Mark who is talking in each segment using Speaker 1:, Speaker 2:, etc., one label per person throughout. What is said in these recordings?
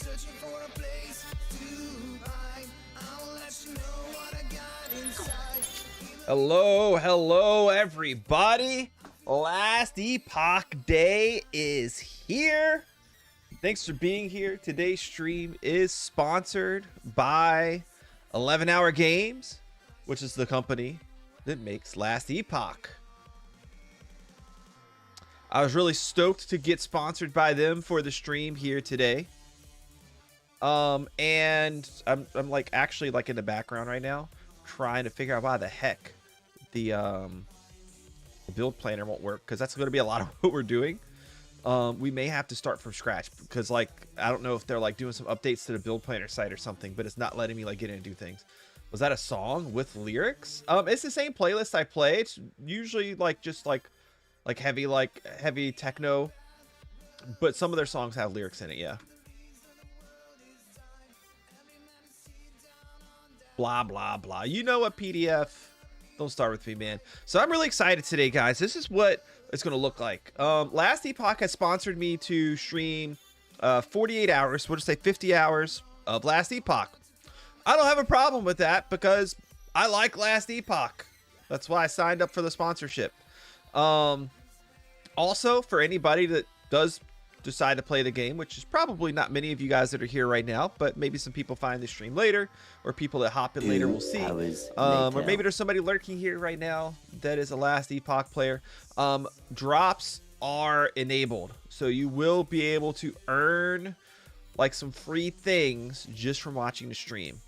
Speaker 1: searching for a place to hide. I'll let you know what I got inside.
Speaker 2: Hello, everybody. Last Epoch Day is here. Thanks for being here. Today's stream is sponsored by 11 Hour Games, which is the company that makes Last Epoch. I was really stoked to get sponsored by them for the stream here today. And I'm like actually like in the background right now trying to figure out why the heck the build planner won't work, because that's going to be a lot of what we're doing. We may have to start from scratch because like I don't know if they're like doing some updates to the build planner site or something, but it's not letting me like get in and do things. Was that a song with lyrics? It's the same playlist I play. It's usually like just like heavy techno, but some of their songs have lyrics in it. Yeah. Blah blah blah. You know what, PDF? Don't start with me, man. So I'm really excited today, guys. This is what it's gonna look like. Last Epoch has sponsored me to stream 48 hours, we'll just say 50 hours of Last Epoch. I don't have a problem with that because I like Last Epoch. That's why I signed up for the sponsorship. Also, for anybody that does decide to play the game, which is probably not many of you guys that are here right now, but maybe some people find the stream later, or people that hop in later, we'll see. Or maybe there's somebody lurking here right now that is a Last Epoch player. Drops are enabled, so you will be able to earn like some free things just from watching the stream.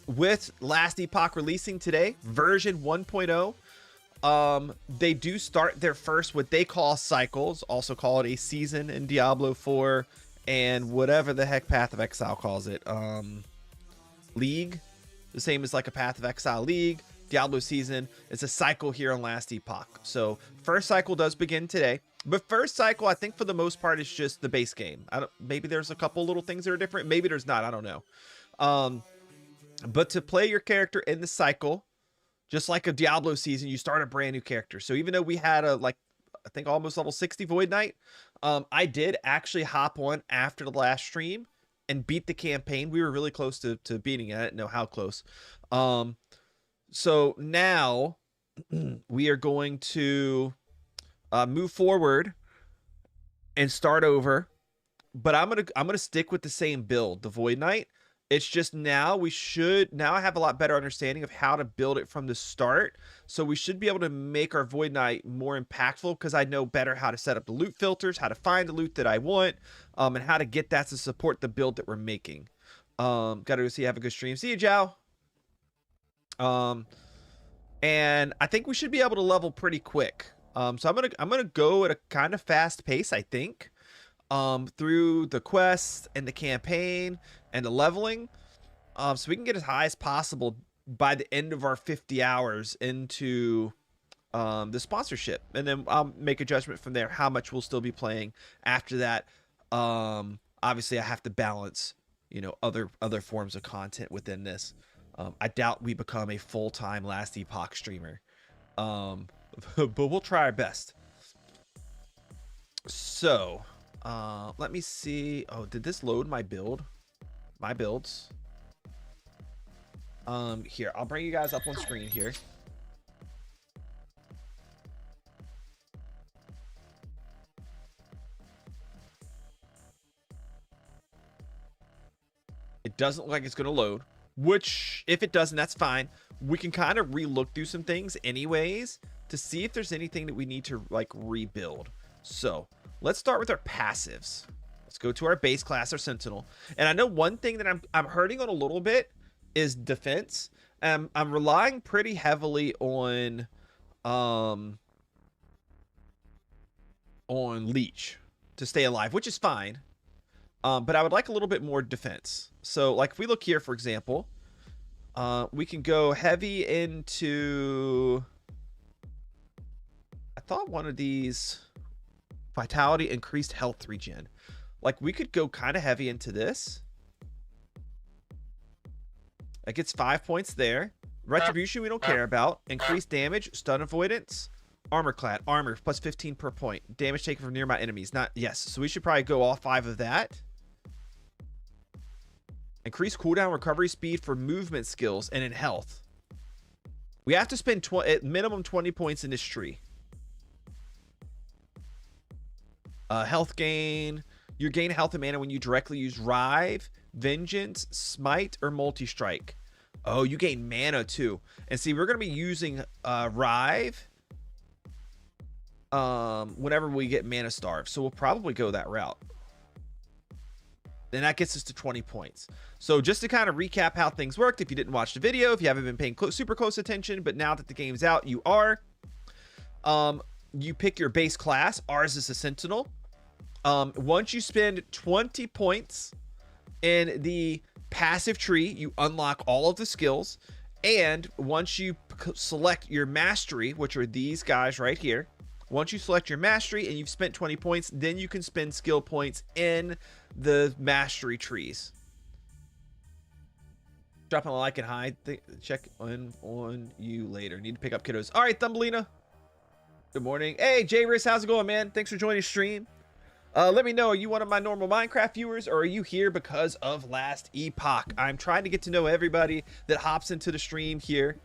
Speaker 2: With Last Epoch releasing today, version 1.0, they do start their first what they call cycles, also call it a season in Diablo 4, and whatever the heck Path of Exile calls it, league, the same as like a Path of Exile league. Diablo season, it's a cycle here on Last Epoch. So first cycle does begin today, but first cycle I think for the most part is just the base game. Maybe there's a couple little things that are different, maybe there's not, I don't know. But to play your character in the cycle, just like a Diablo season, you start a brand new character. So even though we had a like I think almost level 60 Void Knight, I did actually hop on after the last stream and beat the campaign. We were really close to beating it. I didn't know how close. So now we are going to move forward and start over. But I'm gonna stick with the same build, the Void Knight. It's just now I have a lot better understanding of how to build it from the start. So we should be able to make our Void Knight more impactful because I know better how to set up the loot filters, how to find the loot that I want, and how to get that to support the build that we're making. Gotta go see, have a good stream. See you, Jow. And I think we should be able to level pretty quick. So I'm gonna go at a kind of fast pace, I think. Through the quest and the campaign and the leveling, so we can get as high as possible by the end of our 50 hours into the sponsorship, and then I'll make a judgment from there how much we'll still be playing after that. Obviously I have to balance, you know, other forms of content within this. I doubt we become a full-time Last Epoch streamer, but we'll try our best. So let me see. Oh, did this load my builds? Here, I'll bring you guys up on screen here. It doesn't look like it's gonna load, which if it doesn't, that's fine. We can kind of re-look through some things anyways to see if there's anything that we need to like rebuild. So let's start with our passives. Let's go to our base class, our Sentinel. And I know one thing that I'm hurting on a little bit is defense. I'm relying pretty heavily on leech to stay alive, which is fine. But I would like a little bit more defense. So like if we look here, for example, we can go heavy into, I thought one of these, vitality, increased health regen. Like we could go kind of heavy into this. That gets 5 points there. Retribution we don't care about. Increased damage, stun avoidance. Armor clad, armor plus 15 per point. Damage taken from nearby enemies. Not, yes. So we should probably go all 5 of that. Increase cooldown recovery speed for movement skills and in health. We have to spend at minimum 20 points in this tree. Health gain. You gain health and mana when you directly use Rive, Vengeance, Smite, or Multi-Strike. Oh, you gain mana too. And see, we're going to be using Rive whenever we get mana starved. So we'll probably go that route. And that gets us to 20 points. So just to kind of recap how things worked, if you didn't watch the video, if you haven't been paying super close attention, but now that the game's out, you are. You pick your base class. Ours is a Sentinel. Once you spend 20 points in the passive tree, you unlock all of the skills. And once you select your mastery, which are these guys right here, once you select your mastery and you've spent 20 points, then you can spend skill points in the mastery trees. Drop a like and hide. Check on you later. Need to pick up kiddos. All right, Thumbelina. Good morning. Hey, J-Riz, how's it going, man? Thanks for joining the stream. Let me know, are you one of my normal Minecraft viewers, or are you here because of Last Epoch? I'm trying to get to know everybody that hops into the stream here.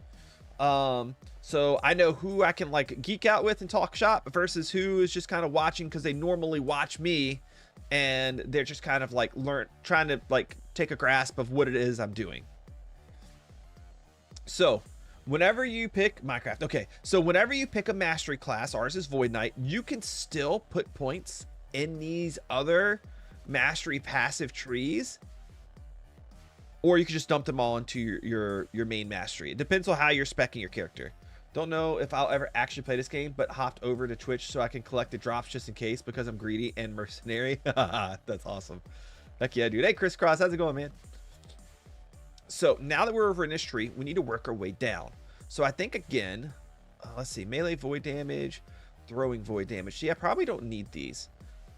Speaker 2: So I know who I can like geek out with and talk shop versus who is just kind of watching because they normally watch me and they're just kind of like trying to like take a grasp of what it is I'm doing. So whenever you pick Minecraft, okay, so whenever you pick a mastery class, ours is Void Knight, you can still put points in these other mastery passive trees, or you can just dump them all into your main mastery. It depends on how you're speccing your character. Don't know if I'll ever actually play this game, but hopped over to Twitch so I can collect the drops just in case because I'm greedy and mercenary. That's awesome. Heck yeah, dude. Hey, Crisscross, how's it going, man? So now that we're over in this tree, we need to work our way down. So I think again, let's see, melee void damage, throwing void damage. See, I probably don't need these.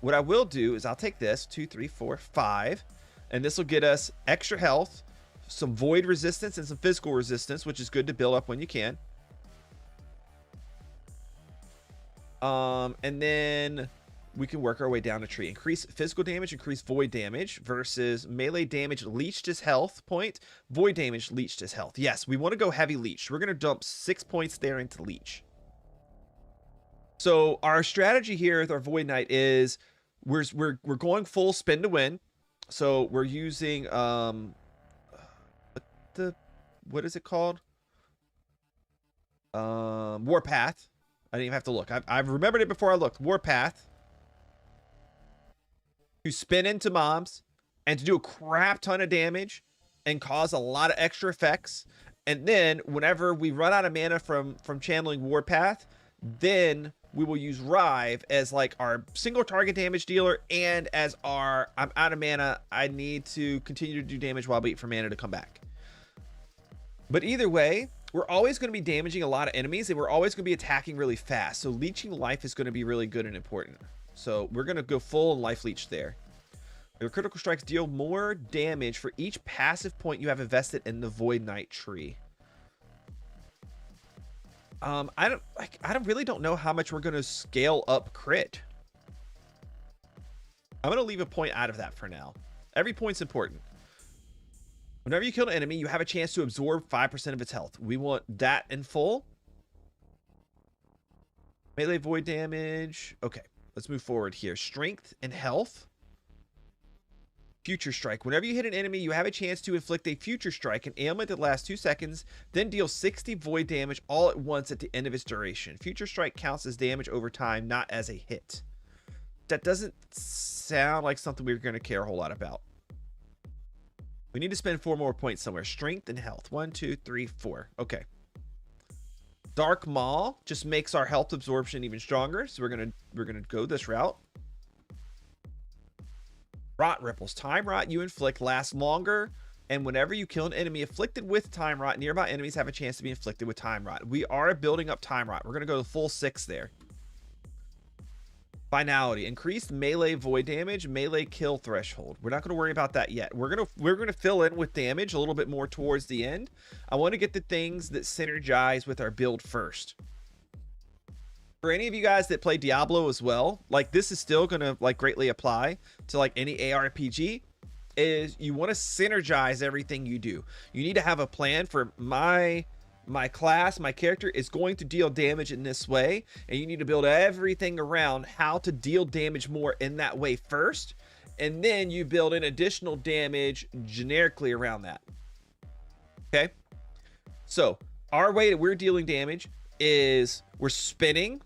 Speaker 2: What I will do is I'll take this 2, 3, 4, 5, and this will get us extra health, some void resistance, and some physical resistance, which is good to build up when you can. And then we can work our way down the tree. Increase physical damage, increase void damage versus melee damage leached his health point. Void damage leached his health. Yes, we want to go heavy leech. We're going to dump 6 points there into leech. So our strategy here with our Void Knight is we're going full spin to win. So we're using what is it called? Warpath. I didn't even have to look. I've remembered it before I looked. Warpath. To spin into mobs and to do a crap ton of damage and cause a lot of extra effects. And then whenever we run out of mana from channeling Warpath, then we will use Rive as like our single target damage dealer and as our I'm out of mana, I need to continue to do damage while I wait for mana to come back. But either way, we're always going to be damaging a lot of enemies and we're always going to be attacking really fast. So leeching life is going to be really good and important. So we're going to go full life leech there. Your critical strikes deal more damage for each passive point you have invested in the Void Knight tree. I really don't know how much we're going to scale up crit. I'm going to leave a point out of that for now. Every point's important. Whenever you kill an enemy, you have a chance to absorb 5% of its health. We want that in full. Melee void damage. Okay, let's move forward here. Strength and health. Future strike. Whenever you hit an enemy, you have a chance to inflict a future strike, an ailment that lasts 2 seconds, then deal 60 void damage all at once at the end of its duration. Future strike counts as damage over time, not as a hit. That doesn't sound like something we're going to care a whole lot about. We need to spend 4 more points somewhere. Strength and health. 1, 2, 3, 4. Okay. Dark Maw just makes our health absorption even stronger, so we're gonna go this route. Rot Ripples. Time Rot you inflict lasts longer, and whenever you kill an enemy afflicted with Time Rot, nearby enemies have a chance to be inflicted with Time Rot. We are building up Time Rot. We're gonna go to full 6 there. Finality. Increased melee void damage, melee kill threshold. We're not going to worry about that yet. We're gonna fill in with damage a little bit more towards the end. I want to get the things that synergize with our build first. For any of you guys that play Diablo as well, like this is still gonna like greatly apply to like any ARPG, is you want to synergize everything you do. You need to have a plan for my class, my character is going to deal damage in this way, and you need to build everything around how to deal damage more in that way first, and then you build in additional damage generically around that. Okay, so our way that we're dealing damage is we're spinning.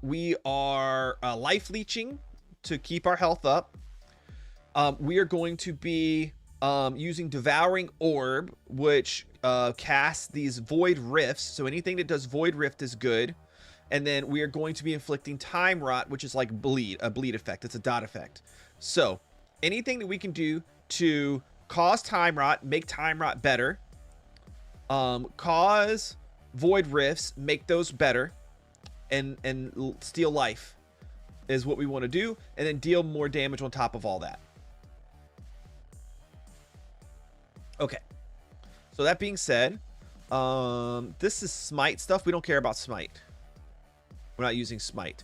Speaker 2: We are life leeching to keep our health up. We are going to be using Devouring Orb, which casts these Void Rifts. So anything that does Void Rift is good. And then we are going to be inflicting Time Rot, which is like a bleed effect. It's a dot effect. So anything that we can do to cause Time Rot, make Time Rot better, cause Void Rifts, make those better, and steal life is what we want to do, and then deal more damage on top of all that. Okay, so that being said, this is smite stuff. We don't care about smite. We're not using smite.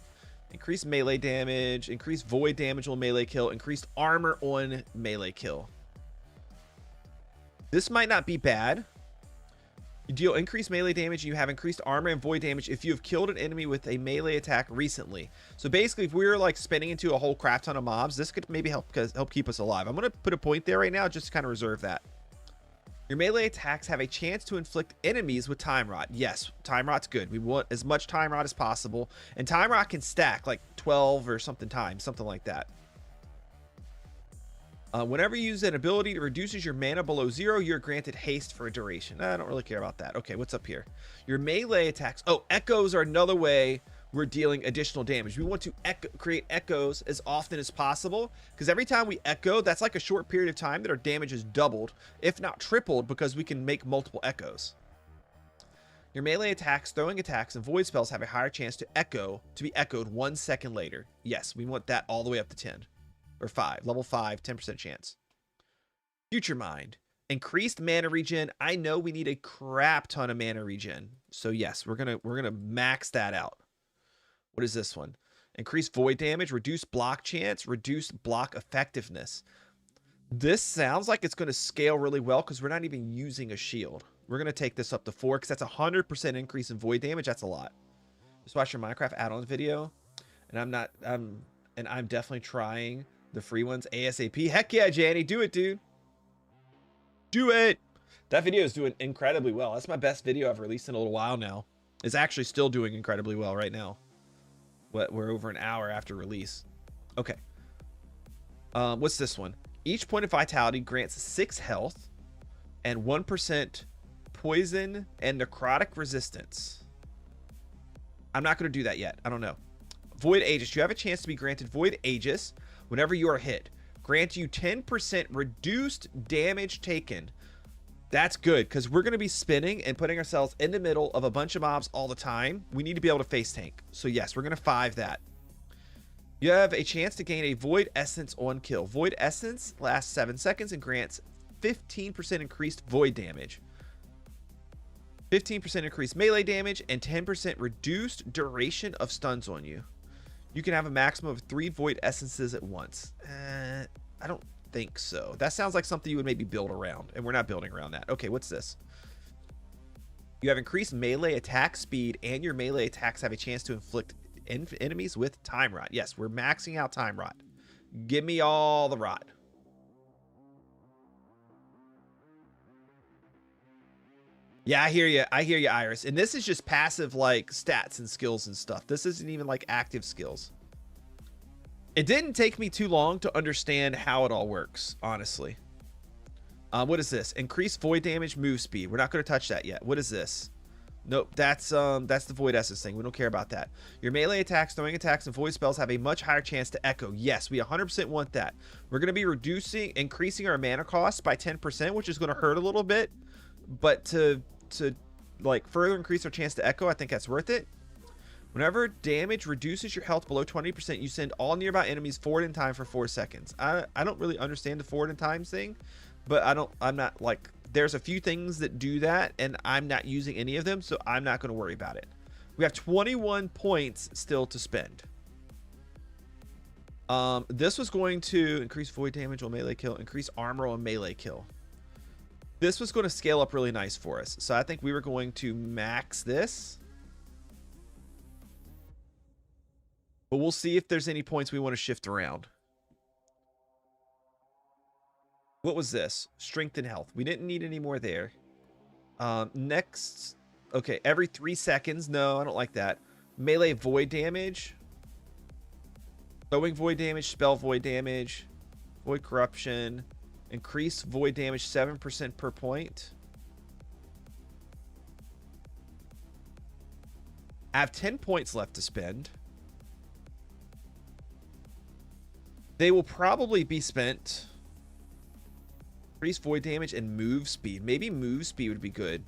Speaker 2: Increased melee damage, increased void damage on melee kill, increased armor on melee kill. This might not be bad. You deal increased melee damage, and you have increased armor and void damage if you have killed an enemy with a melee attack recently. So basically, if we were like spinning into a whole crap ton of mobs, this could maybe help keep us alive. I'm going to put a point there right now just to kind of reserve that. Your melee attacks have a chance to inflict enemies with Time Rot. Yes, Time Rot's good. We want as much Time Rot as possible. And Time Rot can stack like 12 or something times, something like that. Whenever you use an ability that reduces your mana below 0, you're granted haste for a duration. I don't really care about that. Okay, what's up here? Your melee attacks. Oh, echoes are another way we're dealing additional damage. We want to create echoes as often as possible, because every time we echo, that's like a short period of time that our damage is doubled, if not tripled, because we can make multiple echoes. Your melee attacks, throwing attacks, and void spells have a higher chance to be echoed 1 second later. Yes, we want that all the way up to 10. Or 5. Level 5, 10% chance. Future Mind. Increased mana regen. I know we need a crap ton of mana regen. So yes, we're gonna max that out. What is this one? Increased void damage, reduced block chance, reduced block effectiveness. This sounds like it's gonna scale really well because we're not even using a shield. We're gonna take this up to 4 because that's 100% increase in void damage. That's a lot. Just watch your Minecraft add-ons video, and I'm definitely trying the free ones ASAP. Heck yeah, Janny, do it, dude. Do it. That video is doing incredibly well. That's my best video I've released in a little while now. It's actually still doing incredibly well right now. We're over an hour after release. Okay. What's this one? Each point of vitality grants 6 health and 1% poison and necrotic resistance. I'm not going to do that yet. I don't know. Void Aegis. You have a chance to be granted Void Aegis whenever you are hit. Grant you 10% reduced damage taken. That's good, because we're going to be spinning and putting ourselves in the middle of a bunch of mobs all the time. We need to be able to face tank. So yes, we're going to 5 that. You have a chance to gain a Void Essence on kill. Void Essence lasts 7 seconds and grants 15% increased void damage. 15% increased melee damage and 10% reduced duration of stuns on you. You can have a maximum of 3 Void Essences at once. I don't think so. That sounds like something you would maybe build around, and we're not building around that. Okay, what's this? You have increased melee attack speed, and your melee attacks have a chance to inflict enemies with Time Rot. Yes, we're maxing out Time Rot. Give me all the rot. Yeah, I hear you. I hear you, Iris. And this is just passive, like, stats and skills and stuff. This isn't even, like, active skills. It didn't take me too long to understand how it all works, honestly. What is this? Increased void damage, move speed. We're not going to touch that yet. What is this? Nope, that's the Void Essence thing. We don't care about that. Your melee attacks, throwing attacks, and void spells have a much higher chance to echo. Yes, we 100% want that. We're going to be increasing our mana cost by 10%, which is going to hurt a little bit. But to like further increase our chance to echo, I think that's worth it. Whenever damage reduces your health below 20%, you send all nearby enemies forward in time for 4 seconds. I don't really understand the forward in time thing, but I'm not like, there's a few things that do that, and I'm not using any of them, so I'm not going to worry about it. We have 21 points still to spend. This was going to increase void damage on melee kill, increase armor on melee kill. This was going to scale up really nice for us. So I think we were going to max this. But we'll see if there's any points we want to shift around. What was this? Strength and health. We didn't need any more there. Next. Okay, every 3 seconds. No, I don't like that. Melee void damage. Throwing void damage, spell void damage, void corruption, increase void damage 7% per point. I have 10 points left to spend. They will probably be spent. Increase void damage and move speed. Maybe move speed would be good.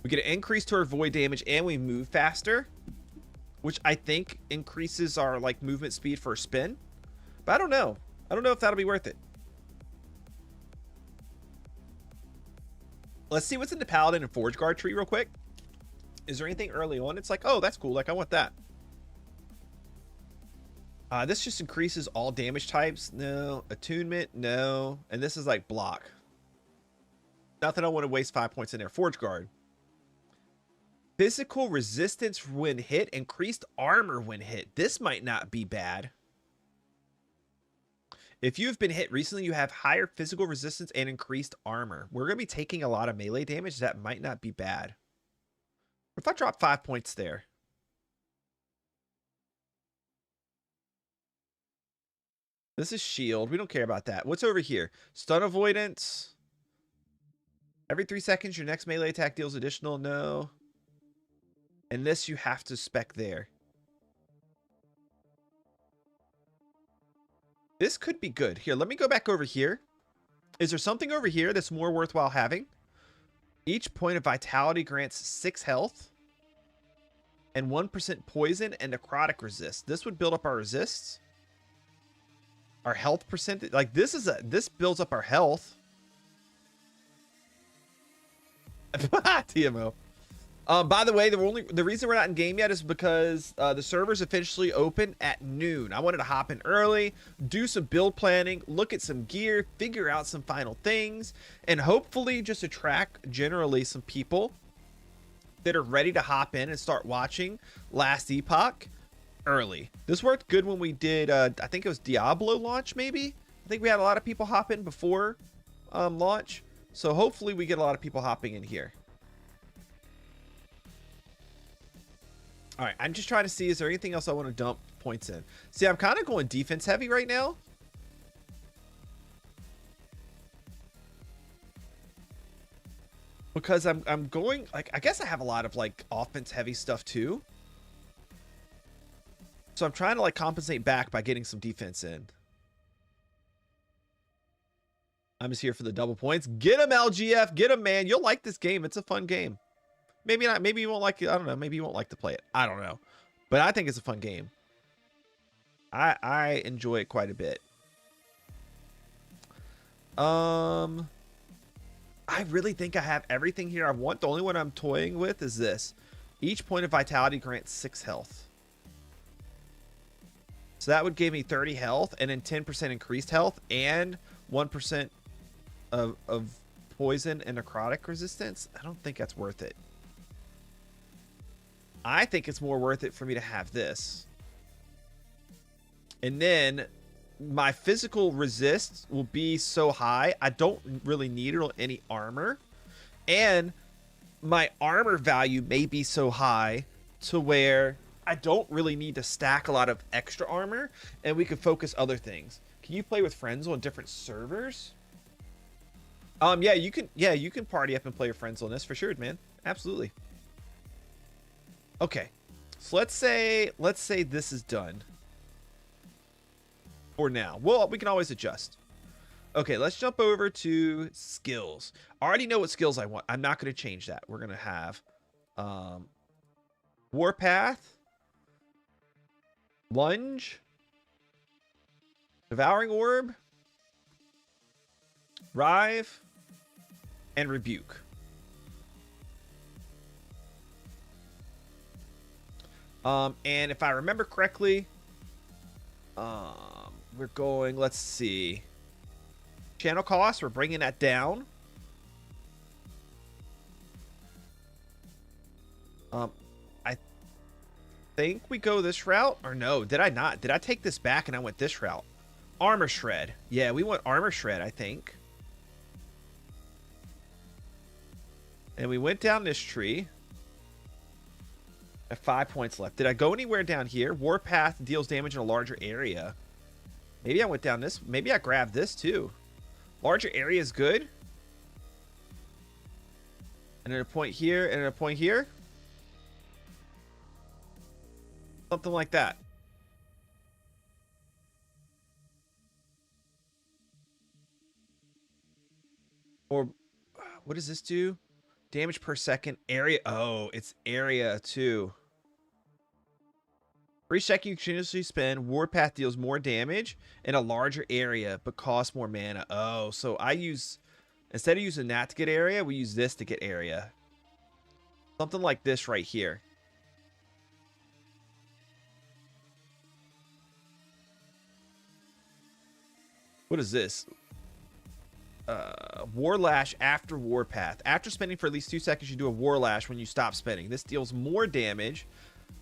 Speaker 2: We get an increase to our void damage and we move faster, which I think increases our like movement speed for a spin. But I don't know. I don't know if that'll be worth it. Let's see what's in the Paladin and Forge Guard tree real quick. Is there anything early on? It's like, oh, that's cool. Like, I want that. This just increases all damage types. No. Attunement. No. And this is like block. Not that I want to waste 5 points in there. Forge Guard. Physical resistance when hit. Increased armor when hit. This might not be bad. If you've been hit recently, you have higher physical resistance and increased armor. We're going to be taking a lot of melee damage. That might not be bad. What if I drop 5 points there? This is shield. We don't care about that. What's over here? Stun avoidance. Every 3 seconds, your next melee attack deals additional. No. And this you have to spec there. This could be good. Here, let me go back over here. Is there something over here that's more worthwhile having? Each point of vitality grants 6 health and 1% poison and necrotic resist. This would build up our resists. Our health percentage. Like this builds up our health. TMO. By the way, the reason we're not in game yet is because the server's officially open at noon. I wanted to hop in early, do some build planning, look at some gear, figure out some final things, and hopefully just attract generally some people that are ready to hop in and start watching Last Epoch early. This worked good when we did, I think it was Diablo launch, maybe? I think we had a lot of people hop in before launch. So hopefully we get a lot of people hopping in here. All right, I'm just trying to see, is there anything else I want to dump points in? See, I'm kind of going defense heavy right now. Because I'm going, like, I guess I have a lot of, like, offense heavy stuff, too. So I'm trying to, like, compensate back by getting some defense in. I'm just here for the double points. Get him, LGF. Get him, man. You'll like this game. It's a fun game. Maybe not. Maybe you won't like it. I don't know. Maybe you won't like to play it. I don't know. But I think it's a fun game. I enjoy it quite a bit. I really think I have everything here I want. The only one I'm toying with is this. Each point of vitality grants 6 health. So that would give me 30 health and then 10% increased health and 1% of poison and necrotic resistance. I don't think that's worth it. I think it's more worth it for me to have this. And then my physical resist will be so high, I don't really need it on any armor. And my armor value may be so high to where I don't really need to stack a lot of extra armor and we could focus other things. Can you play with friends on different servers? Yeah, you can party up and play with friends on this for sure, man. Absolutely. Okay. So let's say this is done. For now. Well, we can always adjust. Okay, let's jump over to skills. I already know what skills I want. I'm not going to change that. We're going to have Warpath, Lunge, Devouring Orb, Rive, and Rebuke. And if I remember correctly, we're going, let's see. Channel costs, we're bringing that down. I think we go this route, or no, did I not? Did I take this back and I went this route? Armor shred. Yeah, we went armor shred, I think. And we went down this tree. At 5 points left. Did I go anywhere down here? Warpath deals damage in a larger area. Maybe I went down this. Maybe I grabbed this too. Larger area is good. And then a point here and a point here. Something like that. Or what does this do? Damage per second. Area. Oh, it's area too. For each second you continuously spend, Warpath deals more damage in a larger area, but costs more mana. Oh, so I use, instead of using that to get area, we use this to get area. Something like this right here. What is this? War Lash after Warpath. After spending for at least 2 seconds, you do a War Lash when you stop spending. This deals more damage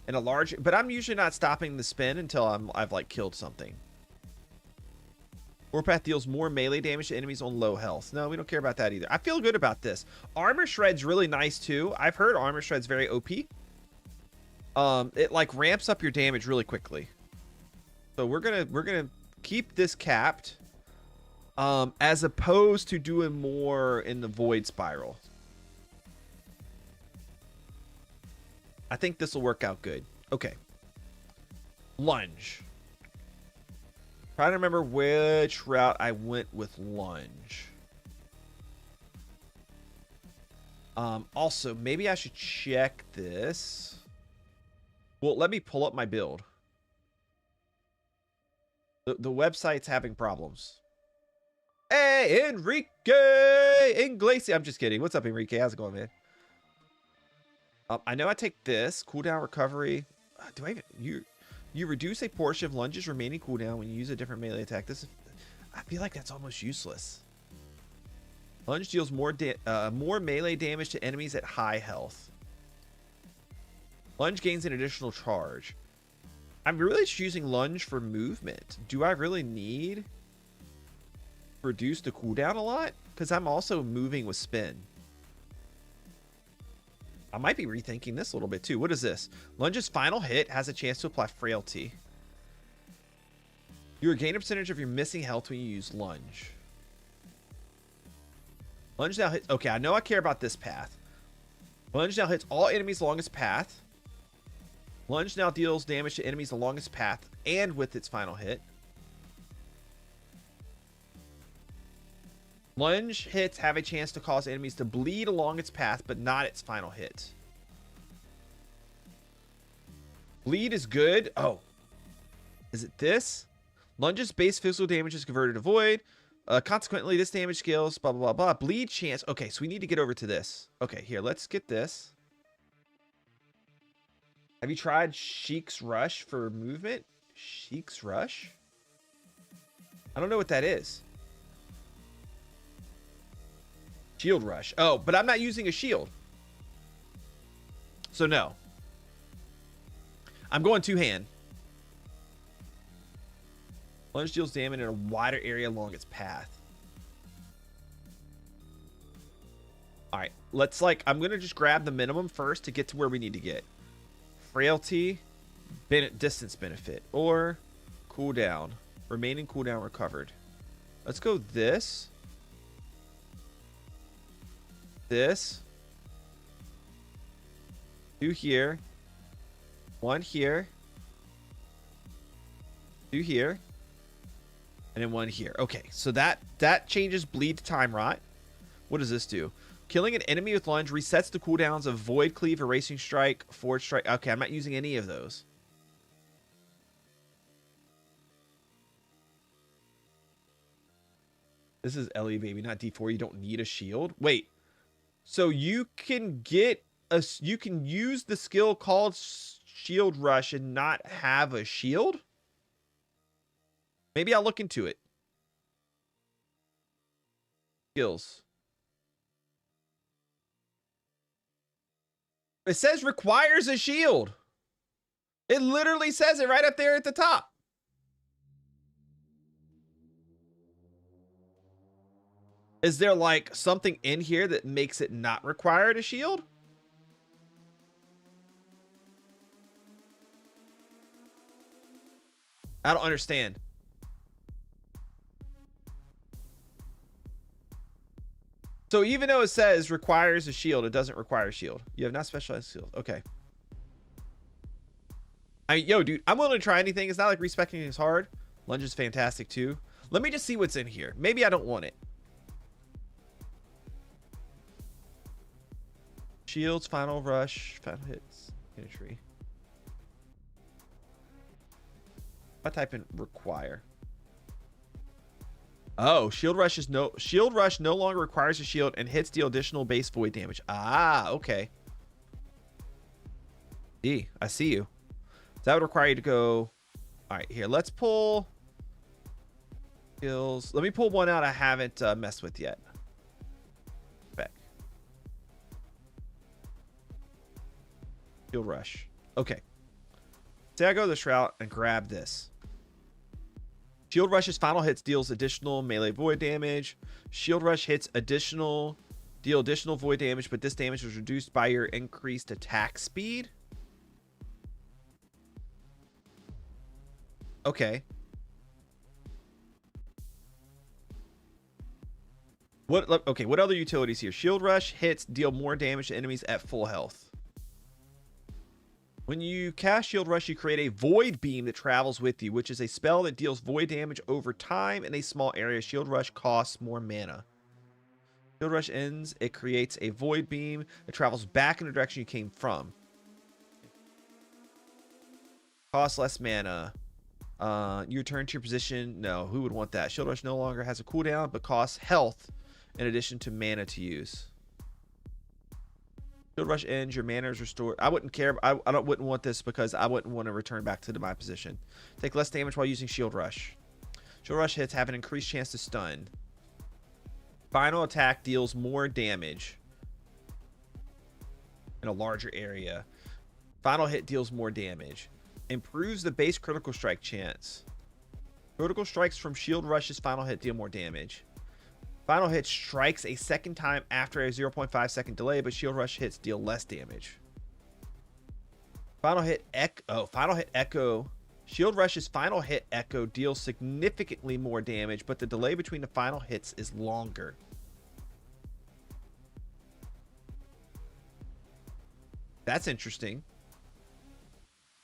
Speaker 2: in a large, but I'm usually not stopping the spin until I've like killed something. Warpath deals more melee damage to enemies on low health. No, we don't care about that either. I feel good about this. Armor Shred's really nice too. I've heard Armor Shred's very OP. It like ramps up your damage really quickly. So we're gonna keep this capped. As opposed to doing more in the Void Spiral. I think this will work out good. Okay. Lunge. Trying to remember which route I went with lunge. Also, maybe I should check this. Well, let me pull up my build. The website's having problems. Hey, Enrique Inglesi. I'm just kidding. What's up, Enrique? How's it going, man? I know I take this cooldown recovery. Do I even, you reduce a portion of lunge's remaining cooldown when you use a different melee attack. This is, I feel like that's almost useless. Lunge deals more melee damage to enemies at high health. Lunge gains an additional charge. I'm really just using lunge for movement. Do I really need reduce the cooldown a lot? Because I'm also moving with spin. I might be rethinking this a little bit too. What is this? Lunge's final hit has a chance to apply frailty. You regain a percentage of your missing health when you use lunge. Lunge now hits. Okay, I know I care about this path. Lunge now hits all enemies along its path. Lunge now deals damage to enemies along its path and with its final hit. Lunge hits have a chance to cause enemies to bleed along its path, but not its final hit. Bleed is good. Oh. Is it this? Lunge's base physical damage is converted to void. Consequently, this damage scales, blah, blah, blah, blah. Bleed chance. Okay, so we need to get over to this. Okay, here, let's get this. Have you tried Sheik's Rush for movement? Sheik's Rush? I don't know what that is. Shield Rush. Oh, but I'm not using a shield. So no. I'm going two-hand. Lunge deals damage in a wider area along its path. Alright, let's like, I'm going to just grab the minimum first to get to where we need to get. Frailty, distance benefit, or cooldown. Remaining cooldown recovered. Let's go this. This. 2 here. 1 here. 2 here. And then 1 here. Okay, so that changes bleed to time rot. What does this do? Killing an enemy with lunge resets the cooldowns of Void Cleave, Erasing Strike, Forge Strike. Okay, I'm not using any of those. This is LE, baby, not D4. You don't need a shield. Wait. So you can get a, you can use the skill called shield rush and not have a shield? Maybe I'll look into it. Skills. It says requires a shield. It literally says it right up there at the top. Is there like something in here that makes it not required a shield? I don't understand. So even though it says requires a shield, it doesn't require a shield. You have not specialized shield. Okay. Yo, dude, I'm willing to try anything. It's not like respecting is hard. Lunge is fantastic too. Let me just see what's in here. Maybe I don't want it. Shields, final rush, final hits, entry. I type in require. Oh, shield rush no longer requires a shield and hits deal additional base void damage. Ah, okay. I see you. So that would require you to go. All right, here. Let's pull skills. Let me pull one out I haven't messed with yet. Back. Shield rush. Okay. Say I go this route and grab this. Shield Rush's final hits deals additional melee void damage. Shield Rush hits deal additional void damage, but this damage was reduced by your increased attack speed. Okay. What other utilities here? Shield Rush hits deal more damage to enemies at full health. When you cast Shield Rush, you create a void beam that travels with you, which is a spell that deals void damage over time in a small area. Shield Rush costs more mana. Shield Rush ends, it creates a void beam that travels back in the direction you came from. Costs less mana. You return to your position. No, who would want that? Shield Rush no longer has a cooldown, but costs health in addition to mana to use. Shield Rush ends, your mana is restored. I wouldn't care. I wouldn't want this because I wouldn't want to return back to my position. Take less damage while using Shield Rush. Shield Rush hits have an increased chance to stun. Final attack deals more damage in a larger area. Final hit deals more damage. Improves the base critical strike chance. Critical strikes from Shield Rush's final hit deal more damage. Final hit strikes a second time after a 0.5 second delay, but Shield Rush hits deal less damage. Final hit echo. Shield Rush's final hit echo deals significantly more damage, but the delay between the final hits is longer. That's interesting.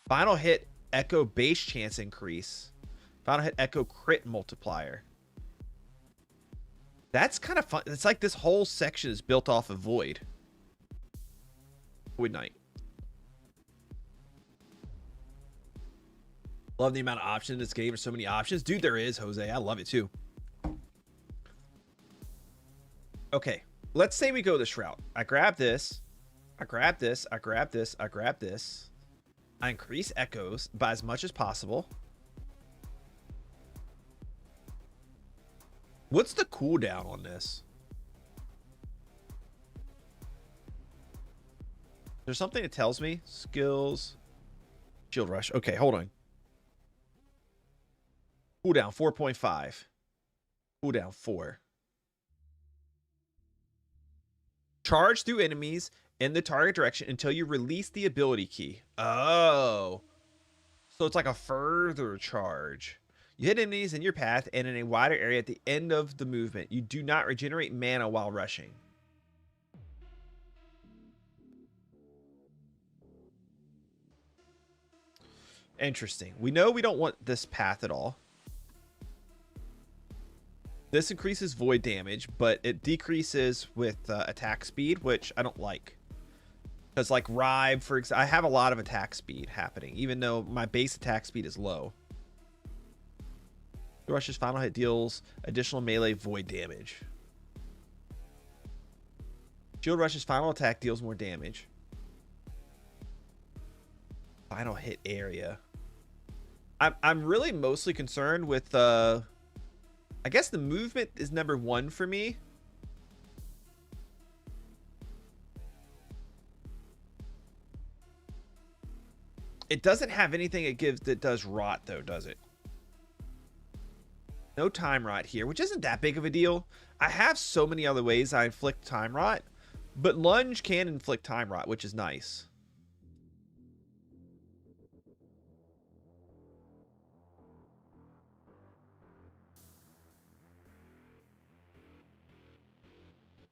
Speaker 2: Final hit echo base chance increase. Final hit echo crit multiplier. That's kind of fun. It's like this whole section is built off of Void. Void Knight. Love the amount of options in this game. There's so many options. Dude, there is, Jose. I love it too. Okay. Let's say we go this route. I grab this. I grab this. I grab this. I grab this. I increase echoes by as much as possible. What's the cooldown on this? There's something that tells me. Skills. Shield Rush. Okay, hold on. Cooldown 4.5. Cooldown 4. Charge through enemies in the target direction until you release the ability key. Oh. So it's like a further charge. You hit enemies in your path and in a wider area at the end of the movement. You do not regenerate mana while rushing. Interesting. We know we don't want this path at all. This increases void damage, but it decreases with attack speed, which I don't like. Because like Ribe, for example, I have a lot of attack speed happening, even though my base attack speed is low. Rush's final hit deals additional melee void damage. Shield Rush's final attack deals more damage. final hit area. I'm really mostly concerned with I guess the movement is number 1 for me. It doesn't have anything it gives that does rot though, does it? No time rot here, which isn't that big of a deal. I have so many other ways I inflict time rot, but lunge can inflict time rot, which is nice.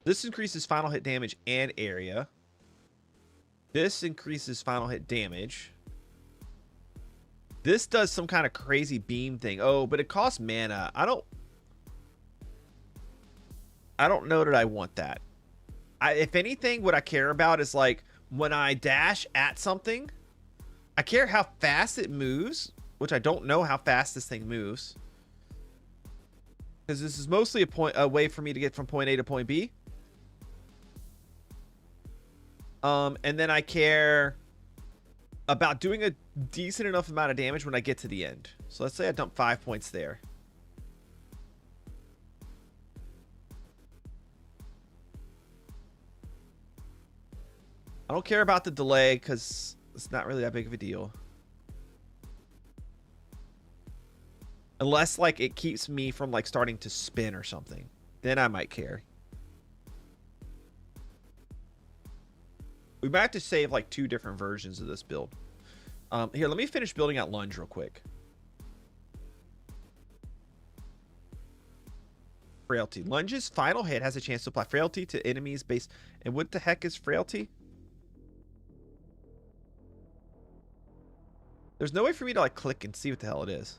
Speaker 2: This increases final hit damage and area. This increases final hit damage. This does some kind of crazy beam thing. Oh, but it costs mana. I don't know that I want that. If anything, what I care about is like when I dash at something, I care how fast it moves, which I don't know how fast this thing moves. Because this is mostly a way for me to get from point A to point B. And then I care about doing a decent enough amount of damage when I get to the end. So let's say I dump 5 points there. I don't care about the delay because it's not really that big of a deal. Unless like it keeps me from like starting to spin or something. Then I might care. We might have to save like 2 different versions of this build. Here, let me finish building out lunge real quick. Frailty. Lunge's final hit has a chance to apply frailty to enemies based. And what the heck is frailty? There's no way for me to like click and see what the hell it is.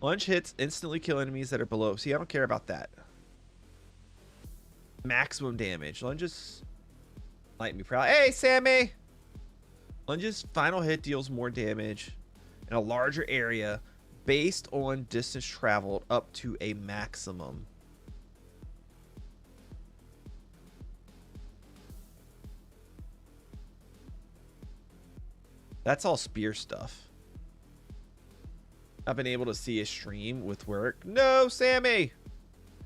Speaker 2: Lunge hits instantly kill enemies that are below. See, I don't care about that. Maximum damage. Lunges light me proud. Hey, Sammy! Lunge's final hit deals more damage in a larger area based on distance traveled up to a maximum. That's all spear stuff. I've been able to see a stream with work. No, Sammy!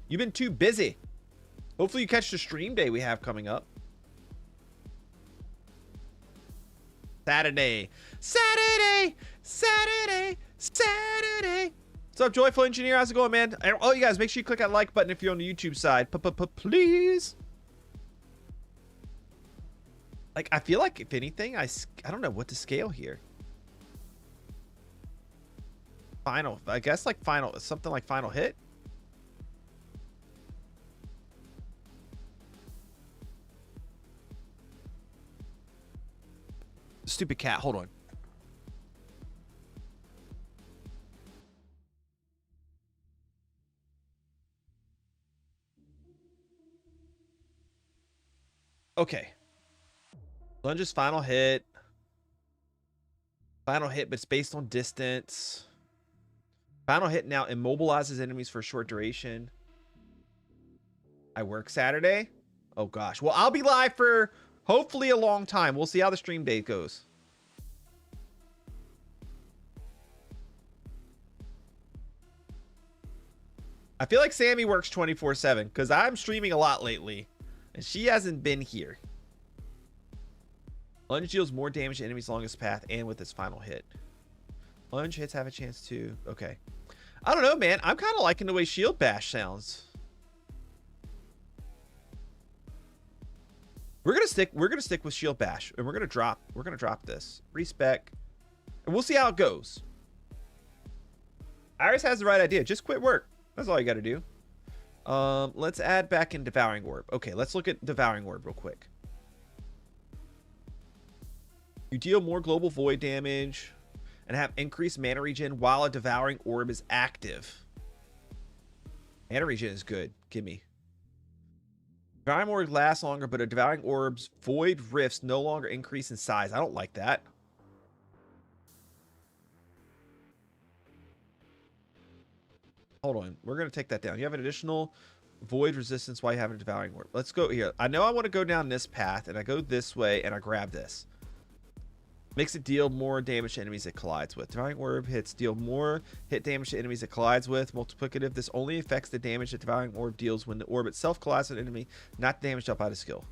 Speaker 2: You've been too busy. Hopefully you catch the stream day we have coming up. Saturday. Saturday! Saturday! Saturday! What's up, Joyful Engineer? How's it going, man? Oh, you guys, make sure you click that like button if you're on the YouTube side. Please. Like, I feel like, if anything, I don't know what to scale here. Final. I guess, like, final. Something like final hit. Stupid cat. Hold on. Okay. Lunge's final hit. Final hit, but it's based on distance. Final hit now immobilizes enemies for a short duration. I work Saturday. Oh, gosh. Well, I'll be live for hopefully a long time. We'll see how the stream day goes. I feel like Sammy works 24/7 because I'm streaming a lot lately and she hasn't been here. Lunge deals more damage to enemies along its path and with its final hit. Lunge hits have a chance to... Okay. I don't know, man. I'm kind of liking the way Shield Bash sounds. We're gonna stick with Shield Bash, and we're gonna drop this. Respec. And we'll see how it goes. Iris has the right idea. Just quit work. That's all you gotta do. Let's add back in Devouring Orb. Okay, let's look at Devouring Orb real quick. You deal more global void damage and have increased mana regen while a Devouring Orb is active. Mana regen is good. Gimme. Devouring Orb lasts longer, but a Devouring Orb's void rifts no longer increase in size. I don't like that. Hold on. We're going to take that down. You have an additional Void resistance while you have a devouring orb. Let's go here. I know I want to go down this path, and I go this way, and I grab this. Makes it deal more damage to enemies it collides with. Devouring orb hits deal more hit damage to enemies it collides with. Multiplicative. This only affects the damage that devouring orb deals when the orb itself collides with an enemy, not the damage dealt by the skill.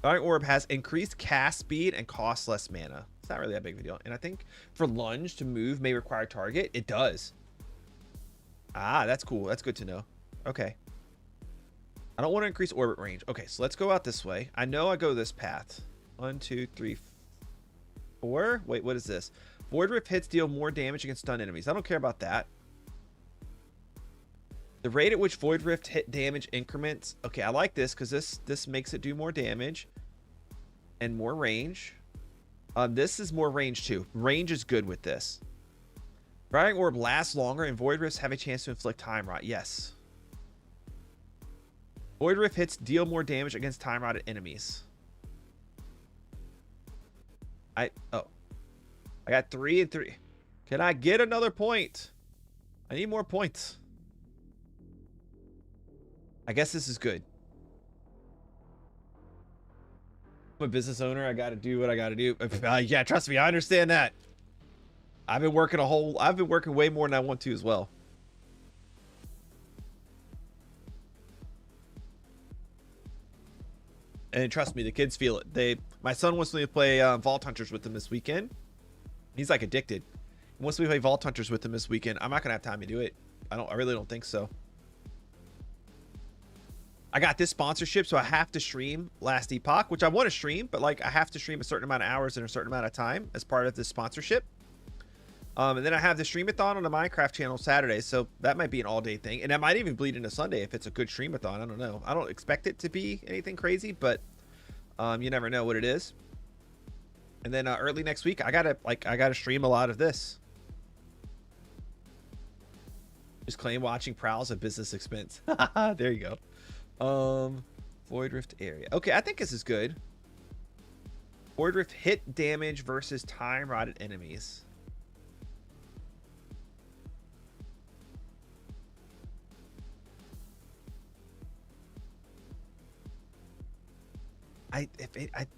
Speaker 2: Devouring orb has increased cast speed and costs less mana. It's not really that big of a deal. And I think for lunge to move may require target. It does. Ah, that's cool. That's good to know. Okay. I don't want to increase orbit range. Okay, so let's go out this way. I know I go this path. 1, 2, 3, 4. Wait, what is this? Void Rift hits deal more damage against stun enemies. I don't care about that. The rate at which Void Rift hit damage increments. Okay, I like this because this makes it do more damage and more range. This is more range too. Range is good with this. Devouring Orb lasts longer, and Void Rifts have a chance to inflict Time Rot. Yes. Void Rift hits deal more damage against Time Rotted enemies. I got 3 and 3. Can I get another point? I need more points. I guess this is good. I'm a business owner. I got to do what I got to do. Yeah, trust me, I understand that. I've been working way more than I want to as well. And trust me, the kids feel it. My son wants me to play Vault Hunters with them this weekend. He's like addicted. He wants me to play Vault Hunters with him this weekend. I'm not gonna have time to do it. I really don't think so. I got this sponsorship, so I have to stream Last Epoch, which I want to stream, but like I have to stream a certain amount of hours in a certain amount of time as part of this sponsorship. And then I have the streamathon on the Minecraft channel Saturday, so that might be an all-day thing, and that might even bleed into Sunday if it's a good streamathon. I don't know. I don't expect it to be anything crazy, but you never know what it is. And then early next week, I gotta stream a lot of this. Just claim watching Prowls a business expense. There you go. Void Rift area. Okay, I think this is good. Void Rift hit damage versus time rotted enemies.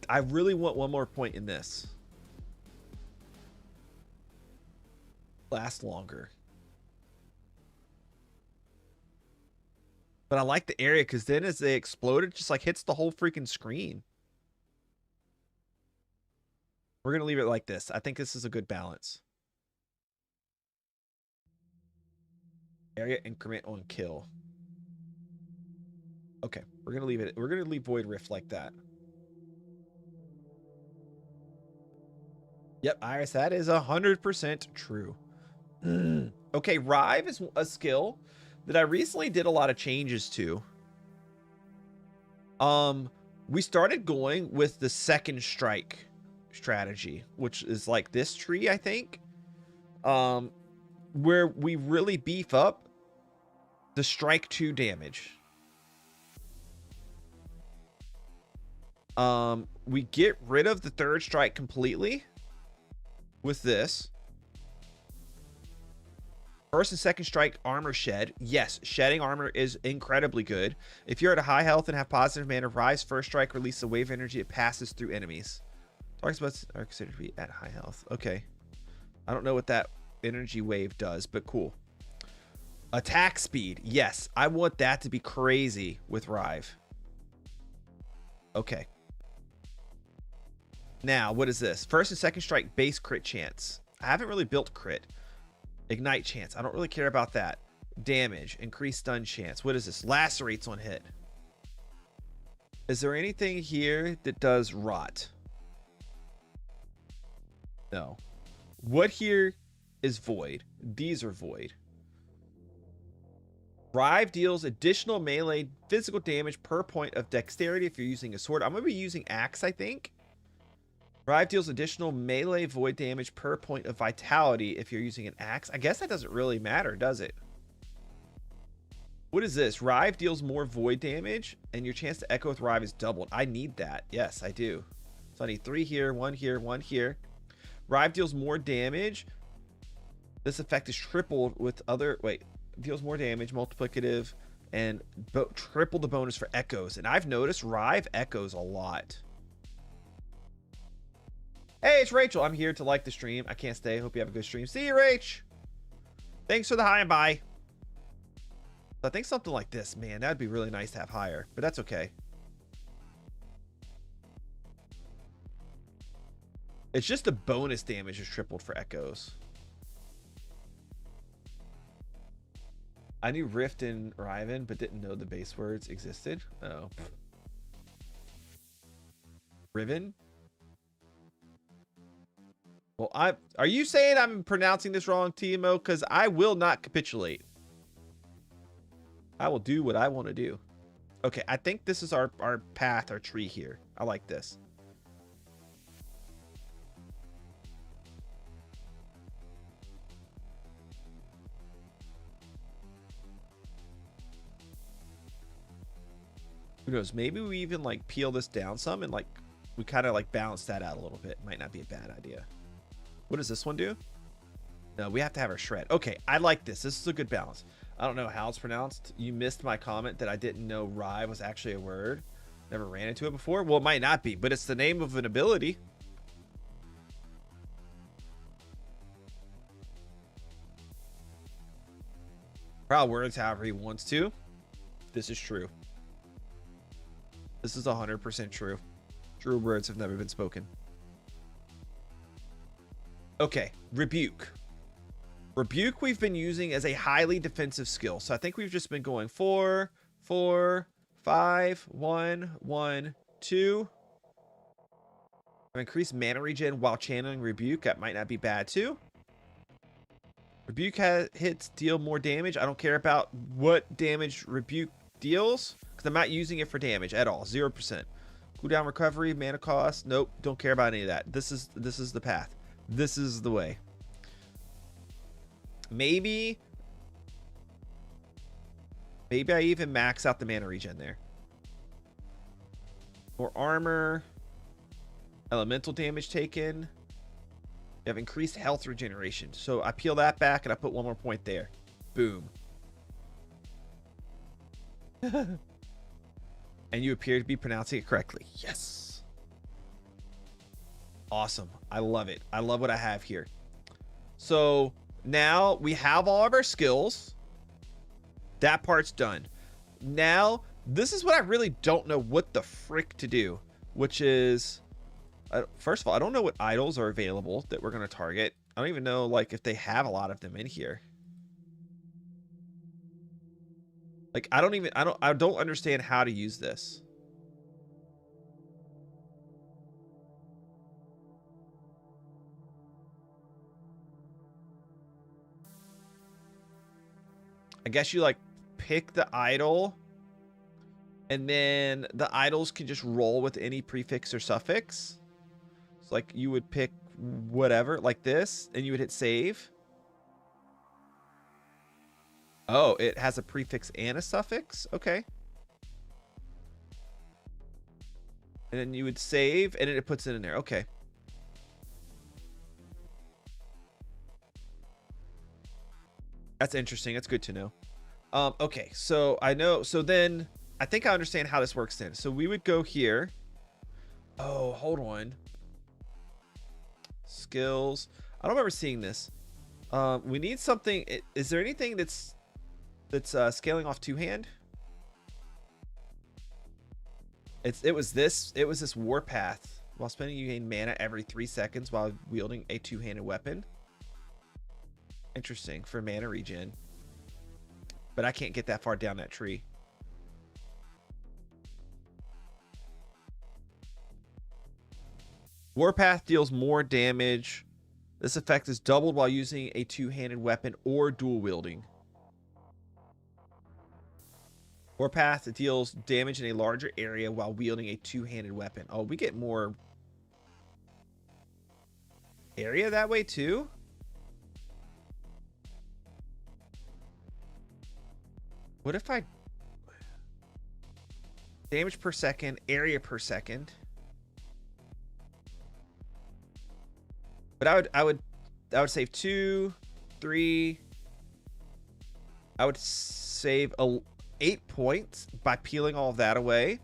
Speaker 2: I really want one more point in this. Last longer. But I like the area because then as they explode, it just like hits the whole freaking screen. We're going to leave it like this. I think this is a good balance. Area increment on kill. Okay, we're going to leave it. We're going to leave Void Rift like that. Yep, Iris, that is 100% true. Okay, Rive is a skill that I recently did a lot of changes to. We started going with the second strike strategy, which is like this tree, I think. Where we really beef up the strike 2 damage. We get rid of the third strike completely with this. First and second strike armor shed. Yes, shedding armor is incredibly good. If you're at a high health and have positive mana, Rise first strike releases a wave of energy that passes through enemies. Targets are considered to be at high health. Okay. I don't know what that energy wave does, but cool. Attack speed. Yes, I want that to be crazy with Rive. Okay. Now, what is this? First and second strike base crit chance. I haven't really built crit. Ignite chance. I don't really care about that. Damage. Increased stun chance. What is this? Lacerates on hit. Is there anything here that does rot? No. What here is void? These are void. Rive deals additional melee physical damage per point of dexterity if you're using a sword. I'm going to be using axe, I think. Rive deals additional melee void damage per point of vitality if you're using an axe. I guess that doesn't really matter, does it? What is this? Rive deals more void damage, and your chance to echo with Rive is doubled. I need that. Yes, I do. So I need 3 here, 1 here, 1 here. Rive deals more damage. This effect is tripled with other... Wait. deals more damage, multiplicative, and triple the bonus for echoes. And I've noticed Rive echoes a lot. Hey, it's Rachel. I'm here to like the stream. I can't stay. Hope you have a good stream. See you, Rach. Thanks for the hi and bye. I think something like this, man, that'd be really nice to have higher, but that's okay. It's just the bonus damage is tripled for echoes. I knew Rift and Riven, but didn't know the base words existed. Oh. Riven? Well, are you saying I'm pronouncing this wrong, TMO? Because I will not capitulate. I will do what I want to do. Okay, I think this is our path, our tree here. I like this. Who knows? Maybe we even like peel this down some and like we kind of like balance that out a little bit. Might not be a bad idea. What does this one do? No, we have to have our shred. Okay, I like this. This is a good balance. I don't know how it's pronounced. You missed my comment that I didn't know Rive was actually a word. Never ran into it before. Well, it might not be, but it's the name of an ability. Prowl words however he wants to. This is true. This is 100% true. True words have never been spoken. Okay, rebuke. Rebuke we've been using as a highly defensive skill. So I think we've just been going 4, 4, 5, 1, 1, 2. Increase mana regen while channeling rebuke. That might not be bad too. Rebuke hits deal more damage. I don't care about what damage rebuke deals because I'm not using it for damage at all. 0%. Cooldown recovery, mana cost. Nope, don't care about any of that. This is the path. This is the way. Maybe I even max out the mana regen there. More armor. Elemental damage taken. You have increased health regeneration. So I peel that back and I put one more point there. Boom. And you appear to be pronouncing it correctly. Yes. Awesome. I love it. I love what I have here. So now we have all of our skills. That part's done. Now, this is what I really don't know what the frick to do, which is, first of all, I don't know what idols are available that we're going to target. I don't even know like if they have a lot of them in here. Like, I don't understand how to use this. I guess you like pick the idol and then the idols can just roll with any prefix or suffix. So like you would pick whatever like this and you would hit save. Oh, it has a prefix and a suffix. Okay. And then you would save and then it puts it in there. Okay. That's interesting. That's good to know. Okay, so I know. So then I think I understand how this works then. So we would go here. Oh, hold on. Skills. I don't remember seeing this. We need something. Is there anything that's scaling off two-hand? It was this warpath. While spending, you gain mana every 3 seconds while wielding a two-handed weapon. Interesting for mana regen. But I can't get that far down that tree. Warpath deals more damage. This effect is doubled while using a two-handed weapon or dual wielding. Warpath deals damage in a larger area while wielding a two-handed weapon. Oh, we get more area that way too? What if I damage per second, area per second? But I would save 2, 3. I would save 8 points by peeling all of that away.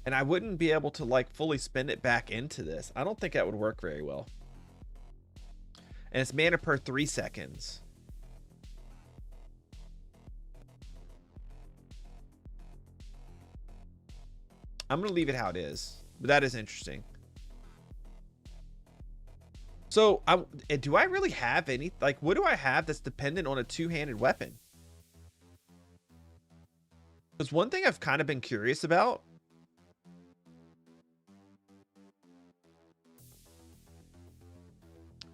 Speaker 2: And I wouldn't be able to like fully spend it back into this. I don't think that would work very well. And it's mana per 3 seconds. I'm going to leave it how it is. But that is interesting. So do I really have any, like, what do I have that's dependent on a two-handed weapon? Because one thing I've kind of been curious about.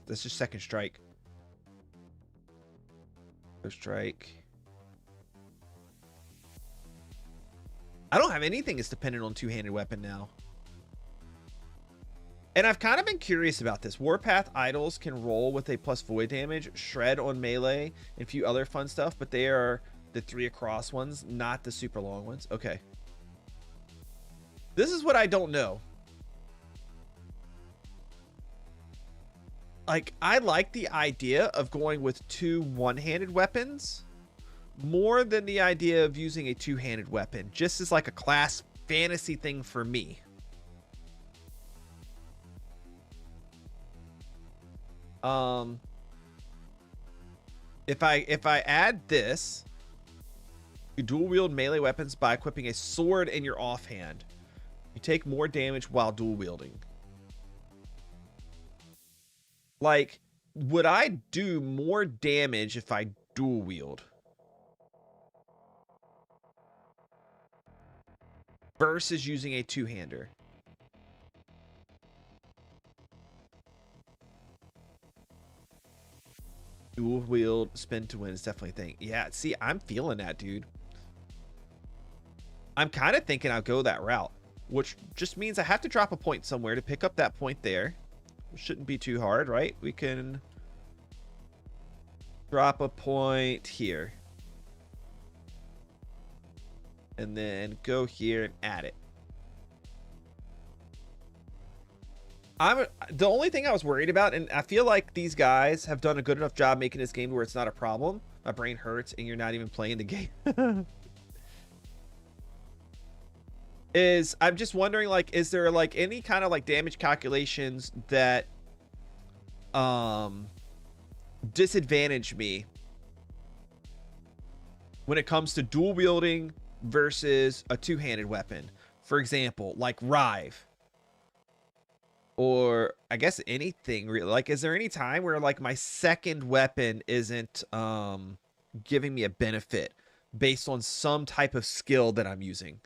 Speaker 2: That's just second strike. First strike. I don't have anything that's dependent on two-handed weapon now. And I've kind of been curious about this. Warpath idols can roll with a plus void damage, shred on melee, and a few other fun stuff, but they are the 3 across ones, not the super long ones. Okay. This is what I don't know. Like, I like the idea of going with 2 one-handed weapons more than the idea of using a two-handed weapon, just as like a class fantasy thing for me. If I add this, you dual wield melee weapons by equipping a sword in your offhand. You take more damage while dual wielding. Like, would I do more damage if I dual wield versus using a two-hander? Dual wield, spin to win is definitely a thing. Yeah, see, I'm feeling that, dude. I'm kind of thinking I'll go that route, which just means I have to drop a point somewhere to pick up that point there. Shouldn't be too hard, right? We can drop a point here. And then go here and add it. The only thing I was worried about, and I feel like these guys have done a good enough job making this game where it's not a problem. My brain hurts and you're not even playing the game. Is I'm just wondering, like, is there like any kind of like damage calculations that disadvantage me when it comes to dual wielding versus a two-handed weapon? For example, like Rive. Or I guess anything really. Like, is there any time where like my second weapon isn't giving me a benefit based on some type of skill that I'm using?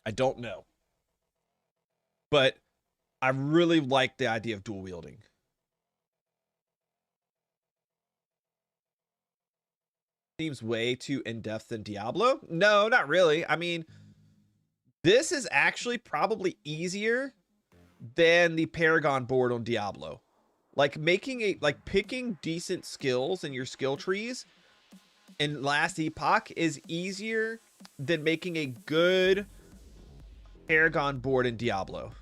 Speaker 2: I don't know. But I really like the idea of dual wielding. Seems way too in-depth than Diablo. No, not really. I mean, this is actually probably easier than the Paragon board on Diablo. Like picking decent skills in your skill trees in last Epoch is easier than making a good Paragon board in Diablo.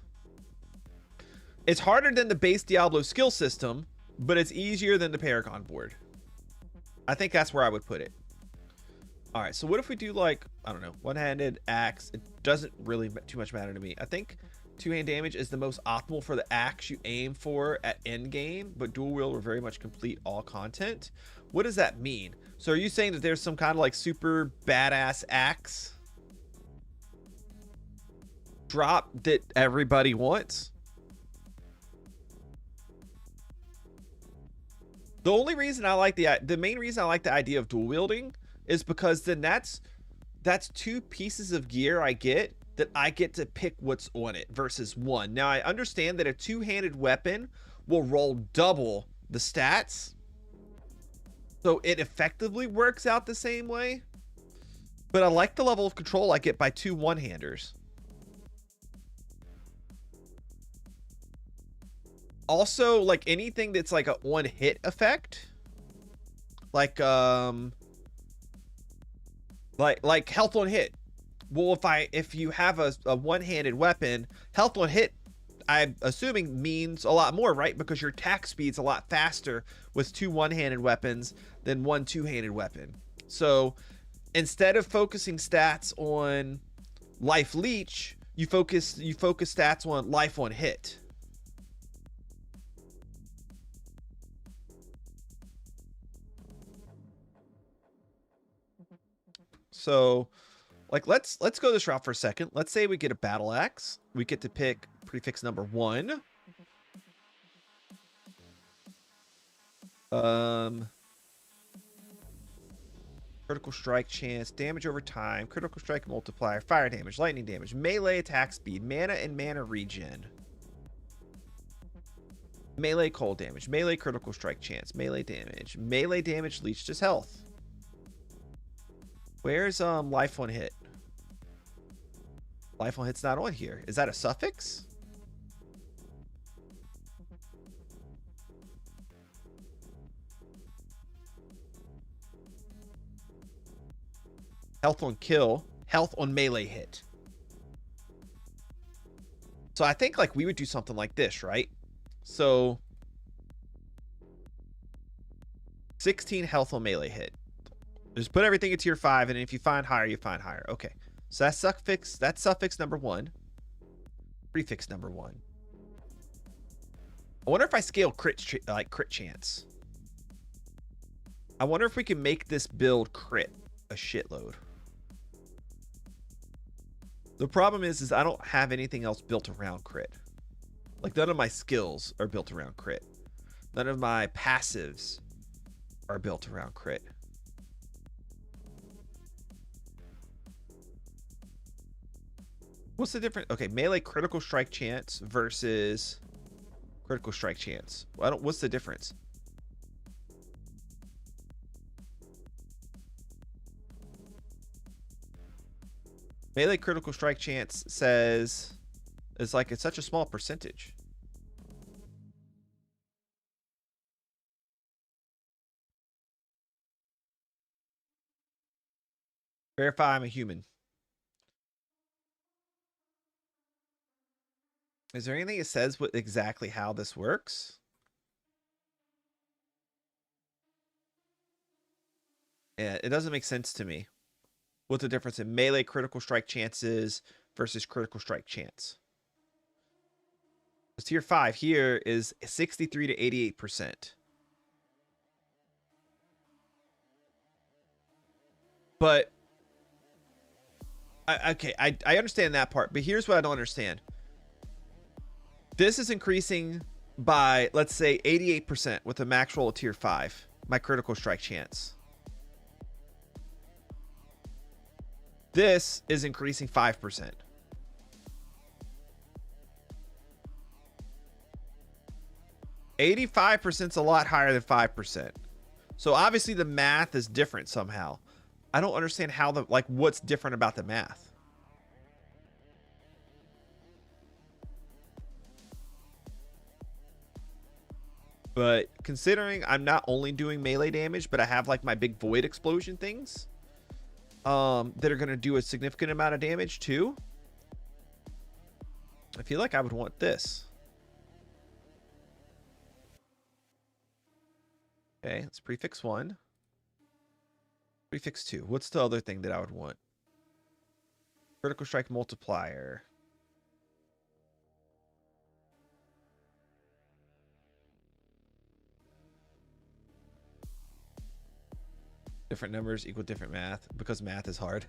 Speaker 2: It's harder than the base Diablo skill system, but it's easier than the Paragon board. I think that's where I would put it. All right, so what if we do like, I don't know, one-handed axe? It doesn't really too much matter to me. I think two-hand damage is the most optimal for the axe you aim for at end game, but dual wield will very much complete all content. What does that mean? So are you saying that there's some kind of like super badass axe drop that everybody wants? The only reason I like the main reason I like the idea of dual wielding is because then that's 2 pieces of gear I get that I get to pick what's on it versus one. Now I understand that a two-handed weapon will roll double the stats, so it effectively works out the same way, but I like the level of control I get by 2 one-handers. Also, like anything that's like a one hit effect, like health on hit, Well, if you have a one-handed weapon, health on hit, I'm assuming means a lot more, right? Because your attack speed's a lot faster with 2 one-handed weapons than 1 two-handed weapon. So instead of focusing stats on life leech, you focus stats on life on hit. So like let's go this route for a second. Let's say we get a battle axe. We get to pick prefix number 1. Critical strike chance, damage over time, critical strike multiplier, fire damage, lightning damage, melee attack speed, mana and mana regen. Melee cold damage, melee critical strike chance, melee damage leech to health. Where's life on hit? Life on hit's not on here. Is that a suffix? Health on kill, health on melee hit. So I think like we would do something like this, right? So 16 health on melee hit. Just put everything in tier 5, and if you find higher, you find higher. Okay. So that's suffix number 1. Prefix number 1. I wonder if I scale crit chance. I wonder if we can make this build crit a shitload. The problem is I don't have anything else built around crit. Like none of my skills are built around crit. None of my passives are built around crit. What's the difference? Okay, melee critical strike chance versus critical strike chance. What's the difference? Melee critical strike chance says it's like it's such a small percentage. Verify I'm a human. Is there anything that says what exactly how this works? Yeah, it doesn't make sense to me. What's the difference in melee critical strike chances versus critical strike chance? Tier 5 here is 63 to 88%. But I understand that part, but here's what I don't understand. This is increasing by, let's say, 88% with a max roll of tier 5, my critical strike chance. This is increasing 5%. %85% is a lot higher than 5%. So obviously the math is different somehow. I don't understand how what's different about the math. But considering I'm not only doing melee damage, but I have like my big void explosion things that are going to do a significant amount of damage too, I feel like I would want this. Okay, let's prefix 1. Prefix 2. What's the other thing that I would want? Critical strike multiplier. Different numbers equal different math because math is hard.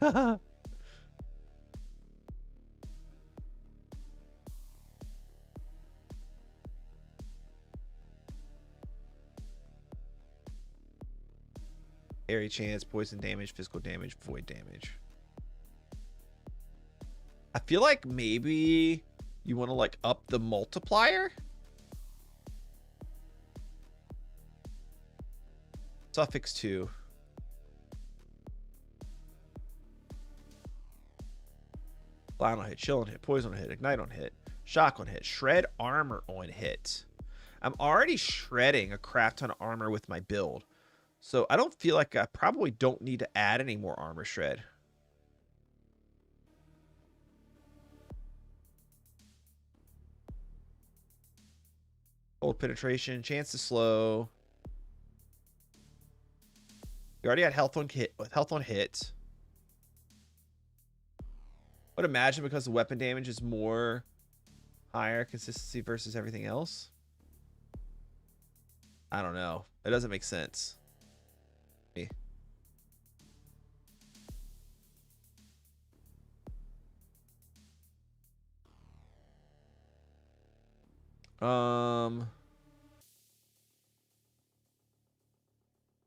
Speaker 2: Area chance, poison damage, physical damage, void damage. I feel like maybe you want to like up the multiplier. Suffix 2. Blind on hit, chill on hit, poison on hit, ignite on hit, shock on hit, shred armor on hit. I'm already shredding a crap ton of armor with my build. So I don't feel like I probably don't need to add any more armor shred. Hold penetration, chance to slow. You already had health on hit with health on hit. Would imagine because the weapon damage is more higher consistency versus everything else. I don't know. It doesn't make sense.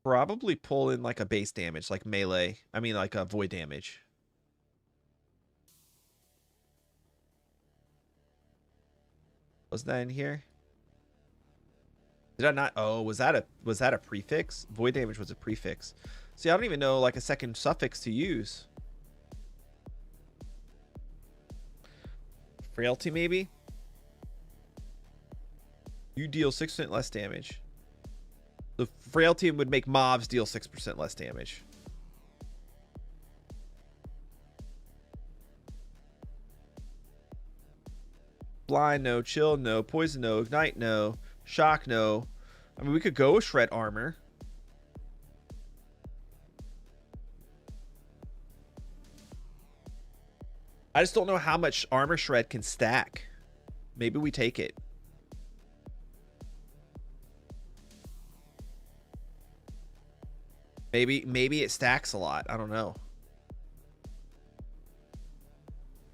Speaker 2: Probably pull in like a base damage, like melee. I mean, like a void damage. Was that in here? Did I not? Oh, was that a prefix? Void damage was a prefix. See, I don't even know like a second suffix to use. Frailty, maybe? You deal 6% less damage. The frailty would make mobs deal 6% less damage. Blind, no. Chill, no. Poison, no. Ignite, no. Shock, no. I mean, we could go with shred armor. I just don't know how much armor shred can stack. Maybe we take it. Maybe it stacks a lot. I don't know.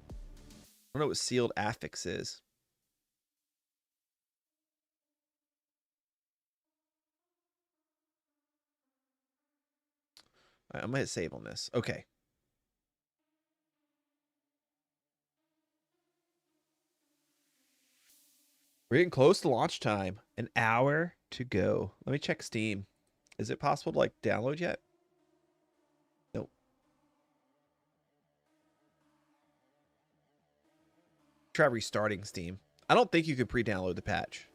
Speaker 2: I don't know what sealed affix is. All right, I'm gonna hit save on this. Okay. We're getting close to launch time. An hour to go. Let me check Steam. Is it possible to like download yet? Nope. Try restarting Steam. I don't think you could pre-download the patch.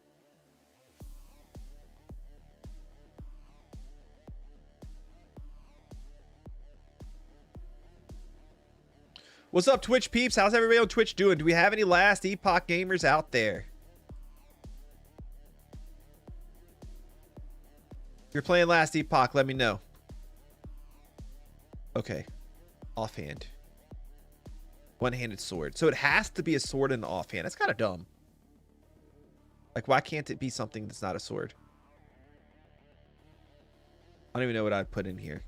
Speaker 2: What's up, Twitch peeps? How's everybody on Twitch doing? Do we have any last Epoch gamers out there? If you're playing last Epoch, let me know. Okay. Offhand. One-handed sword. So it has to be a sword in the offhand. That's kind of dumb. Like, why can't it be something that's not a sword? I don't even know what I'd put in here.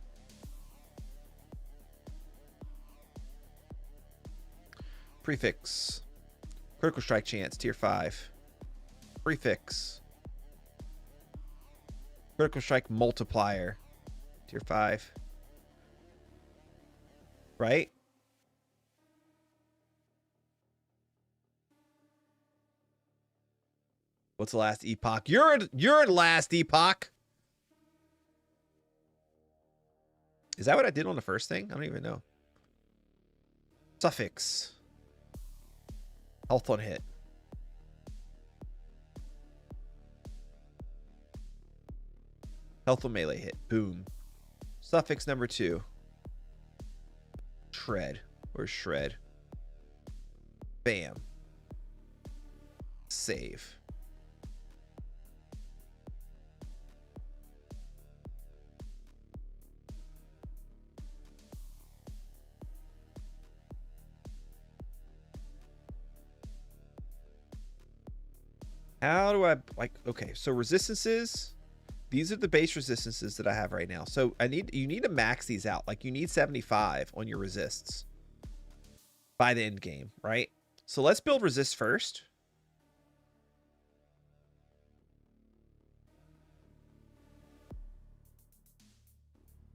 Speaker 2: Prefix. Critical strike chance, tier 5. Prefix. Critical strike multiplier, tier 5. Right? What's the last Epoch? You're last Epoch. Is that what I did on the first thing? I don't even know. Suffix. Health on hit. Health on melee hit. Boom. Suffix number 2. Shred. Where's shred? Bam. Save. How do I like, okay, so resistances, these are the base resistances that I have right now. So you need to max these out. Like you need 75 on your resists by the end game, right? So let's build resist first.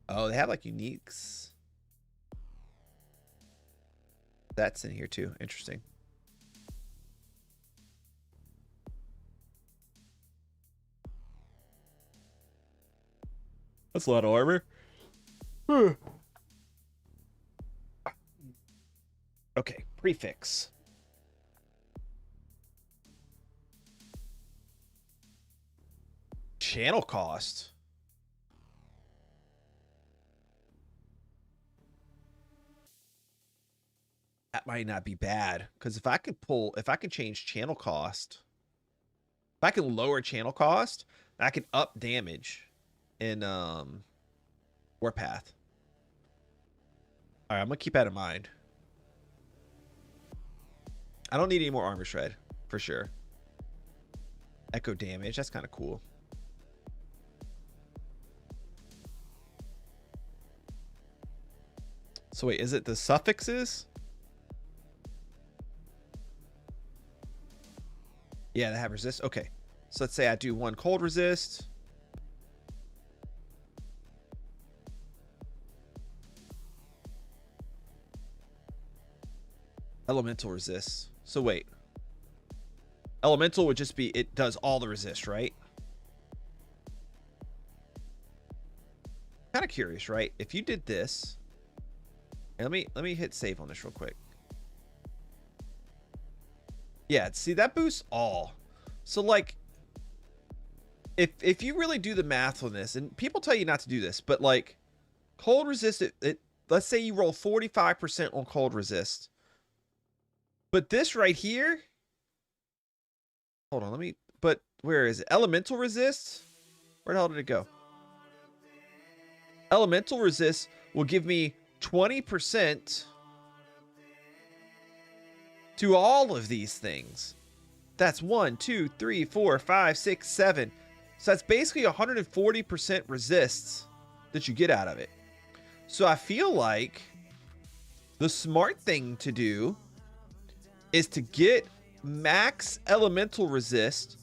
Speaker 2: Oh, they have like uniques. That's in here too. Interesting. That's a lot of armor. Okay, prefix. Channel cost. That might not be bad, because if I can change channel cost. If I can lower channel cost, I can up damage in Warpath. All right, I'm gonna keep that in mind. I don't need any more armor shred for sure. Echo damage, that's kind of cool. So wait, is it the suffixes? Yeah, they have resist. Okay. So let's say I do 1 cold resist. Elemental resist. So wait. Elemental would just be, it does all the resist, right? Kind of curious, right? If you did this, let me hit save on this real quick. Yeah, see, that boosts all. So like, if you really do the math on this, and people tell you not to do this, but like cold resist, let's say you roll 45% on cold resist, but this right here, hold on, but where is it? Elemental resist? Where the hell did it go? Elemental resist will give me 20% to all of these things. That's 1, 2, 3, 4, 5, 6, 7. So that's basically 140% resists that you get out of it. So I feel like the smart thing to do is to get max elemental resist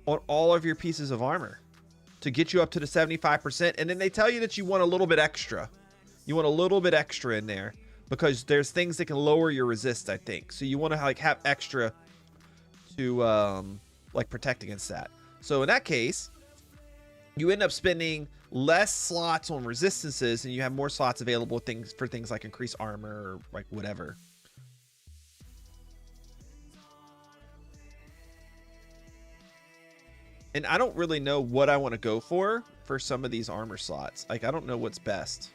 Speaker 2: on all of your pieces of armor to get you up to the 75%. And then they tell you that you want a little bit extra. You want a little bit extra in there because there's things that can lower your resist, I think. So you want to like have extra to like protect against that. So in that case, you end up spending less slots on resistances and you have more slots available for things like increased armor or like whatever. And I don't really know what I want to go for some of these armor slots. Like, I don't know what's best.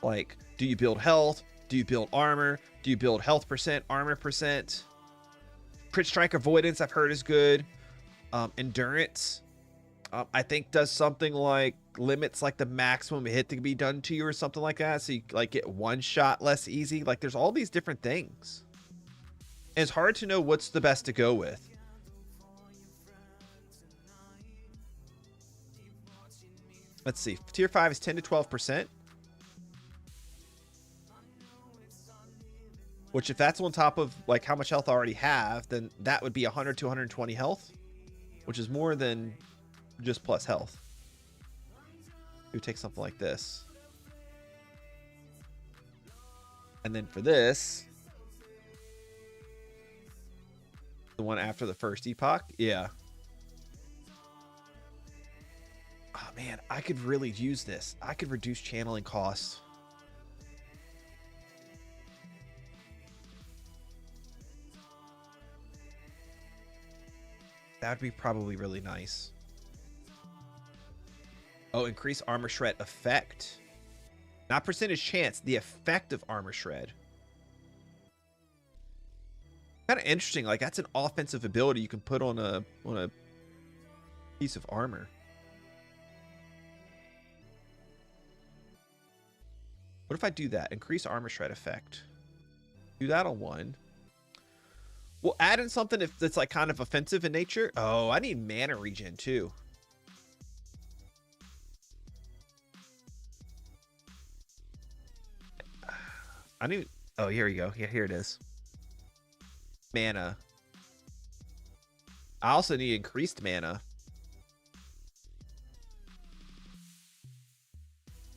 Speaker 2: Like, do you build health? Do you build armor? Do you build health percent, armor percent? Crit strike avoidance, I've heard is good. Endurance, I think does something like limits like the maximum hit to be done to you or something like that. So you like get one shot less easy. Like there's all these different things. And it's hard to know what's the best to go with. Let's see. Tier 5 is 10 to 12%. Which if that's on top of like how much health I already have, then that would be 100 to 120 health, which is more than just plus health. We would take something like this. And then for this, the one after the first epoch, yeah. Oh man, I could really use this. I could reduce channeling costs. That would be probably really nice. Oh, increase armor shred effect. Not percentage chance, the effect of armor shred. Kind of interesting. Like that's an offensive ability you can put on a piece of armor. What if I do that? Increase armor shred effect. Do that on one. We'll add in something if that's like kind of offensive in nature. Oh, I need mana regen too. I need. Oh, here we go. Yeah, here it is. Mana. I also need increased mana.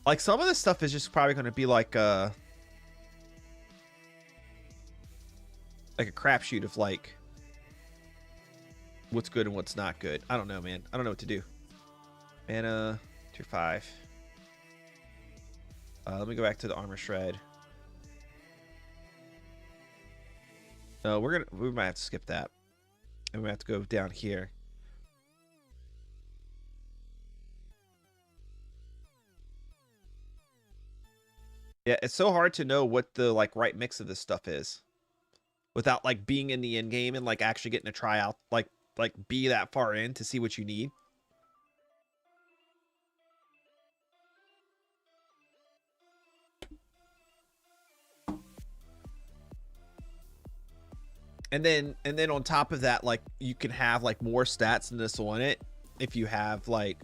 Speaker 2: Like some of this stuff is just probably going to be like a crapshoot of like what's good and what's not good. I don't know, man. I don't know what to do. Mana tier 5. Let me go back to the armor shred. No, we might have to skip that. And we have to go down here. Yeah, it's so hard to know what the like right mix of this stuff is. without like being in the end game and like actually getting to try out, like be that far in to see what you need. And then on top of that, like you can have like more stats than this on it if you have like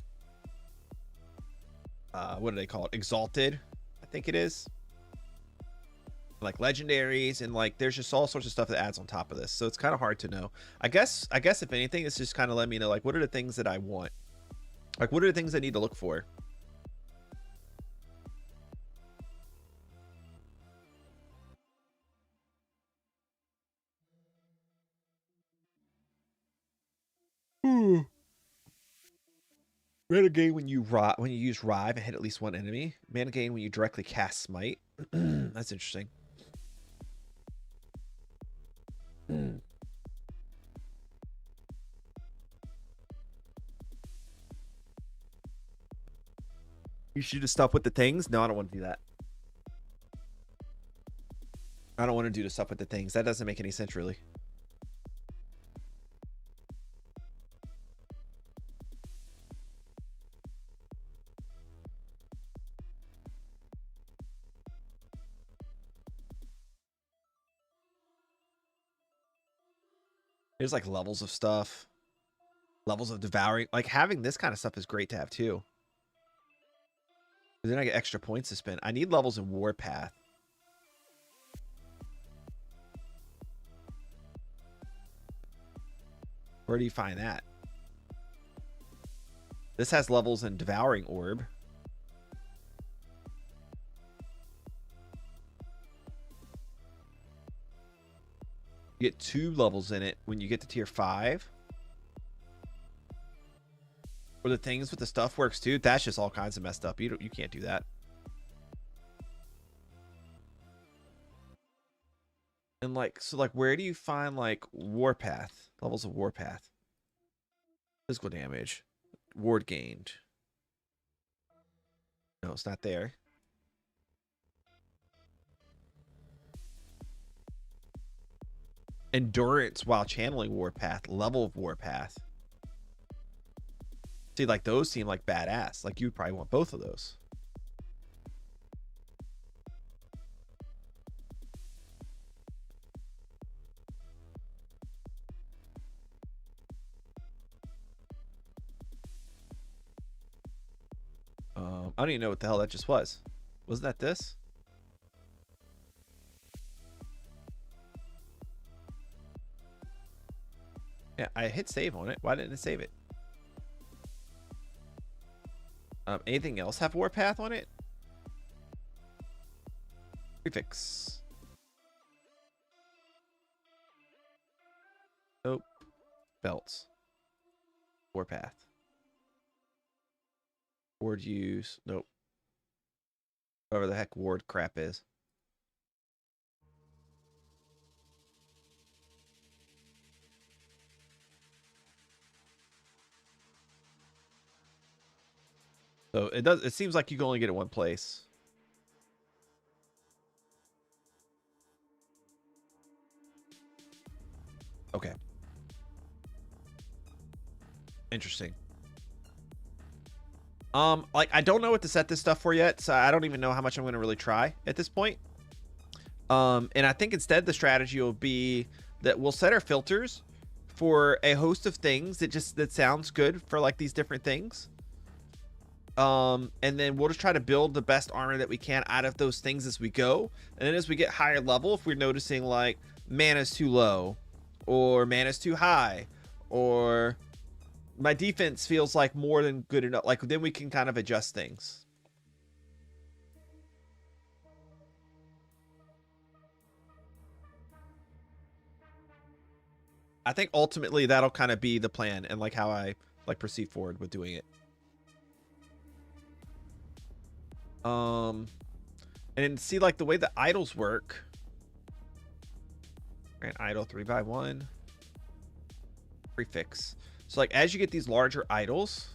Speaker 2: what do they call it, exalted, I think it is, like legendaries, and like there's just all sorts of stuff that adds on top of this, so it's kind of hard to know. I guess if anything, it's just kind of let me know like what are the things that I want, like what are the things I need to look for. Mana gain when you use Rive and hit at least one enemy. Mana gain when you directly cast Smite. That's interesting. You should just stuff with the things. No, I don't want to do that. I don't want to do the stuff with the things. That doesn't make any sense, really. There's like levels of stuff, levels of devouring. Like having this kind of stuff is great to have too. Then I get extra points to spend. I need levels in Warpath. Where do you find that? This has levels in Devouring Orb. You get 2 levels in it when you get to tier 5. Or the things with the stuff works too. That's just all kinds of messed up. You can't do that. And like, so like, where do you find like Warpath? Levels of Warpath. Physical damage. Ward gained. No, it's not there. Endurance while channeling Warpath. Level of Warpath. See, like those seem like badass. Like you'd probably want both of those. I don't even know what the hell that just was. Wasn't that this? Yeah, I hit save on it. Why didn't it save it? Anything else have Warpath on it? Prefix. Nope. Belts. Warpath. Ward use. Nope. Whatever the heck ward crap is. So it seems like you can only get it one place. Okay. Interesting. Like I don't know what to set this stuff for yet, so I don't even know how much I'm going to really try at this point. And I think instead the strategy will be that we'll set our filters for a host of things that sounds good for like these different things. And then we'll just try to build the best armor that we can out of those things as we go. And then as we get higher level, if we're noticing like mana's too low or mana's too high or my defense feels like more than good enough, like then we can kind of adjust things. I think ultimately that'll kind of be the plan and like how I like proceed forward with doing it. And see like the way the idols work. And idol 3x1 prefix. So like as you get these larger idols,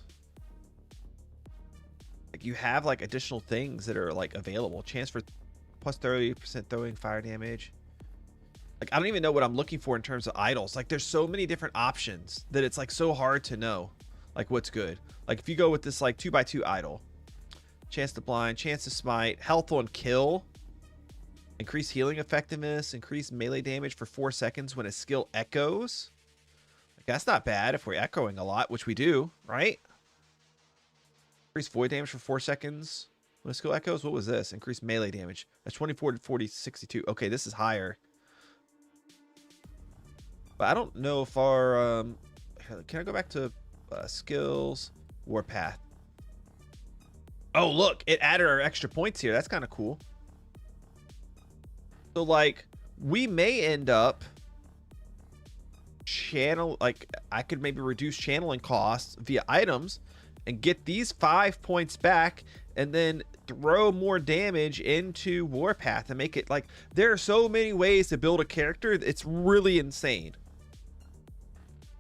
Speaker 2: like you have like additional things that are like available. Chance for plus 30% throwing fire damage. Like, I don't even know what I'm looking for in terms of idols. Like, there's so many different options that it's like so hard to know like what's good. Like, if you go with this like 2x2 idol, chance to blind, chance to smite, health on kill, increase healing effectiveness, increase melee damage for 4 seconds when a skill echoes. Like, that's not bad if we're echoing a lot, which we do, right? Increase void damage for 4 seconds when a skill echoes. What was this? Increase melee damage. That's 24 to 40, 62. Okay, this is higher. But I don't know if our can I go back to skills, warpath? Oh, look, it added our extra points here. That's kind of cool. So like we may end up I could maybe reduce channeling costs via items and get these 5 points back and then throw more damage into warpath and make it like there are so many ways to build a character. It's really insane.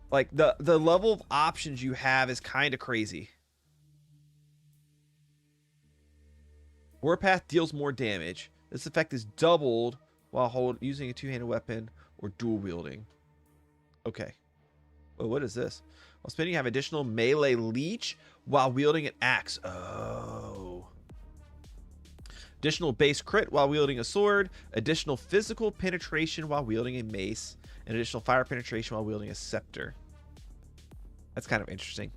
Speaker 2: Like the level of options you have is kind of crazy. Warpath deals more damage. This effect is doubled while using a two-handed weapon or dual wielding. Okay. Oh, what is this? While spinning, you have additional melee leech while wielding an axe. Oh. Additional base crit while wielding a sword. Additional physical penetration while wielding a mace. And additional fire penetration while wielding a scepter. That's kind of interesting.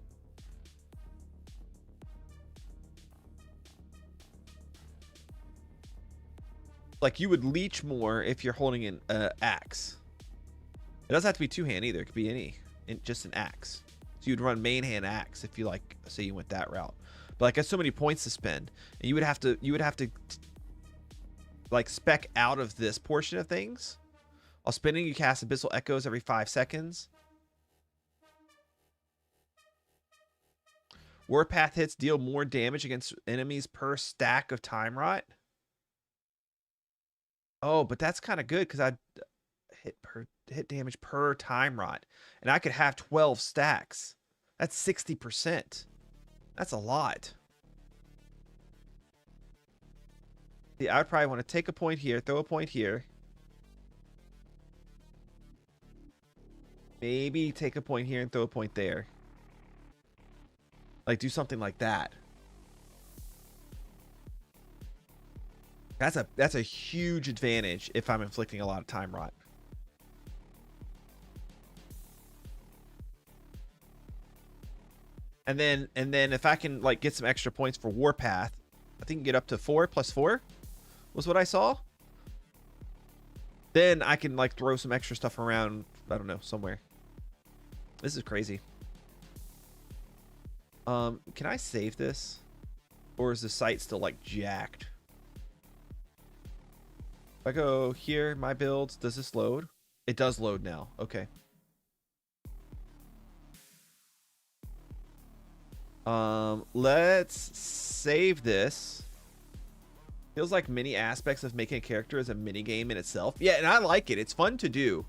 Speaker 2: Like you would leech more if you're holding an axe. It doesn't have to be two-hand either. It could be just an axe. So you'd run main hand axe if you like, say you went that route. But like, there's so many points to spend, and you would have to like spec out of this portion of things. While spinning, you cast Abyssal Echoes every 5 seconds. Warpath hits deal more damage against enemies per stack of Time Rot. Oh, but that's kind of good because I hit damage per Time Rot, and I could have 12 stacks. That's 60%. That's a lot. See, I would probably want to take a point here, throw a point here. Maybe take a point here and throw a point there. Like, do something like that. That's a huge advantage if I'm inflicting a lot of Time Rot. And then if I can like get some extra points for Warpath, I think you can get up to 4 + 4 was what I saw. Then I can like throw some extra stuff around, I don't know, somewhere. This is crazy. Can I save this? Or is the site still like jacked? If I go here, my builds, does this load? It does load now. Okay. Let's save this. Feels like many aspects of making a character is a mini game in itself. Yeah, and I like it. It's fun to do.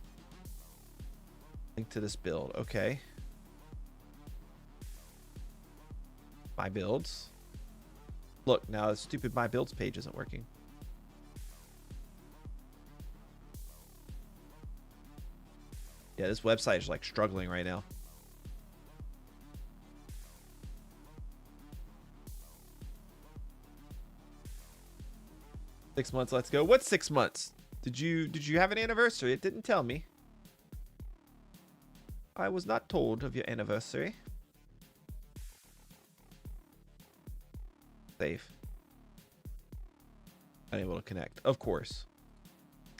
Speaker 2: Link to this build. Okay. My builds. Look, now the stupid my builds page isn't working. Yeah, this website is like struggling right now. Six months, let's go. What's 6 months? Did you have an anniversary? It didn't tell me. I was not told of your anniversary. Save. Unable to connect. Of course.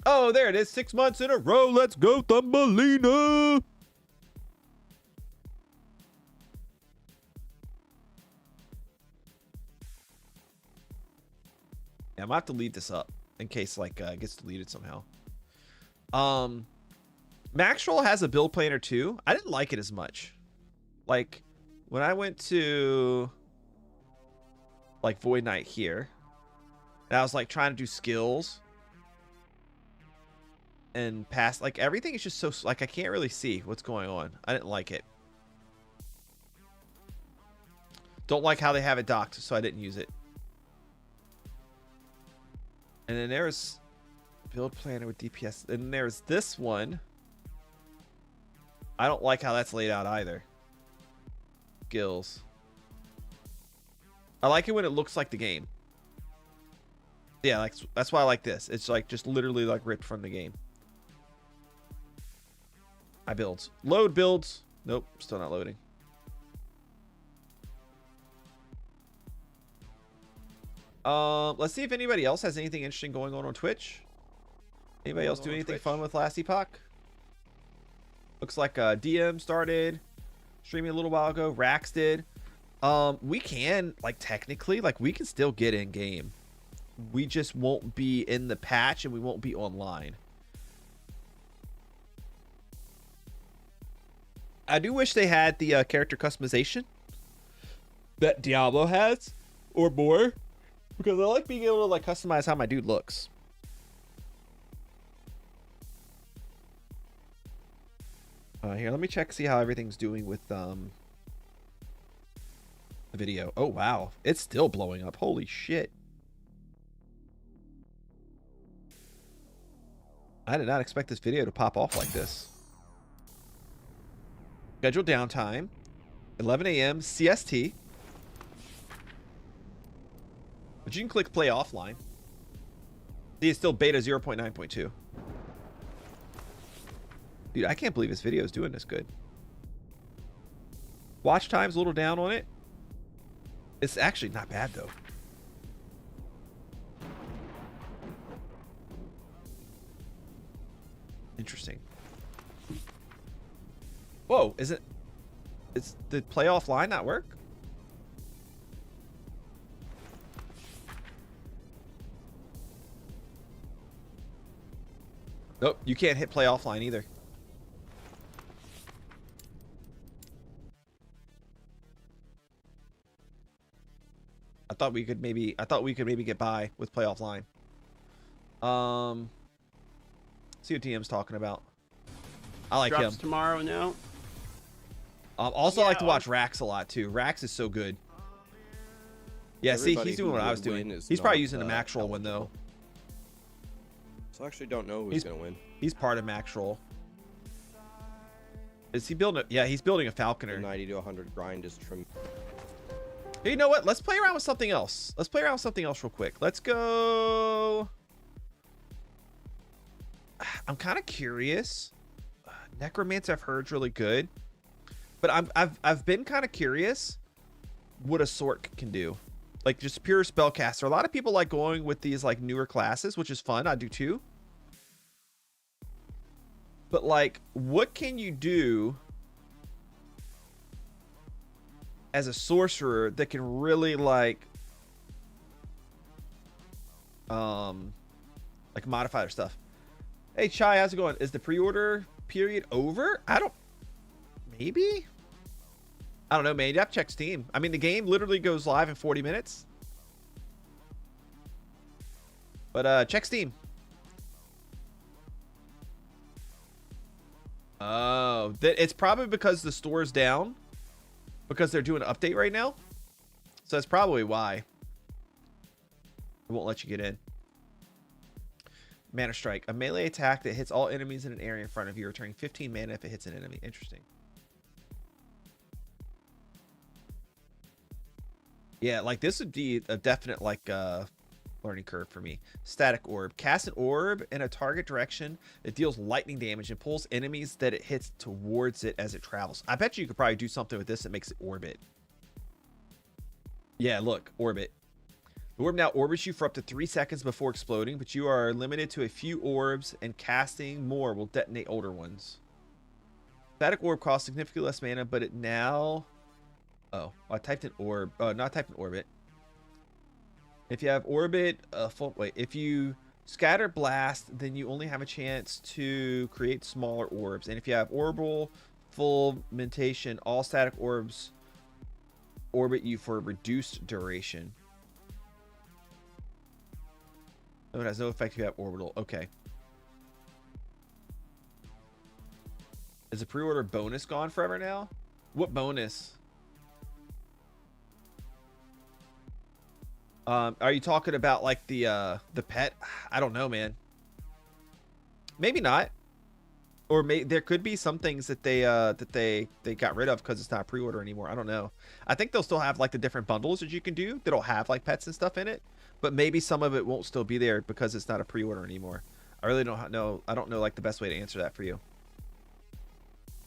Speaker 2: Oh, there it is. 6 months in a row. Let's go, Thumbelina. Yeah, I'm gonna have to leave this up in case like it gets deleted somehow. Maxroll has a build planner too. I didn't like it as much. Like when I went to like Void Knight here, and I was like trying to do skills and pass, like everything is just so like I can't really see what's going on. I didn't like it. Don't like how they have it docked, so I didn't use it. And then there's Build planner with DPS. And there's this one. I don't like how that's laid out either. Skills. I like it when it looks like the game. Yeah, like that's why I like this. It's like just literally like ripped from the game. I builds. Load builds. Nope, still not loading. Let's see if anybody else has anything interesting going on Twitch. Anybody else do anything fun with last Epoch? Looks like DM started streaming a little while ago. Rax did. We can, like, technically, like, we can still get in game. We just won't be in the patch and we won't be online. I do wish they had the character customization that Diablo has, or more, because I like being able to like customize how my dude looks. Here, let me check, see how everything's doing with the video. Oh wow, it's still blowing up. Holy shit. I did not expect this video to pop off like this. Scheduled downtime, 11 a.m. CST. But you can click play offline. See, it's still beta 0.9.2. Dude, I can't believe this video is doing this good. Watch time's a little down on it. It's actually not bad though. Interesting. Whoa, is it? Did play offline not work? Nope, you can't hit play offline either. I thought we could maybe get by with play offline. See what DM's talking about. I like
Speaker 3: Drops
Speaker 2: him
Speaker 3: tomorrow now.
Speaker 2: Also,
Speaker 3: Yeah,
Speaker 2: I like to watch Rax a lot too. Rax is so good. Yeah, see,
Speaker 4: Everybody
Speaker 2: he's doing
Speaker 4: who
Speaker 2: what I
Speaker 4: would
Speaker 2: was doing.
Speaker 4: win is
Speaker 2: He's probably
Speaker 4: not,
Speaker 2: using the max roll one though.
Speaker 4: So I actually don't know who's gonna win.
Speaker 2: He's part of max roll. Is he building? Yeah, he's building a
Speaker 4: The
Speaker 2: falconer.
Speaker 4: 90 to 100 grind is trim.
Speaker 2: Hey, you know what? Let's play around with something else. Let's play around with something else real quick. Let's go. I'm kind of curious. Necromancer I've heard is really good, but I've been kind of curious what a Sork can do, like just pure spellcaster. A lot of people like going with these like newer classes, which is fun. I do too. But like, what can you do as a sorcerer that can really like modify their stuff? Hey Chai, how's it going? Is the pre-order period over? Maybe? I don't know, man. You have to check Steam. I mean, the game literally goes live in 40 minutes. But check Steam. Oh, it's probably because the store's down, because they're doing an update right now. So that's probably why it won't let you get in. Mana Strike, a melee attack that hits all enemies in an area in front of you, returning 15 mana if it hits an enemy. Interesting. Yeah, like this would be a definite like learning curve for me. Static Orb, cast an orb in a target direction that deals lightning damage and pulls enemies that it hits towards it as it travels. I bet you could probably do something with this that makes it orbit. Yeah, look, orbit. The orb now orbits you for up to 3 seconds before exploding, but you are limited to a few orbs, and casting more will detonate older ones. Static Orb costs significantly less mana, but it now... Oh, I typed in orb. Not typed in orbit. If you have orbit, if you scatter blast, then you only have a chance to create smaller orbs. And if you have orbital fulmination, all static orbs orbit you for a reduced duration. No, it has no effect if you have orbital. Okay. Is the pre-order bonus gone forever now? What bonus? Are you talking about like the pet? I don't know, man. Maybe not. Or there could be some things that they got rid of because it's not pre-order anymore. I don't know. I think they'll still have like the different bundles that you can do that'll have like pets and stuff in it, but maybe some of it won't still be there because it's not a pre-order anymore. I really don't know. I don't know like the best way to answer that for you.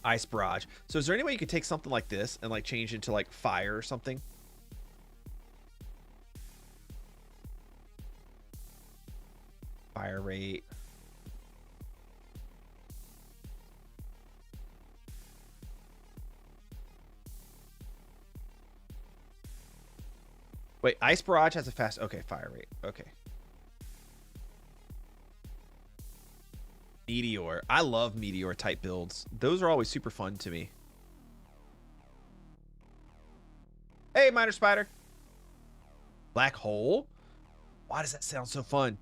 Speaker 2: Ice barrage. So is there any way you could take something like this and like change into like fire or something? Fire rate. Wait, ice barrage has a fast. Okay, fire rate. Okay. Meteor. I love meteor type builds. Those are always super fun to me. Hey, Miner Spider. Black hole? Why does that sound so fun?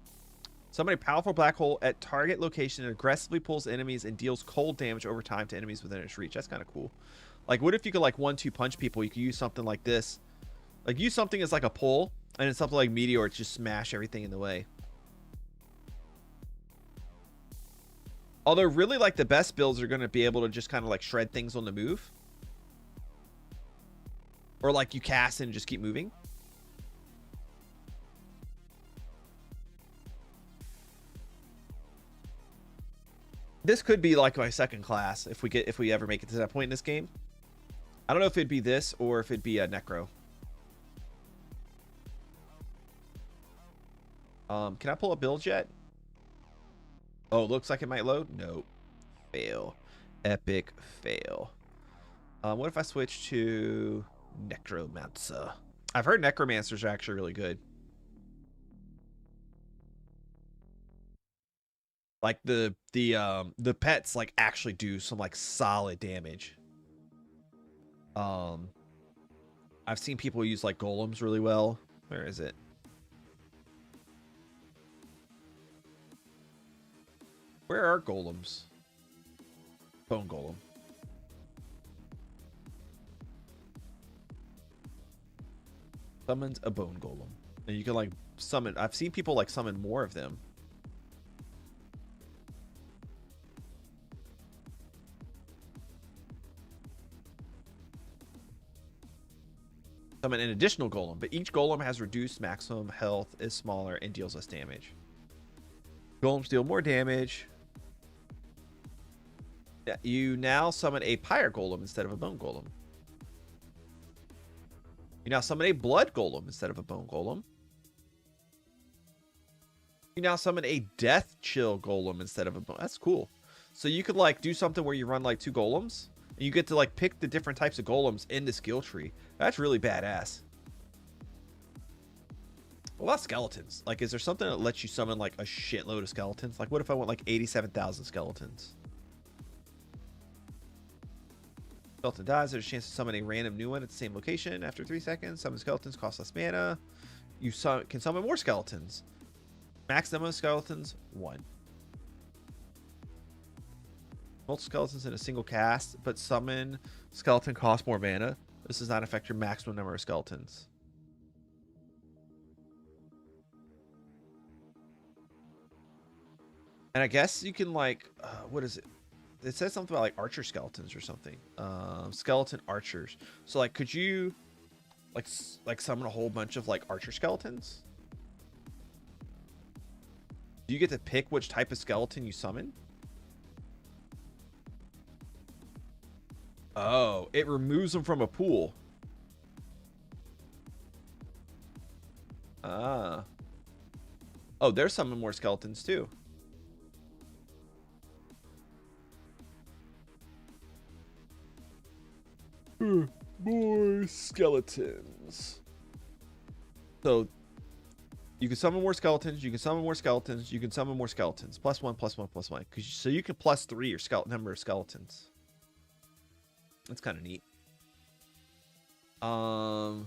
Speaker 2: Summon a powerful black hole at target location and aggressively pulls enemies and deals cold damage over time to enemies within its reach. That's kind of cool. Like, what if you could like 1-2 punch people? You could use something like this. Like, use something as like a pull, and then something like meteor to just smash everything in the way. Although really like the best builds are going to be able to just kind of like shred things on the move. Or like you cast and just keep moving. This could be like my second class if we ever make it to that point in this game. I don't know if it'd be this or if it'd be a Necro. Can I pull up builds yet? Oh, looks like it might load. Nope. Fail. Epic fail. What if I switch to Necromancer? I've heard Necromancers are actually really good. Like the pets like actually do some like solid damage. I've seen people use like golems really well. Where is it? Where are golems? Bone golem. Summons a bone golem. And you can like summon. I've seen people like summon more of them. Summon an additional golem, but each golem has reduced maximum health, is smaller, and deals less damage. Golems deal more damage. You now summon a pyre golem instead of a bone golem. You now summon a blood golem instead of a bone golem. You now summon a death chill golem instead of a bone. That's cool. So you could like do something where you run like 2 golems. And you get to like pick the different types of golems in the skill tree. That's really badass. What about skeletons? Like, is there something that lets you summon like a shitload of skeletons? Like, what if I want like 87,000 skeletons? Skeleton dies. There's a chance to summon a random new one at the same location after 3 seconds. Summon skeletons cost less mana. You can summon more skeletons. Max number of skeletons 1. Multiple skeletons in a single cast, but summon skeleton costs more mana. This does not affect your maximum number of skeletons. And I guess you can like, what is it? It says something about like archer skeletons or something. Skeleton archers. So like, could you like summon a whole bunch of like archer skeletons? Do you get to pick which type of skeleton you summon? Oh, it removes them from a pool. Ah. Oh, there's some more skeletons too. More skeletons. So you can summon more skeletons. You can summon more skeletons. You can summon more skeletons. +1, +1, +1. So you can +3 your number of skeletons. That's kind of neat. House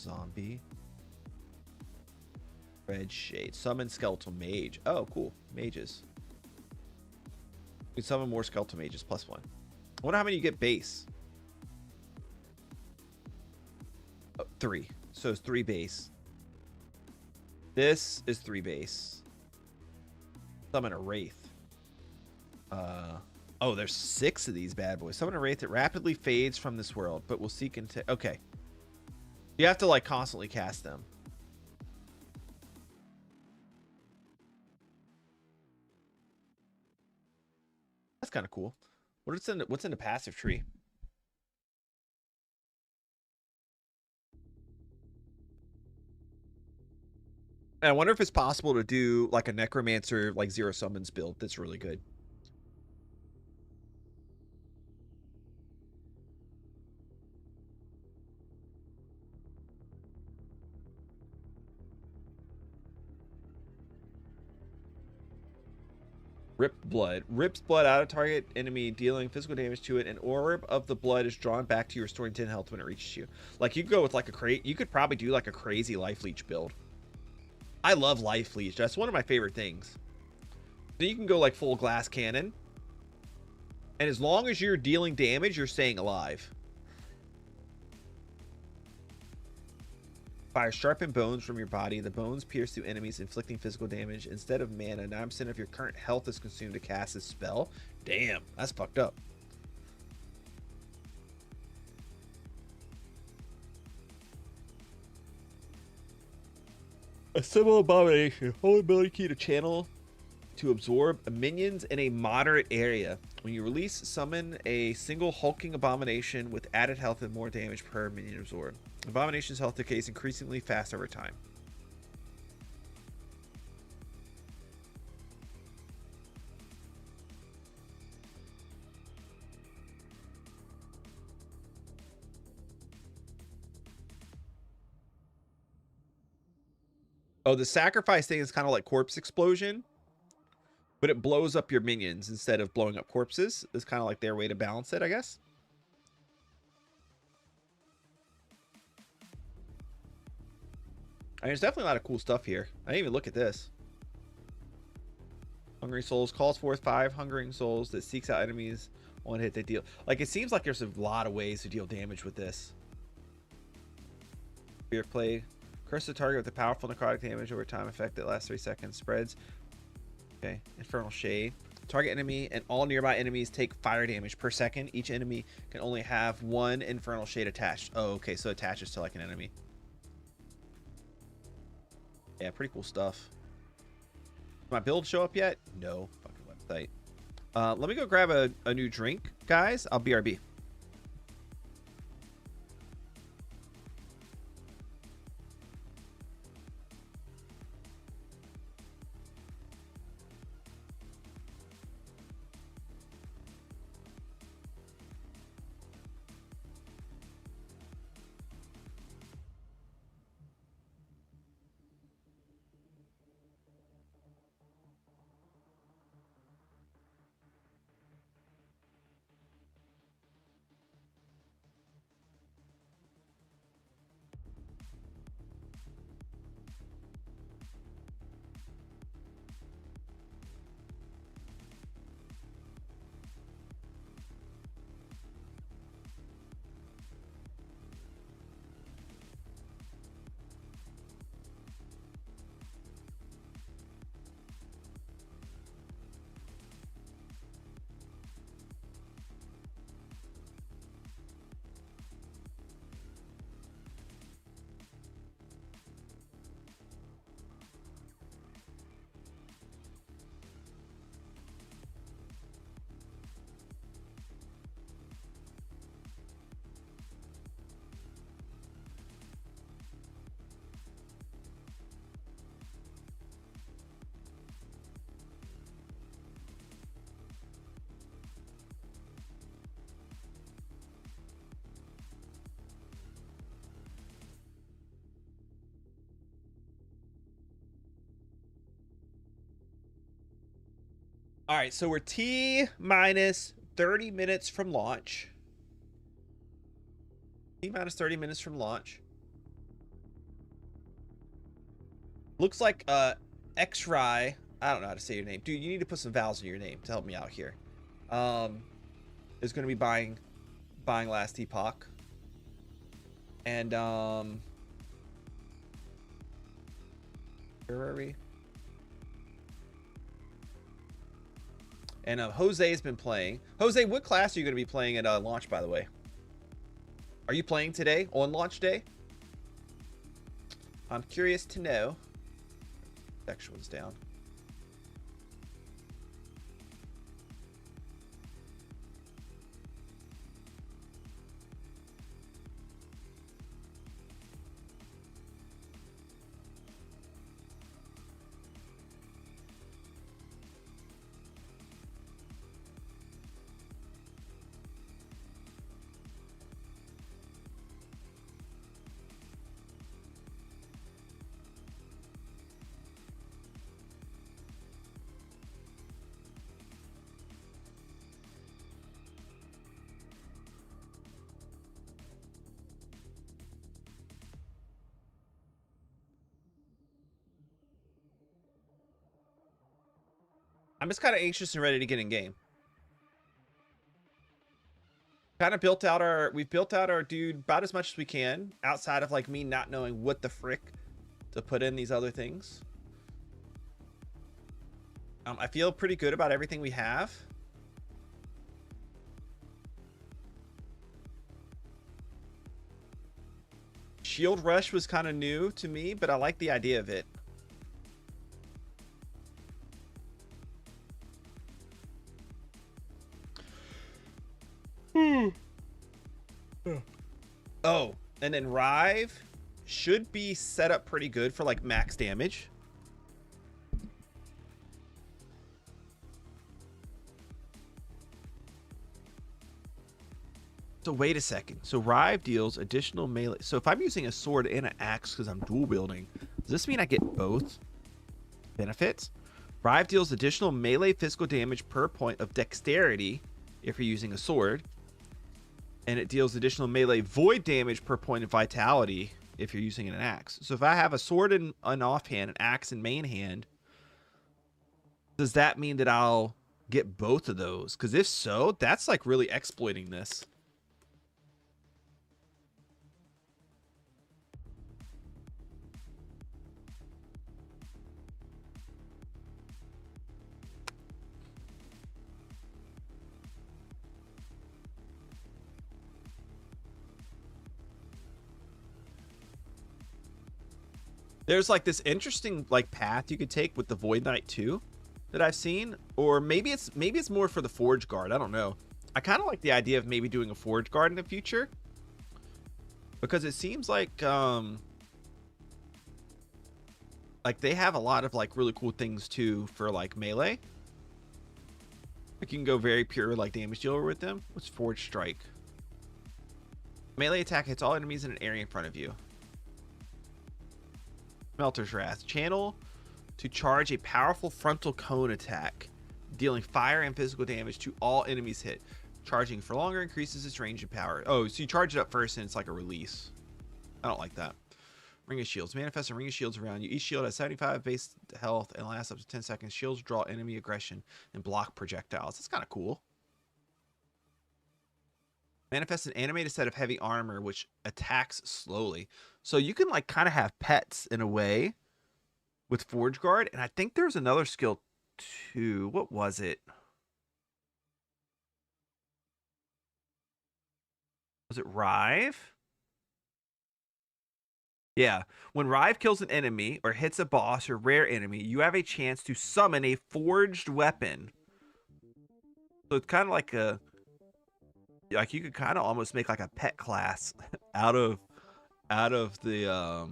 Speaker 2: zombie. Red shade. Summon skeletal mage. Oh, cool. Mages. You can summon more skeletal mages. +1. I wonder how many you get base. Oh, 3. So it's 3 base. This is 3 base. Summon a wraith. Oh, there's 6 of these bad boys. Summon a wraith that rapidly fades from this world, but will seek into. Okay, you have to like constantly cast them. That's kind of cool. What's in the passive tree? And I wonder if it's possible to do like a necromancer like 0 summons build that's really good. Ripped blood. Rips blood out of target enemy, dealing physical damage to it. An orb of the blood is drawn back to you, restoring 10 health when it reaches you. Like, you could go with like you could probably do like a crazy life leech build. I love life leech. That's one of my favorite things. Then you can go like full glass cannon. And as long as you're dealing damage, you're staying alive. Fire sharpened bones from your body. The bones pierce through enemies, inflicting physical damage. Instead of mana, 9% of your current health is consumed to cast this spell. Damn, that's fucked up. A civil abomination. Whole ability key to channel to absorb minions in a moderate area. When you release, summon a single hulking abomination with added health and more damage per minion absorbed. Abomination's health decays increasingly fast over time. Oh, the sacrifice thing is kind of like corpse explosion, but it blows up your minions instead of blowing up corpses. It's kind of like their way to balance it, I guess. I mean, there's definitely a lot of cool stuff here. I didn't even look at this. Hungry Souls calls forth 5 hungering souls that seeks out enemies. One hit they deal. Like, it seems like there's a lot of ways to deal damage with this. Fear play. Curse the target with a powerful necrotic damage over time effect that lasts 3 seconds. Spreads. Okay. Infernal Shade. Target enemy and all nearby enemies take fire damage per second. Each enemy can only have 1 Infernal Shade attached. Oh, okay. So it attaches to like an enemy. Yeah, pretty cool stuff. Did my build show up yet? No. Fucking website. Let me go grab a new drink, guys. I'll BRB. All right, so we're T minus 30 minutes from launch. T minus 30 minutes from launch. Looks like X-Ray, I don't know how to say your name. Dude, you need to put some vowels in your name to help me out here. Is going to be buying Last Epoch. And where are we? And Jose has been playing. Jose, what class are you going to be playing at launch, by the way? Are you playing today on launch day? I'm curious to know. Next one's down. I'm just kind of anxious and ready to get in game. Kind of we've built out our dude about as much as we can, outside of like me not knowing what the frick to put in these other things. I feel pretty good about everything we have. Shield Rush was kind of new to me, but I like the idea of it. Oh, and then Rive should be set up pretty good for like max damage. So wait a second. So Rive deals additional melee. So if I'm using a sword and an axe because I'm dual wielding, does this mean I get both benefits? Rive deals additional melee physical damage per point of dexterity if you're using a sword. And it deals additional melee void damage per point of vitality if you're using an axe. So if I have a sword in an offhand, an axe in main hand, does that mean that I'll get both of those? Because if so, that's like really exploiting this. There's like this interesting like path you could take with the Void Knight too that I've seen, or maybe it's more for the Forge Guard. I don't know. I kind of like the idea of maybe doing a Forge Guard in the future because it seems like they have a lot of like really cool things too for like melee. Like you can go very pure like damage dealer with them. What's Forge Strike? Melee attack hits all enemies in an area in front of you. Melter's Wrath. Channel to charge a powerful frontal cone attack, dealing fire and physical damage to all enemies hit. Charging for longer increases its range and power. Oh, so you charge it up first and it's like a release. I don't like that. Ring of Shields. Manifest a ring of shields around you. Each shield has 75 base health and lasts up to 10 seconds. Shields draw enemy aggression and block projectiles. That's kind of cool. Manifest an animated set of heavy armor which attacks slowly. So you can like kind of have pets in a way with Forge Guard. And I think there's another skill too. What was it? Was it Rive? Yeah. When Rive kills an enemy or hits a boss or rare enemy, you have a chance to summon a forged weapon. So it's kind of like a... like you could kind of almost make like a pet class out of the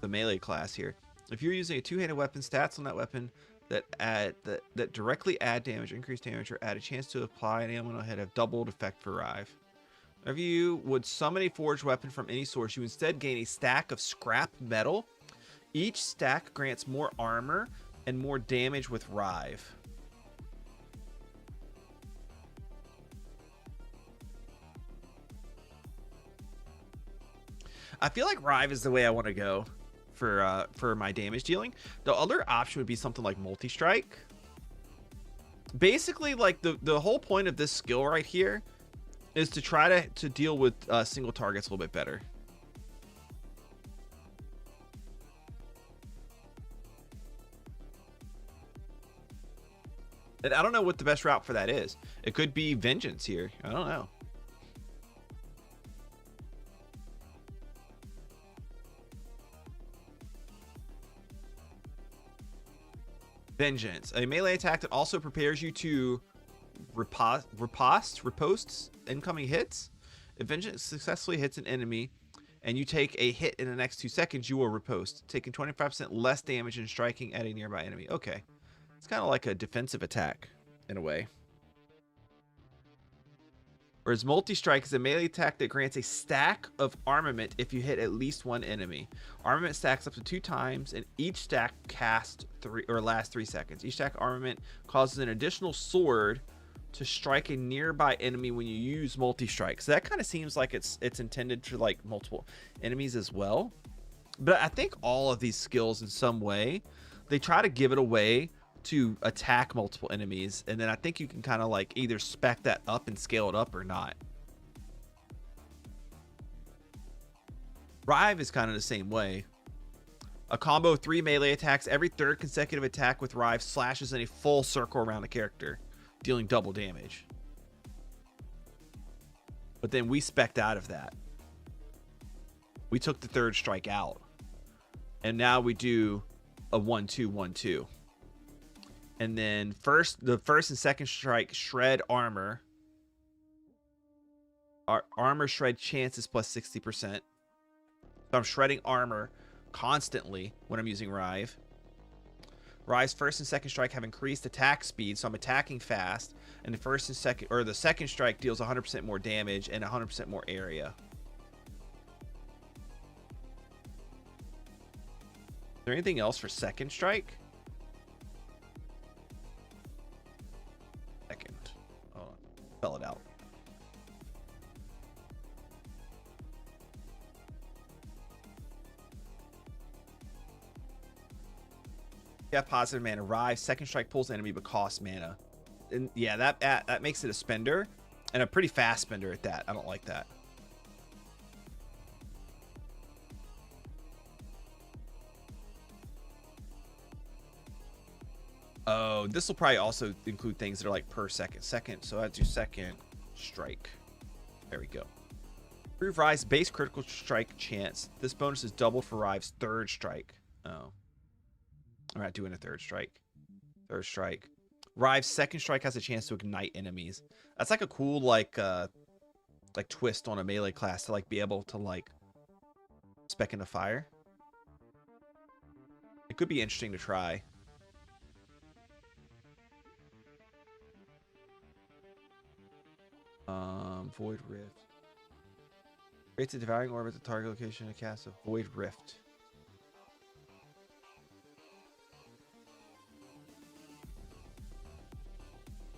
Speaker 2: melee class here. If you're using a two-handed weapon, stats on that weapon that directly add damage, increase damage, or add a chance to apply an elemental hit have doubled effect for Rive. If you would summon a forged weapon from any source, you instead gain a stack of scrap metal. Each stack grants more armor and more damage with Rive. I feel like Rive is the way I want to go for my damage dealing. The other option would be something like multi-strike. Basically, like the whole point of this skill right here is to try to deal with single targets a little bit better. And I don't know what the best route for that is. It could be vengeance here. I don't know. Vengeance, a melee attack that also prepares you to riposte incoming hits. If vengeance successfully hits an enemy and you take a hit in the next 2 seconds, you will riposte, taking 25% less damage and striking at a nearby enemy. Okay, it's kind of like a defensive attack in a way. Whereas multi-strike is a melee attack that grants a stack of armament if you hit at least one enemy. Armament stacks up to 2 times, and each stack lasts 3 seconds. Each stack armament causes an additional sword to strike a nearby enemy when you use multi-strike. So that kind of seems like it's intended for like multiple enemies as well. But I think all of these skills in some way, they try to give it away to attack multiple enemies, and then I think you can kind of like either spec that up and scale it up or not. Rive is kind of the same way. A combo of 3 melee attacks. Every 3rd consecutive attack with Rive slashes in a full circle around the character, dealing double damage. But then we spec'd out of that. We took the 3rd strike out, and now we do a 1-2-1-2. And then the first and second strike shred armor. Our armor shred chances plus 60%. So I'm shredding armor constantly when I'm using Rive. Rive's first and second strike have increased attack speed, so I'm attacking fast. And the second strike deals 100% more damage and 100% more area. Is there anything else for second strike? Spell it out. Yeah, positive mana. Rive, second strike pulls enemy but costs mana. And yeah, that makes it a spender, and a pretty fast spender at that. I don't like that. Oh, this will probably also include things that are like per second. So that's your second strike. There we go. Improve Rive's base critical strike chance. This bonus is doubled for Rive's 3rd strike. Oh. I'm not doing a 3rd strike. 3rd strike. Rive's second strike has a chance to ignite enemies. That's like a cool like twist on a melee class to like be able to like spec into fire. It could be interesting to try. Void Rift. Creates a devouring orb at the target location and casts a Void Rift.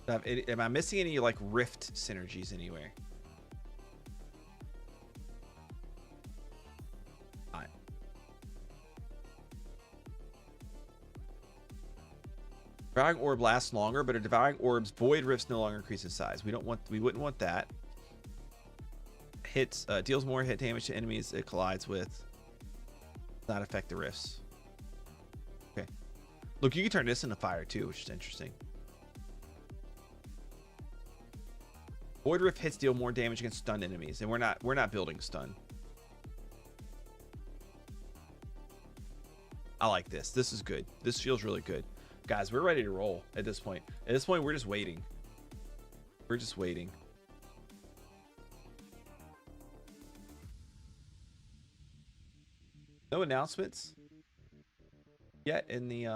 Speaker 2: Am I missing any like Rift synergies anywhere? Alright. Devouring orb lasts longer, but a devouring orb's void rifts no longer increase in size. We wouldn't want that. Hits deals more hit damage to enemies it collides with. Does not affect the rifts. Okay. Look, you can turn this into fire too, which is interesting. Void rift hits deal more damage against stunned enemies, and we're not building stun. I like this. This is good. This feels really good. Guys, we're ready to roll at this point. At this point, we're just waiting. We're just waiting. No announcements yet in the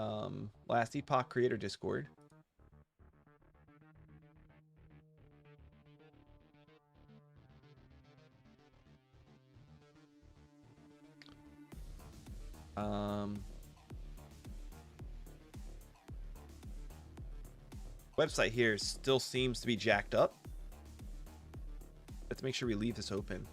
Speaker 2: last Epoch creator Discord. Website here still seems to be jacked up. Let's make sure we leave this open.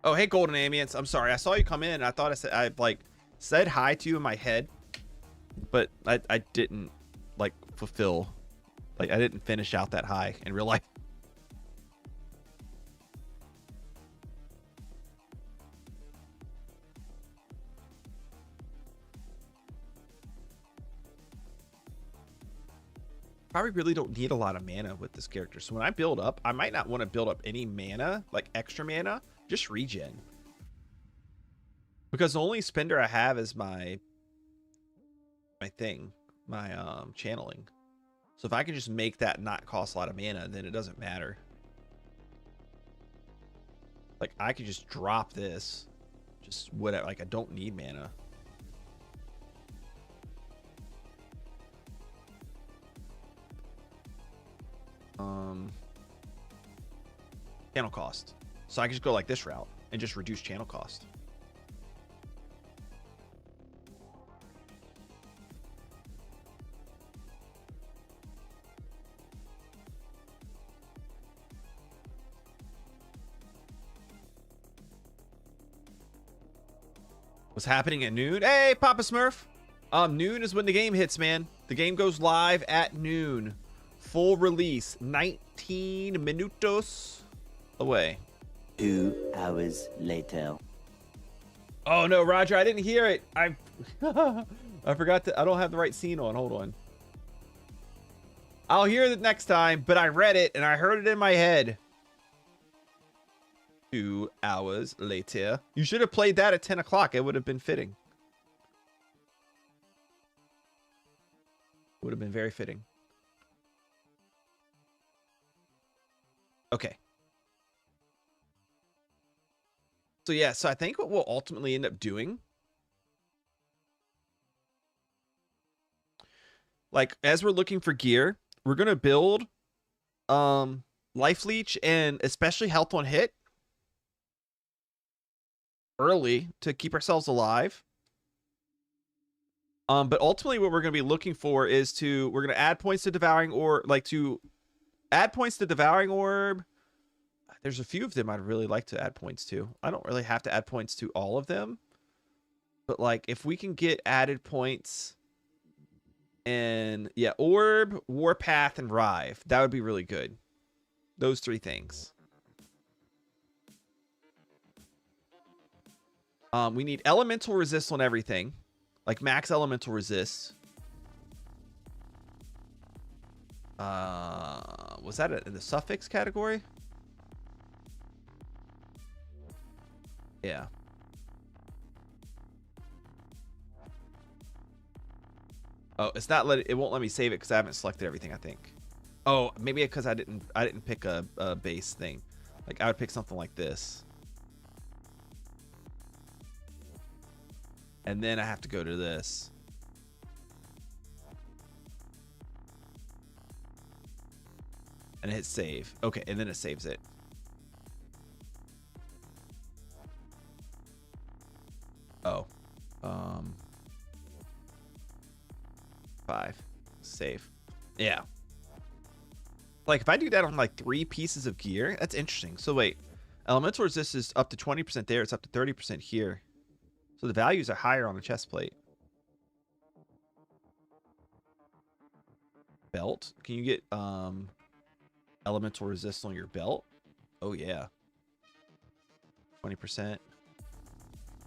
Speaker 2: Oh, hey, Golden Ambience. I'm sorry. I saw you come in. I thought I like said hi to you in my head, but I didn't like fulfill. Like I didn't finish out that hi in real life. Probably really don't need a lot of mana with this character. So when I build up, I might not want to build up any mana, like extra mana, just regen. Because the only spender I have is my channeling. So if I can just make that not cost a lot of mana, then it doesn't matter. Like I could just drop this, just whatever. Like I don't need mana. Channel cost. So I can just go like this route and just reduce channel cost. What's happening at noon? Hey, Papa Smurf. Noon is when the game hits, man. The game goes live at noon. Full release, 19 minutos away.
Speaker 3: 2 hours later.
Speaker 2: Oh no, Roger, I didn't hear it. I forgot that I don't have the right scene on. Hold on. I'll hear it next time, but I read it and I heard it in my head. 2 hours later. You should have played that at 10 o'clock. It would have been fitting. Would have been very fitting. Okay. So yeah, so I think what we'll ultimately end up doing, like as we're looking for gear, we're gonna build life leech and especially health on hit early to keep ourselves alive. But ultimately what we're gonna be looking for is we're gonna add points to devouring, or like to add points to devouring orb. There's a few of them I'd really like to add points to. I don't really have to add points to all of them. But like if we can get added points and yeah, orb, warpath, and rive, that would be really good. Those 3 things. We need elemental resist on everything. Like max elemental resist. Was that in the suffix category? Yeah. Oh, it's not it won't let me save it because I haven't selected everything, I think. Oh, maybe because I didn't pick a base thing. Like I would pick something like this. And then I have to go to this. And hit save. Okay, and then it saves it. Oh. 5. Save. Yeah. Like if I do that on like 3 pieces of gear, that's interesting. So wait. Elemental resist is up to 20% there. It's up to 30% here. So the values are higher on the chest plate. Belt. Can you get elemental resist on your belt? Oh yeah. 20%.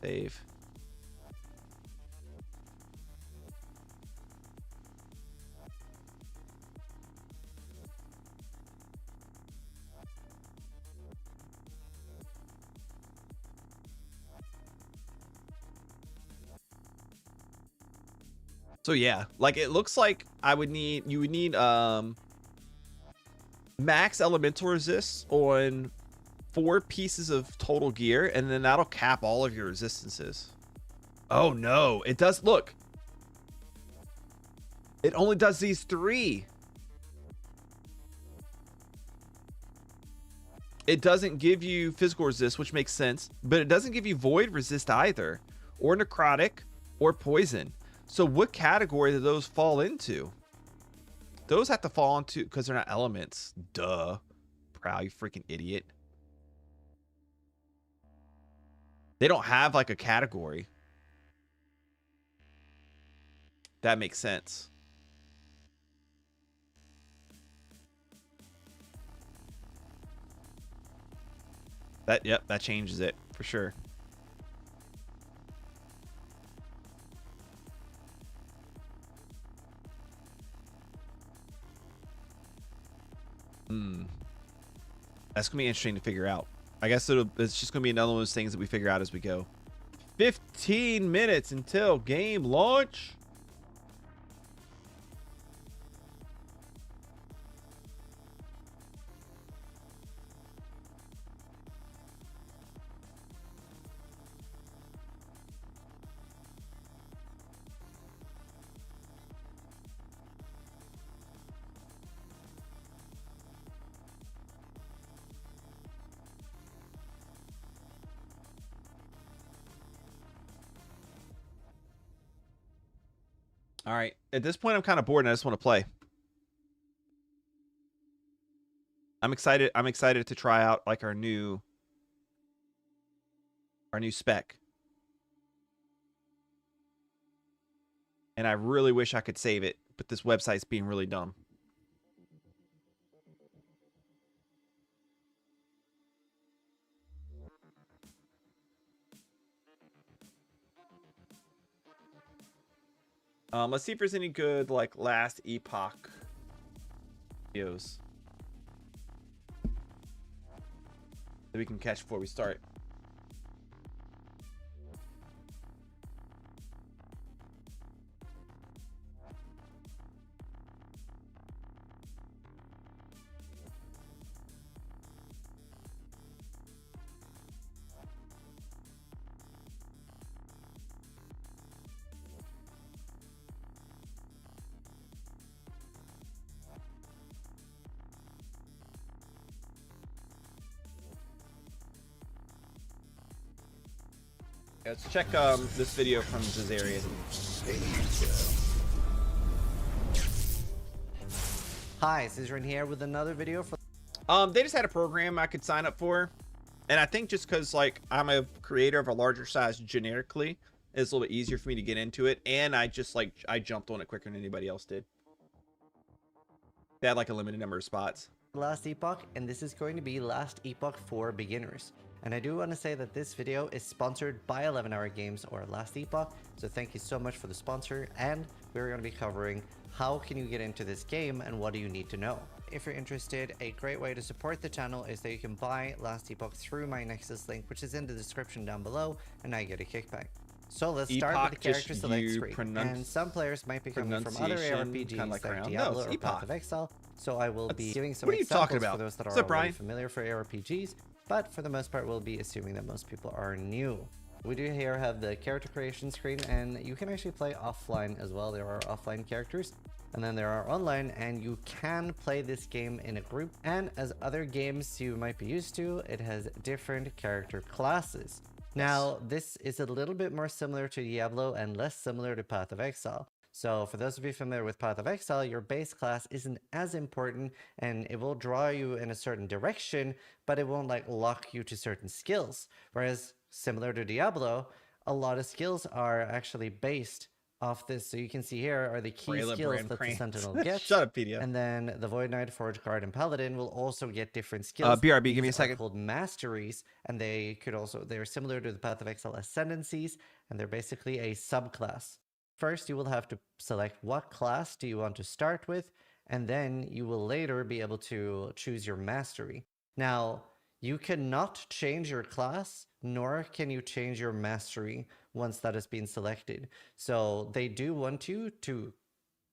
Speaker 2: Save. So yeah, like it looks like you would need max elemental resist on 4 pieces of total gear, and then that'll cap all of your resistances. Oh no, it does. Look, it only does these 3. It doesn't give you physical resist, which makes sense, but it doesn't give you void resist either, or necrotic, or poison. So what category do those fall into? Those have to fall into, because they're not elements. Duh. Prowl, you freaking idiot. They don't have like a category. That makes sense. Yep, that changes it for sure. That's gonna be interesting to figure out. I guess it's just gonna be another one of those things that we figure out as we go. 15 minutes until game launch. All right. At this point, I'm kind of bored and I just want to play. I'm excited. I'm excited to try out like our new spec. And I really wish I could save it, but this website's being really dumb. Let's see if there's any good like last Epoch videos that we can catch before we start. Let's check this video from Zazarian.
Speaker 5: Hi, Zizrin here with another video for
Speaker 2: They just had a program I could sign up for, and I think just because like I'm a creator of a larger size generically, it's a little bit easier for me to get into it, and I jumped on it quicker than anybody else did. They had like a limited number of spots.
Speaker 5: Last Epoch, and this is going to be Last Epoch for beginners. And I do want to say that this video is sponsored by 11 Hour Games or Last Epoch, so thank you so much for the sponsor, and we're going to be covering how can you get into this game and what do you need to know. If you're interested, a great way to support the channel is that you can buy Last Epoch through my Nexus link, which is in the description down below, and I get a kickback. So let's start
Speaker 2: Epoch,
Speaker 5: with the character select screen. And some players might be coming from other ARPGs like Diablo or Path of Exile, so I will be giving some examples for those that are already familiar for ARPGs, but for the most part we'll be assuming that most people are new. We do here have the character creation screen, and you can actually play offline as well. There are offline characters, and then there are online, and you can play this game in a group. And as other games you might be used to, it has different character classes. Now, this is a little bit more similar to Diablo and less similar to Path of Exile. So for those of you familiar with Path of Exile, your base class isn't as important, and it will draw you in a certain direction, but it won't like lock you to certain skills. Whereas similar to Diablo, a lot of skills are actually based off this. So you can see here are the key skills that the Sentinel gets.
Speaker 2: Shut up, Pedia.
Speaker 5: And then the Void Knight, Forge Guard, and Paladin will also get different skills.
Speaker 2: BRB, give me a second.
Speaker 5: Called masteries, and they're similar to the Path of Exile ascendancies, and they're basically a subclass. First, you will have to select what class do you want to start with, and then you will later be able to choose your mastery. Now, you cannot change your class, nor can you change your mastery once that has been selected. So they do want you to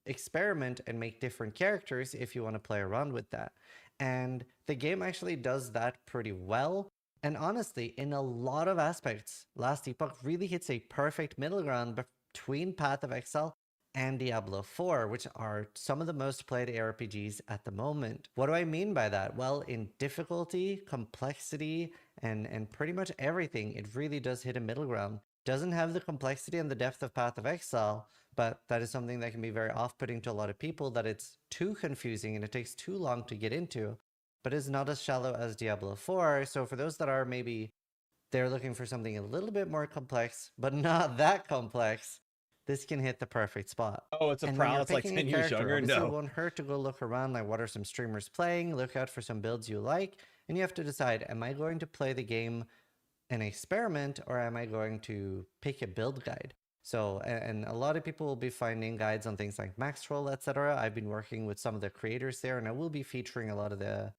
Speaker 5: experiment and make different characters if you want to play around with that. And the game actually does that pretty well. And honestly, in a lot of aspects, Last Epoch really hits a perfect middle ground between Path of Exile and Diablo 4, which are some of the most played ARPGs at the moment. What do I mean by that? Well, in difficulty, complexity, and pretty much everything, it really does hit a middle ground. Doesn't have the complexity and the depth of Path of Exile, but that is something that can be very off-putting to a lot of people, that it's too confusing and it takes too long to get into, but is not as shallow as Diablo 4. So for those that are maybe they're looking for something a little bit more complex, but not that complex, this can hit the perfect spot.
Speaker 2: Oh, it's a Prowl. It's like 10 years younger. No.
Speaker 5: It won't hurt to go look around, like what are some streamers playing, look out for some builds you like, and you have to decide, am I going to play the game an experiment, or am I going to pick a build guide? So, and a lot of people will be finding guides on things like max roll, etc. I've been working with some of the creators there, and I will be featuring a lot of the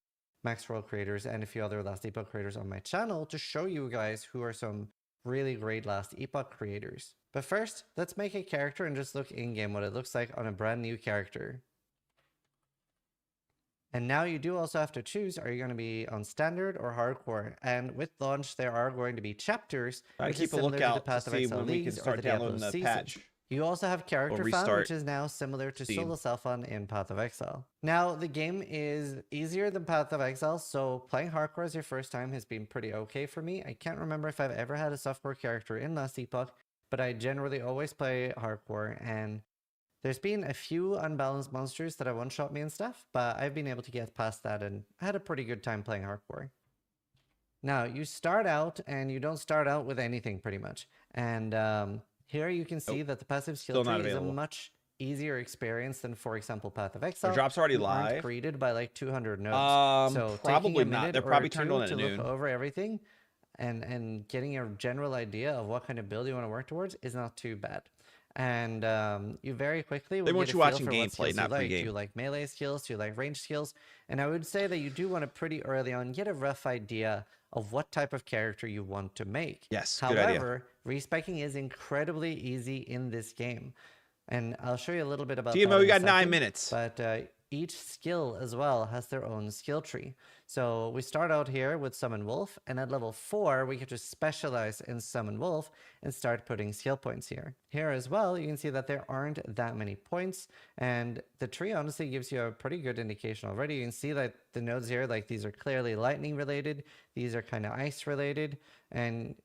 Speaker 5: max roll creators and a few other Last Epoch creators on my channel to show you guys who are some really great Last Epoch creators. But first, let's make a character and just look in-game what it looks like on a brand new character. And now you do also have to choose, are you going to be on standard or hardcore? And with launch, there are going to be chapters,
Speaker 2: Gotta
Speaker 5: which is
Speaker 2: keep a
Speaker 5: similar to the
Speaker 2: lookout to
Speaker 5: Path of
Speaker 2: see
Speaker 5: Exile
Speaker 2: when we can
Speaker 5: Leagues or
Speaker 2: start
Speaker 5: the Diablo
Speaker 2: downloading the
Speaker 5: seasons.
Speaker 2: patch.
Speaker 5: You also have Character Fan,
Speaker 2: restart
Speaker 5: which is now similar to
Speaker 2: Steam.
Speaker 5: Solo Self-Fun in Path of Exile. Now, the game is easier than Path of Exile, so playing hardcore as your first time has been pretty okay for me. I can't remember if I've ever had a softcore character in Last Epoch, but I generally always play hardcore, and there's been a few unbalanced monsters that have one-shot me and stuff, but I've been able to get past that and had a pretty good time playing hardcore. Now, you start out, and you don't start out with anything pretty much. And here you can see that the passive skill
Speaker 2: Still not
Speaker 5: tree is a
Speaker 2: available.
Speaker 5: much easier experience than, for example, Path of Exile.
Speaker 2: Our drop's already
Speaker 5: You aren't
Speaker 2: live.
Speaker 5: greeted by like 200 nodes. So
Speaker 2: Probably
Speaker 5: taking a
Speaker 2: not.
Speaker 5: minute
Speaker 2: They're
Speaker 5: or
Speaker 2: probably turned
Speaker 5: two
Speaker 2: on at
Speaker 5: to
Speaker 2: noon.
Speaker 5: look over everything and getting a general idea of what kind of build you want to work towards is not too bad. And you very quickly will
Speaker 2: want
Speaker 5: get
Speaker 2: you
Speaker 5: a feel
Speaker 2: watching
Speaker 5: for what
Speaker 2: gameplay,
Speaker 5: skills
Speaker 2: not
Speaker 5: you like. Do
Speaker 2: pre-game.
Speaker 5: you like melee skills? Do you like range skills? And I would say that you do want to pretty early on get a rough idea of what type of character you want to make.
Speaker 2: Yes, good idea.
Speaker 5: However, respecing is incredibly easy in this game. And I'll show you a little bit about
Speaker 2: TMO,
Speaker 5: that
Speaker 2: we
Speaker 5: in a
Speaker 2: got 9
Speaker 5: second,
Speaker 2: minutes.
Speaker 5: But each skill as well has their own skill tree. So we start out here with Summon Wolf, and at level 4, we can just specialize in Summon Wolf and start putting skill points here. Here as well, you can see that there aren't that many points, and the tree honestly gives you a pretty good indication already. You can see that the nodes here, like these are clearly lightning related, these are kind of ice related, and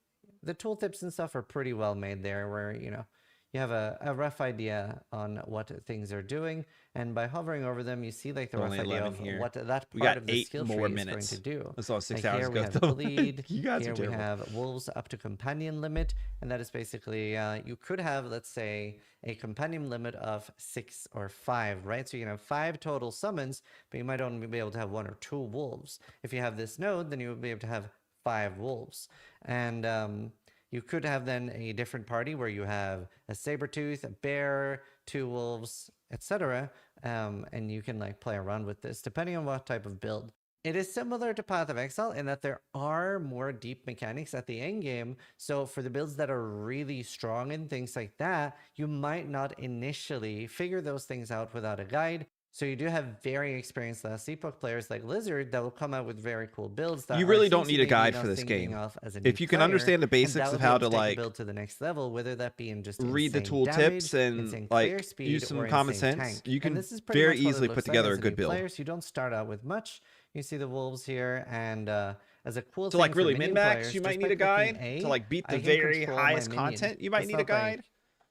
Speaker 5: the tooltips and stuff are pretty well made there where, you know, you have a rough idea on what things are doing, and by hovering over them, you see like the rough
Speaker 2: Only
Speaker 5: idea
Speaker 2: 11
Speaker 5: of
Speaker 2: here.
Speaker 5: what that
Speaker 2: We
Speaker 5: part
Speaker 2: got
Speaker 5: of the
Speaker 2: 8
Speaker 5: skill
Speaker 2: more
Speaker 5: tree
Speaker 2: minutes.
Speaker 5: is going to do.
Speaker 2: That's all 6
Speaker 5: Like
Speaker 2: hours
Speaker 5: here we
Speaker 2: ago.
Speaker 5: have Bleed.
Speaker 2: You guys
Speaker 5: Here
Speaker 2: are
Speaker 5: we
Speaker 2: terrible.
Speaker 5: have Wolves up to Companion limit, and that is basically you could have, let's say, a Companion limit of 6 or 5, right? So you can have 5 total summons, but you might only be able to have 1 or 2 wolves. If you have this node, then you will be able to have 5 wolves, and you could have then a different party where you have a saber-tooth, a bear, 2 wolves, etc. And you can like play around with this depending on what type of build. It is similar to Path of Exile in that there are more deep mechanics at the end game. So for the builds that are really strong and things like that, you might not initially figure those things out without a guide. So you do have very experienced Last Epoch players like Lizard that will come out with very cool builds. That
Speaker 2: You
Speaker 5: are
Speaker 2: really don't
Speaker 5: things
Speaker 2: need
Speaker 5: you
Speaker 2: a
Speaker 5: may be
Speaker 2: guide
Speaker 5: not
Speaker 2: for this
Speaker 5: thinking
Speaker 2: game.
Speaker 5: of as a
Speaker 2: If
Speaker 5: new
Speaker 2: you can
Speaker 5: player,
Speaker 2: understand the
Speaker 5: and
Speaker 2: basics
Speaker 5: that
Speaker 2: of
Speaker 5: will be
Speaker 2: how
Speaker 5: able
Speaker 2: to
Speaker 5: take the
Speaker 2: like
Speaker 5: build to the next level, whether that be in just
Speaker 2: read the
Speaker 5: insane
Speaker 2: tool
Speaker 5: damage,
Speaker 2: tips and
Speaker 5: insane
Speaker 2: like
Speaker 5: clear speed,
Speaker 2: use some
Speaker 5: or
Speaker 2: common
Speaker 5: insane
Speaker 2: sense,
Speaker 5: tank.
Speaker 2: you
Speaker 5: And
Speaker 2: can
Speaker 5: this is pretty
Speaker 2: very
Speaker 5: much what it
Speaker 2: easily
Speaker 5: looks
Speaker 2: put
Speaker 5: like
Speaker 2: together
Speaker 5: as
Speaker 2: a
Speaker 5: a
Speaker 2: good
Speaker 5: new
Speaker 2: build.
Speaker 5: player. So you don't start out with much. You see the wolves here, and as a cool
Speaker 2: To
Speaker 5: thing
Speaker 2: like
Speaker 5: for
Speaker 2: really
Speaker 5: minion
Speaker 2: min-max,
Speaker 5: players,
Speaker 2: you might
Speaker 5: just
Speaker 2: need
Speaker 5: by
Speaker 2: a guide.
Speaker 5: clicking A,
Speaker 2: To like beat
Speaker 5: I
Speaker 2: the
Speaker 5: can
Speaker 2: very
Speaker 5: control my
Speaker 2: highest
Speaker 5: minion.
Speaker 2: content, you might
Speaker 5: It's
Speaker 2: need a
Speaker 5: not
Speaker 2: guide.
Speaker 5: like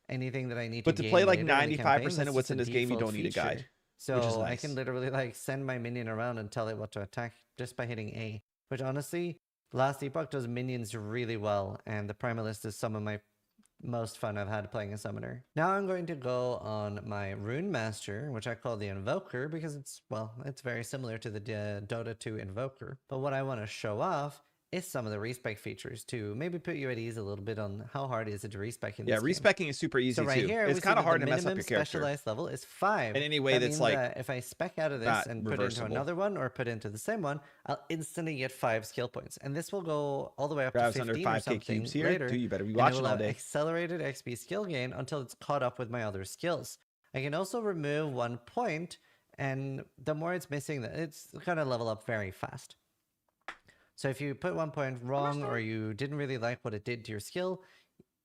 Speaker 5: anything that I need
Speaker 2: But
Speaker 5: to
Speaker 2: to play
Speaker 5: gain
Speaker 2: like
Speaker 5: later in the
Speaker 2: 95%
Speaker 5: campaign,
Speaker 2: of
Speaker 5: that's
Speaker 2: what's
Speaker 5: just
Speaker 2: in
Speaker 5: a
Speaker 2: this game, you
Speaker 5: default
Speaker 2: don't need a
Speaker 5: feature.
Speaker 2: guide.
Speaker 5: So
Speaker 2: which is
Speaker 5: I
Speaker 2: nice.
Speaker 5: can literally like send my minion around and tell it what to attack just by hitting A, which honestly, Last Epoch does minions really well, and the Primalist is some of my most fun I've had playing a summoner. Now I'm going to go on my Rune Master, which I call the Invoker because it's, well, it's very similar to the Dota 2 Invoker. But what I want to show off is some of the respec features to maybe put you at ease a little bit on how hard is it to respec in
Speaker 2: Yeah,
Speaker 5: this game.
Speaker 2: respecing is super easy
Speaker 5: So right
Speaker 2: too.
Speaker 5: here,
Speaker 2: It's kind of hard to mess up your character
Speaker 5: specialized level is 5.
Speaker 2: in any way
Speaker 5: That
Speaker 2: that's
Speaker 5: means
Speaker 2: like
Speaker 5: that if I spec out of this
Speaker 2: not
Speaker 5: and put into
Speaker 2: reversible.
Speaker 5: another one or put into the same one, I'll instantly get 5 skill points, and this will go all the way up
Speaker 2: grabs
Speaker 5: to
Speaker 2: under
Speaker 5: 15 or
Speaker 2: 5k
Speaker 5: something
Speaker 2: cubes here.
Speaker 5: later.
Speaker 2: Dude, you better be
Speaker 5: And it
Speaker 2: watching
Speaker 5: will
Speaker 2: all
Speaker 5: have
Speaker 2: day.
Speaker 5: accelerated XP skill gain until it's caught up with my other skills. I can also remove 1 point, and the more it's missing, it's gonna level up very fast. So if you put 1 point wrong or you didn't really like what it did to your skill,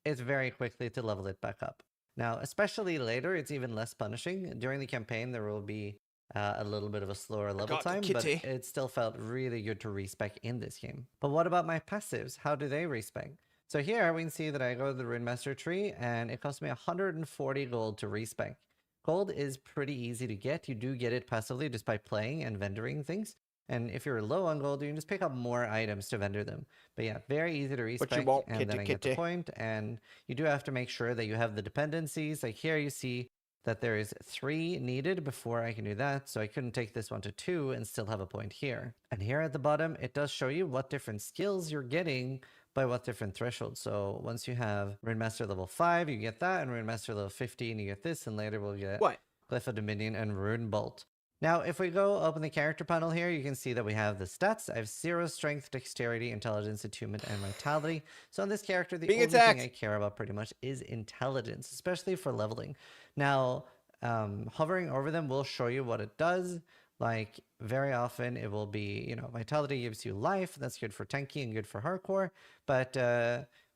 Speaker 5: it's very quickly to level it back up. Now, especially later, it's even less punishing. During the campaign, there will be a little bit of a slower level
Speaker 2: got the
Speaker 5: time, but
Speaker 2: kitty.
Speaker 5: it still felt really good to respec in this game. But what about my passives? How do they respec? So here we can see that I go to the Rune Master tree, and it cost me 140 gold to respec. Gold is pretty easy to get. You do get it passively just by playing and vendoring things. And if you're low on gold, you can just pick up more items to vendor them. But yeah, very easy to respec.
Speaker 2: won't,
Speaker 5: And then I get the point. And you do have to make sure that you have the dependencies. Like here you see that there is 3 needed before I can do that. So I couldn't take this one to 2 and still have a point here. And here at the bottom, it does show you what different skills you're getting by what different thresholds. So once you have Runemaster level 5, you get that, and Runemaster level 15, you get this, and later we'll get
Speaker 2: What?
Speaker 5: Glyph of Dominion and Rune Bolt. Now, if we go open the character panel here, you can see that we have the stats. I have 0 strength, dexterity, intelligence, attunement, and vitality. So on this character, the
Speaker 2: Being
Speaker 5: only
Speaker 2: attacked.
Speaker 5: thing I care about pretty much is intelligence, especially for leveling. Now, hovering over them will show you what it does. Like, very often it will be, you know, vitality gives you life. That's good for tanky and good for hardcore. But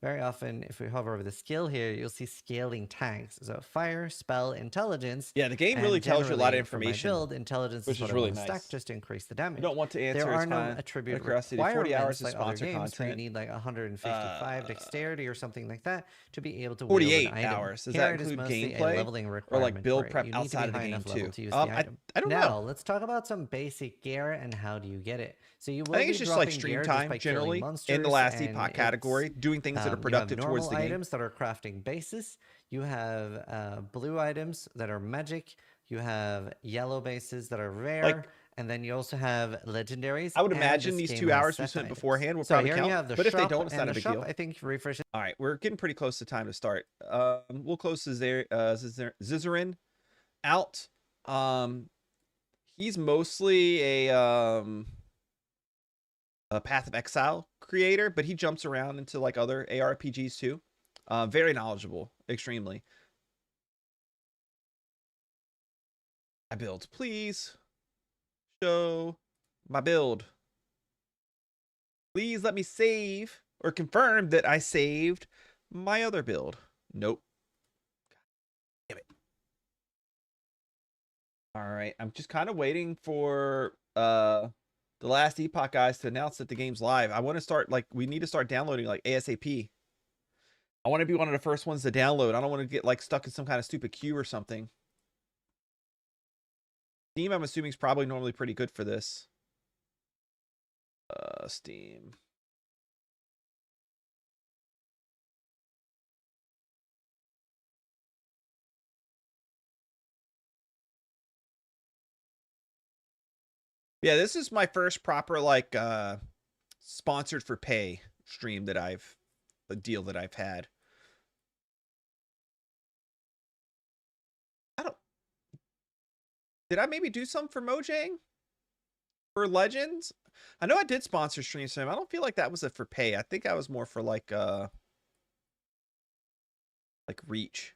Speaker 5: very often, if we hover over the skill here, you'll see scaling tags. So fire, spell, intelligence.
Speaker 2: Yeah, the game
Speaker 5: and
Speaker 2: really tells you a lot of
Speaker 5: generally, for my
Speaker 2: information,
Speaker 5: build, intelligence
Speaker 2: which
Speaker 5: is what
Speaker 2: is
Speaker 5: I
Speaker 2: really
Speaker 5: want to
Speaker 2: nice.
Speaker 5: stack just to increase the damage.
Speaker 2: You don't want to answer.
Speaker 5: There are
Speaker 2: it's
Speaker 5: no
Speaker 2: fine.
Speaker 5: attribute
Speaker 2: Curiosity, 40
Speaker 5: requirements
Speaker 2: hours of
Speaker 5: like other
Speaker 2: sponsor
Speaker 5: games where you
Speaker 2: content.
Speaker 5: need like 155 dexterity or something like that to be able to
Speaker 2: 48
Speaker 5: wield an item.
Speaker 2: hours. Does
Speaker 5: Here
Speaker 2: that
Speaker 5: it is
Speaker 2: include
Speaker 5: mostly a
Speaker 2: gameplay
Speaker 5: leveling
Speaker 2: or
Speaker 5: requirement
Speaker 2: like build
Speaker 5: for it.
Speaker 2: prep
Speaker 5: You need to
Speaker 2: outside
Speaker 5: be
Speaker 2: of the
Speaker 5: high
Speaker 2: game
Speaker 5: enough level
Speaker 2: too?
Speaker 5: to use the item.
Speaker 2: I don't
Speaker 5: now,
Speaker 2: know.
Speaker 5: let's talk about some basic gear and how do you get it. So you will
Speaker 2: I think
Speaker 5: be
Speaker 2: it's just like
Speaker 5: dropping
Speaker 2: stream
Speaker 5: gear just
Speaker 2: time
Speaker 5: by
Speaker 2: generally
Speaker 5: killing
Speaker 2: in
Speaker 5: monsters,
Speaker 2: the last
Speaker 5: and
Speaker 2: Epoch
Speaker 5: it's,
Speaker 2: category, doing things that are productive
Speaker 5: you have
Speaker 2: towards
Speaker 5: normal
Speaker 2: the game.
Speaker 5: items that are crafting bases. You have blue items that are magic. You have yellow bases that are rare.
Speaker 2: Like,
Speaker 5: and then you also have legendaries.
Speaker 2: I would
Speaker 5: and
Speaker 2: imagine
Speaker 5: this
Speaker 2: these
Speaker 5: game
Speaker 2: 2
Speaker 5: has
Speaker 2: hours we
Speaker 5: set
Speaker 2: spent
Speaker 5: items.
Speaker 2: beforehand will
Speaker 5: So
Speaker 2: probably
Speaker 5: here
Speaker 2: count.
Speaker 5: you have the
Speaker 2: But if they
Speaker 5: shop,
Speaker 2: don't, it's not
Speaker 5: and
Speaker 2: a
Speaker 5: the
Speaker 2: big
Speaker 5: shop,
Speaker 2: deal.
Speaker 5: I think refreshes.
Speaker 2: All right, we're getting pretty close to time to start. We'll close Zizarin out. He's mostly a Path of Exile creator, but he jumps around into like other ARPGs too. Very knowledgeable, extremely. My build, please show my build. Please let me save or confirm that I saved my other build. Nope. Damn it. All right, I'm just kind of waiting for the last Epoch guys to announce that the game's live. I want to start, like, we need to start downloading like ASAP. I want to be one of the first ones to download. I don't want to get like stuck in some kind of stupid queue or something. Steam, I'm assuming, is probably normally pretty good for this. Steam. Yeah, this is my first proper like sponsored for pay stream that a deal that I've had. Did I maybe do some for Mojang? For Legends? I know I did sponsor streams for him. I don't feel like that was for pay. I think I was more for like reach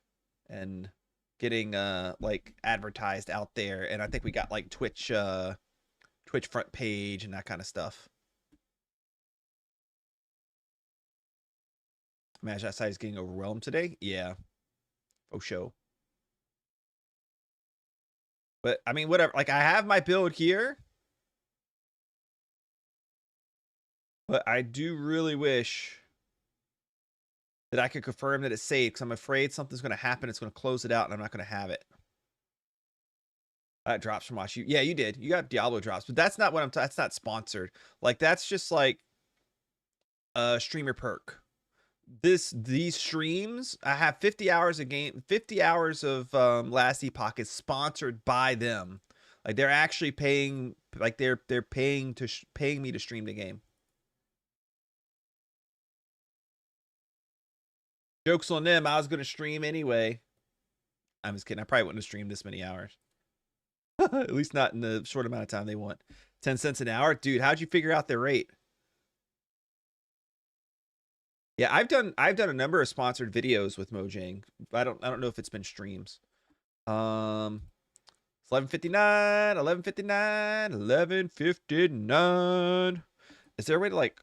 Speaker 2: and getting like advertised out there. And I think we got like Twitch front page and that kind of stuff. Imagine that site is getting overwhelmed today. Yeah. Oh, show. But I mean, whatever. Like, I have my build here. But I do really wish that I could confirm that it's saved, because I'm afraid something's going to happen. It's going to close it out, and I'm not going to have it. That drops from Watch. Yeah, you did. You got Diablo drops, but that's not what that's not sponsored. Like, that's just like a streamer perk. These streams, I have 50 hours of game, 50 hours of last Epoch is sponsored by them. Like, they're actually paying, like they're paying me to stream the game. Joke's on them. I was going to stream anyway. I'm just kidding. I probably wouldn't have streamed this many hours. At least not in the short amount of time they want. 10 cents an hour? Dude, how'd you figure out their rate? Yeah, I've done a number of sponsored videos with Mojang. I don't know if it's been streams. It's 11:59, 11:59. Is there a way to like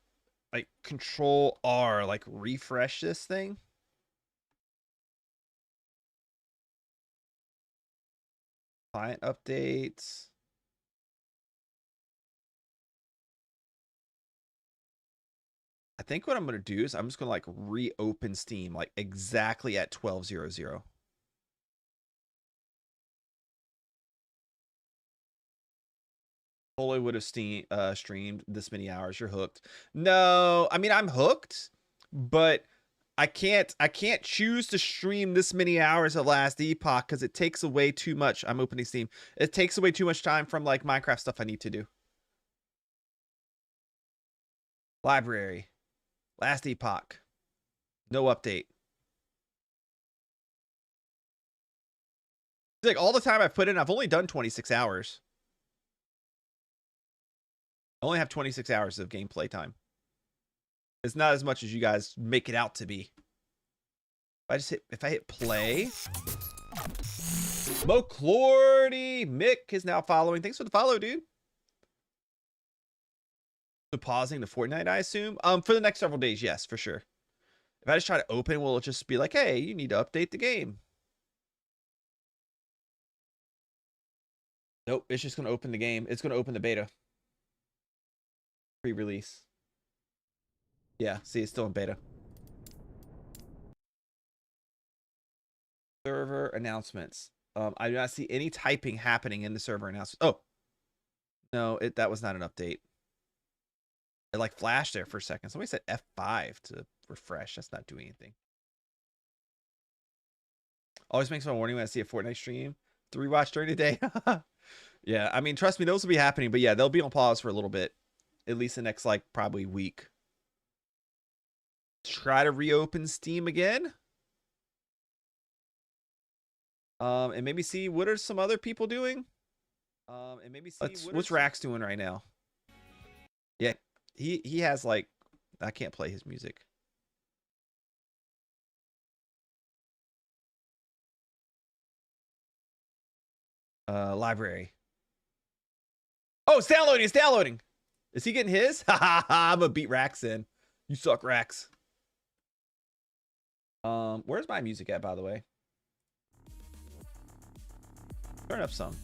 Speaker 2: Control R, like refresh this thing? Client updates. I think what I'm going to do is I'm just going to like reopen Steam like exactly at 12:00. Totally would have streamed this many hours. You're hooked. No, I mean, I'm hooked, but I can't choose to stream this many hours of last Epoch because it takes away too much. I'm opening Steam. It takes away too much time from like Minecraft stuff I need to do. Library. Last Epoch. No update. It's like all the time I've put in, I've only done 26 hours. I only have 26 hours of gameplay time. It's not as much as you guys make it out to be. If I hit play. Moclordy Mick is now following. Thanks for the follow, dude. So pausing the Fortnite, I assume. For the next several days, yes, for sure. If I just try to open, will it just be like, hey, you need to update the game? Nope, it's just gonna open the game. It's gonna open the beta. Pre-release. Yeah, see, it's still in beta. Server announcements. I do not see any typing happening in the server announcements. Oh, no, that was not an update. It like flashed there for a second. Somebody said F5 to refresh. That's not doing anything. Always makes my warning when I see a Fortnite stream to rewatch during the day. Yeah, I mean, trust me, those will be happening. But yeah, they'll be on pause for a little bit. At least the next, like, probably week. Try to reopen Steam again. And maybe see what are some other people doing. And maybe see what's Rax doing right now. Yeah, he has like, I can't play his music. Library. Oh, it's downloading. It's downloading. Is he getting his? Ha ha ha! I'm gonna beat Rax in. You suck, Rax. Where's my music at, by the way? Turn up some.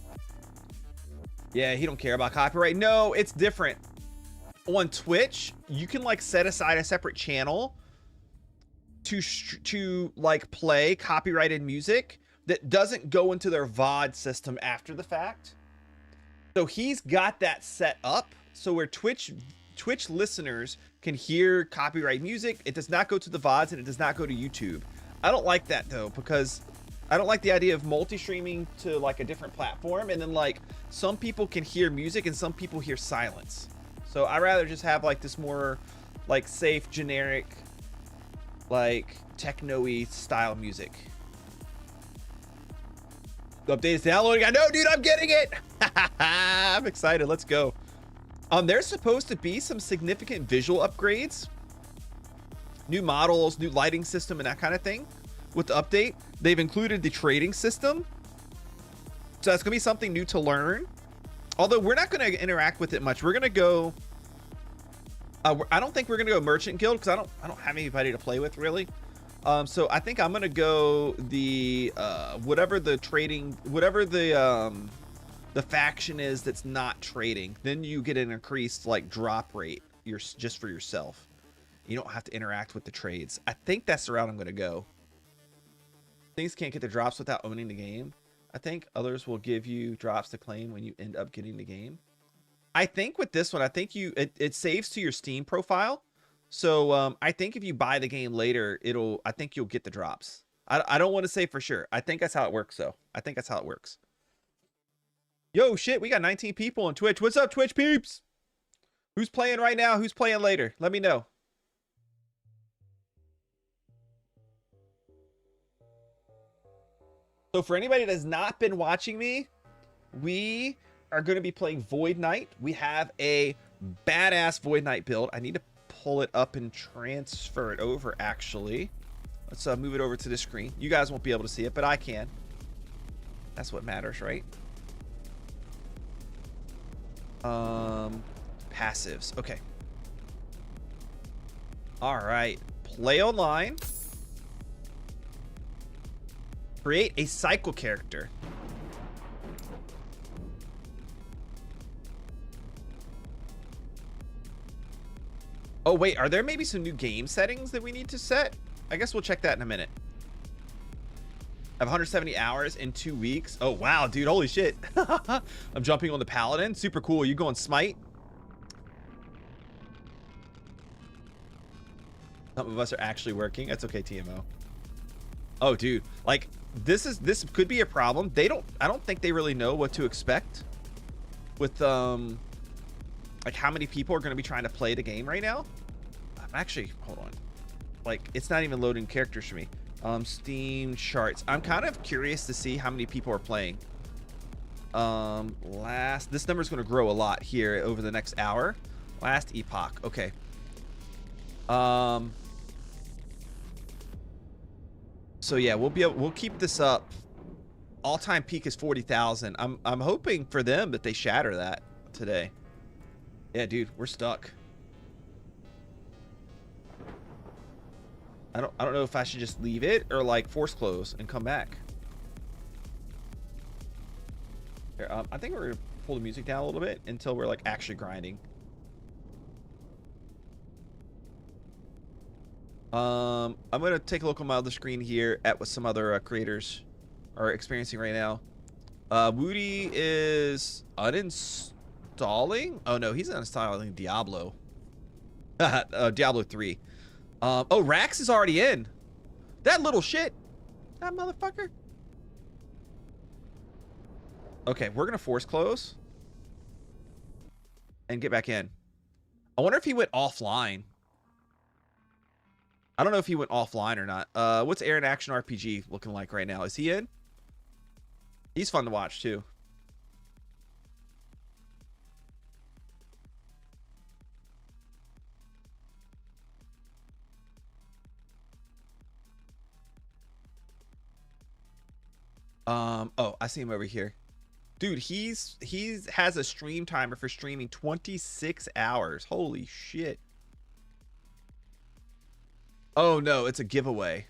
Speaker 2: Yeah, he don't care about copyright. No, it's different. On Twitch, you can like set aside a separate channel to like play copyrighted music that doesn't go into their VOD system after the fact. So he's got that set up so where Twitch listeners can hear copyright music. It does not go to the VODs and it does not go to YouTube. I don't like that though, because I don't like the idea of multi-streaming to like a different platform, and then like some people can hear music and some people hear silence. So I rather just have like this more like safe, generic, like techno-y style music. The update is downloading. I know, dude, I'm getting it. I'm excited. Let's go. There's supposed to be some significant visual upgrades, new models, new lighting system, and that kind of thing. With the update, they've included the trading system, so that's gonna be something new to learn. Although we're not gonna interact with it much. We're gonna go. I don't think we're gonna go merchant guild because I don't have anybody to play with really. So I think I'm gonna go the whatever the trading, whatever the faction is that's not trading. Then you get an increased like drop rate. Just for yourself. You don't have to interact with the trades. I think that's the route I'm gonna go. Things can't get the drops without owning the game. I think others will give you drops to claim when you end up getting the game. I think with this one, I think it saves to your Steam profile. So I think if you buy the game later, I think you'll get the drops. I don't want to say for sure. I think that's how it works though. I think that's how it works. Yo, shit, we got 19 people on Twitch. What's up, Twitch peeps? Who's playing right now? Who's playing later? Let me know. So for anybody that has not been watching me, we are going to be playing Void Knight. We have a badass Void Knight build. I need to pull it up and transfer it over, actually. Let's move it over to the screen. You guys won't be able to see it, but I can. That's what matters, right? Passives. Okay. All right. Play online. Create a cycle character. Oh, wait. Are there maybe some new game settings that we need to set? I guess we'll check that in a minute. I have 170 hours in 2 weeks. Oh, wow, dude. Holy shit. I'm jumping on the Paladin. Super cool. You going Smite? Some of us are actually working. That's okay, TMO. Oh, dude. Like, this could be a problem. I don't think they really know what to expect with, like, how many people are going to be trying to play the game right now. Actually, hold on. Like, it's not even loading characters for me. Steam charts. I'm kind of curious to see how many people are playing. This number is going to grow a lot here over the next hour. Last Epoch. Okay. So yeah, we'll keep this up. All-time peak is 40,000. I'm hoping for them that they shatter that today. Yeah, dude, we're stuck. I don't know if I should just leave it or like force close and come back. Here, I think we're gonna pull the music down a little bit until we're like actually grinding. I'm gonna take a look on my other screen here at what some other creators are experiencing right now. Woody is uninstalling. Oh no, he's uninstalling Diablo. Diablo 3. Oh, Rax is already in. That little shit. That motherfucker. Okay, we're gonna force close and get back in. I wonder if he went offline. I don't know if he went offline or not. What's Air in Action RPG looking like right now? Is he in? He's fun to watch too. Oh, I see him over here. Dude, he has a stream timer for streaming 26 hours. Holy shit. Oh no, it's a giveaway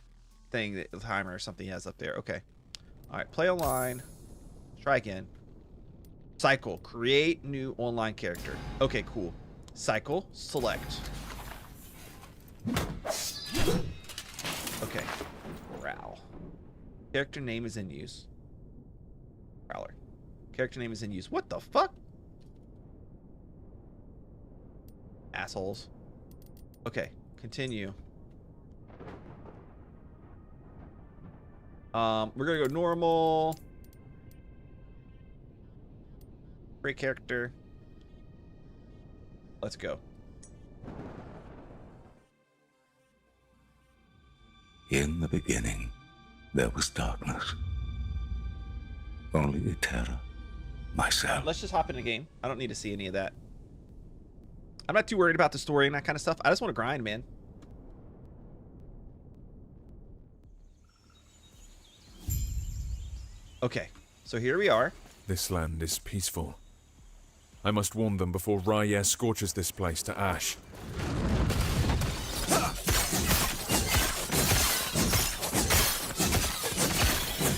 Speaker 2: thing, that the timer or something he has up there. Okay. All right, play online. Try again. Cycle, create new online character. Okay, cool. Cycle, select. Okay. Prowl. Character name is in use. Prowler. Character name is in use. What the fuck? Assholes. Okay, continue. We're gonna go normal. Great character. Let's go.
Speaker 6: In the beginning, there was darkness. Only Eterra, myself.
Speaker 2: Let's just hop in the game. I don't need to see any of that. I'm not too worried about the story and that kind of stuff. I just want to grind, man. Okay, so here we are.
Speaker 7: This land is peaceful. I must warn them before Raya scorches this place to ash.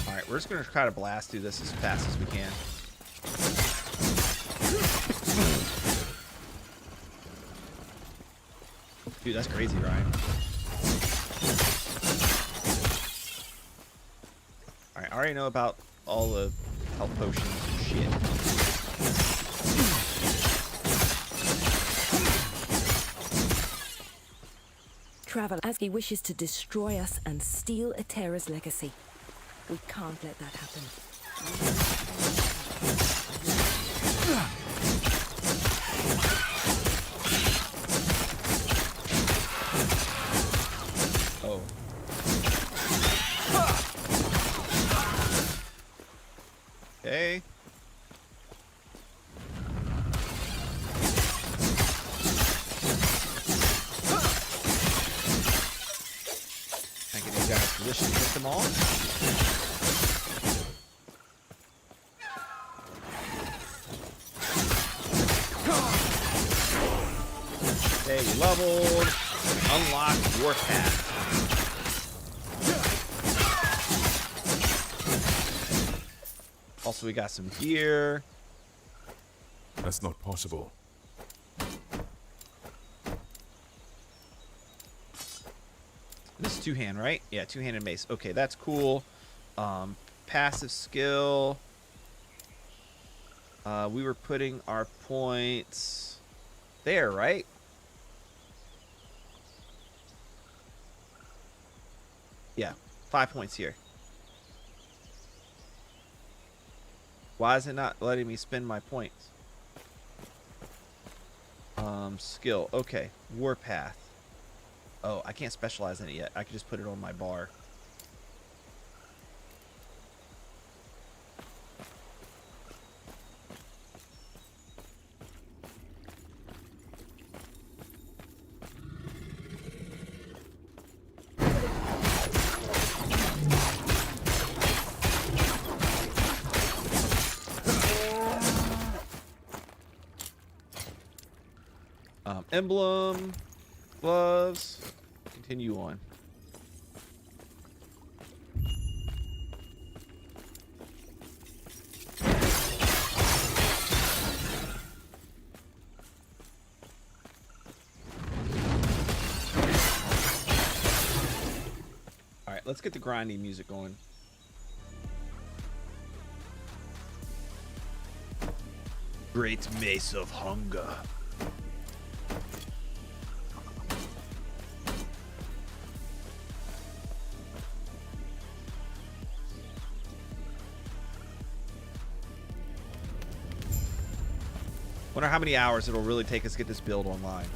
Speaker 2: Alright, we're just going to try to blast through this as fast as we can. Dude, that's crazy, Ryan. Alright, I already know about all the health potions and shit.
Speaker 8: Travel, as he wishes to destroy us and steal Eterra's legacy. We can't let that happen.
Speaker 2: Oh. Okay. I get these guys positioned to hit them all. Okay, we leveled. Unlocked Warpath. Also, we got some gear.
Speaker 7: That's not possible.
Speaker 2: This is two-hand, right? Yeah, two-handed mace. Okay, that's cool. Passive skill. We were putting our points there, right? Yeah, 5 points here. Why is it not letting me spend my points? Skill. Okay. Warpath. Oh, I can't specialize in it yet. I can just put it on my bar. Emblem, gloves, continue on. All right, let's get the grinding music going. Great Mace of Hunger. Wonder how many hours it'll really take us to get this build online.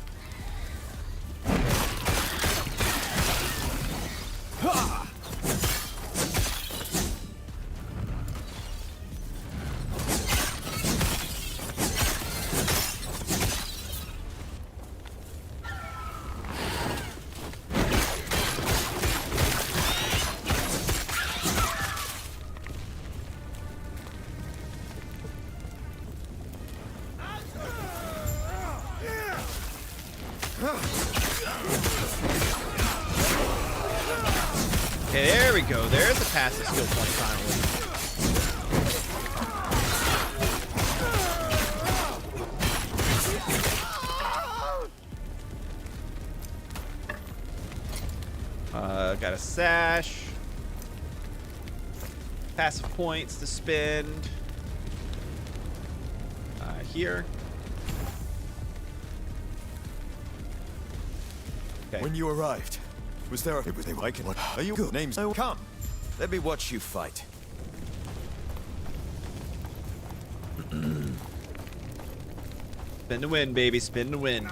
Speaker 2: Okay, there we go. There's a passive skill point finally. Got a sash. Passive points to spend. Here. Okay.
Speaker 9: When you arrived, was there it was a like what are you good names? Oh, come. Let me watch you fight.
Speaker 2: Spin to win, baby. Spin to win.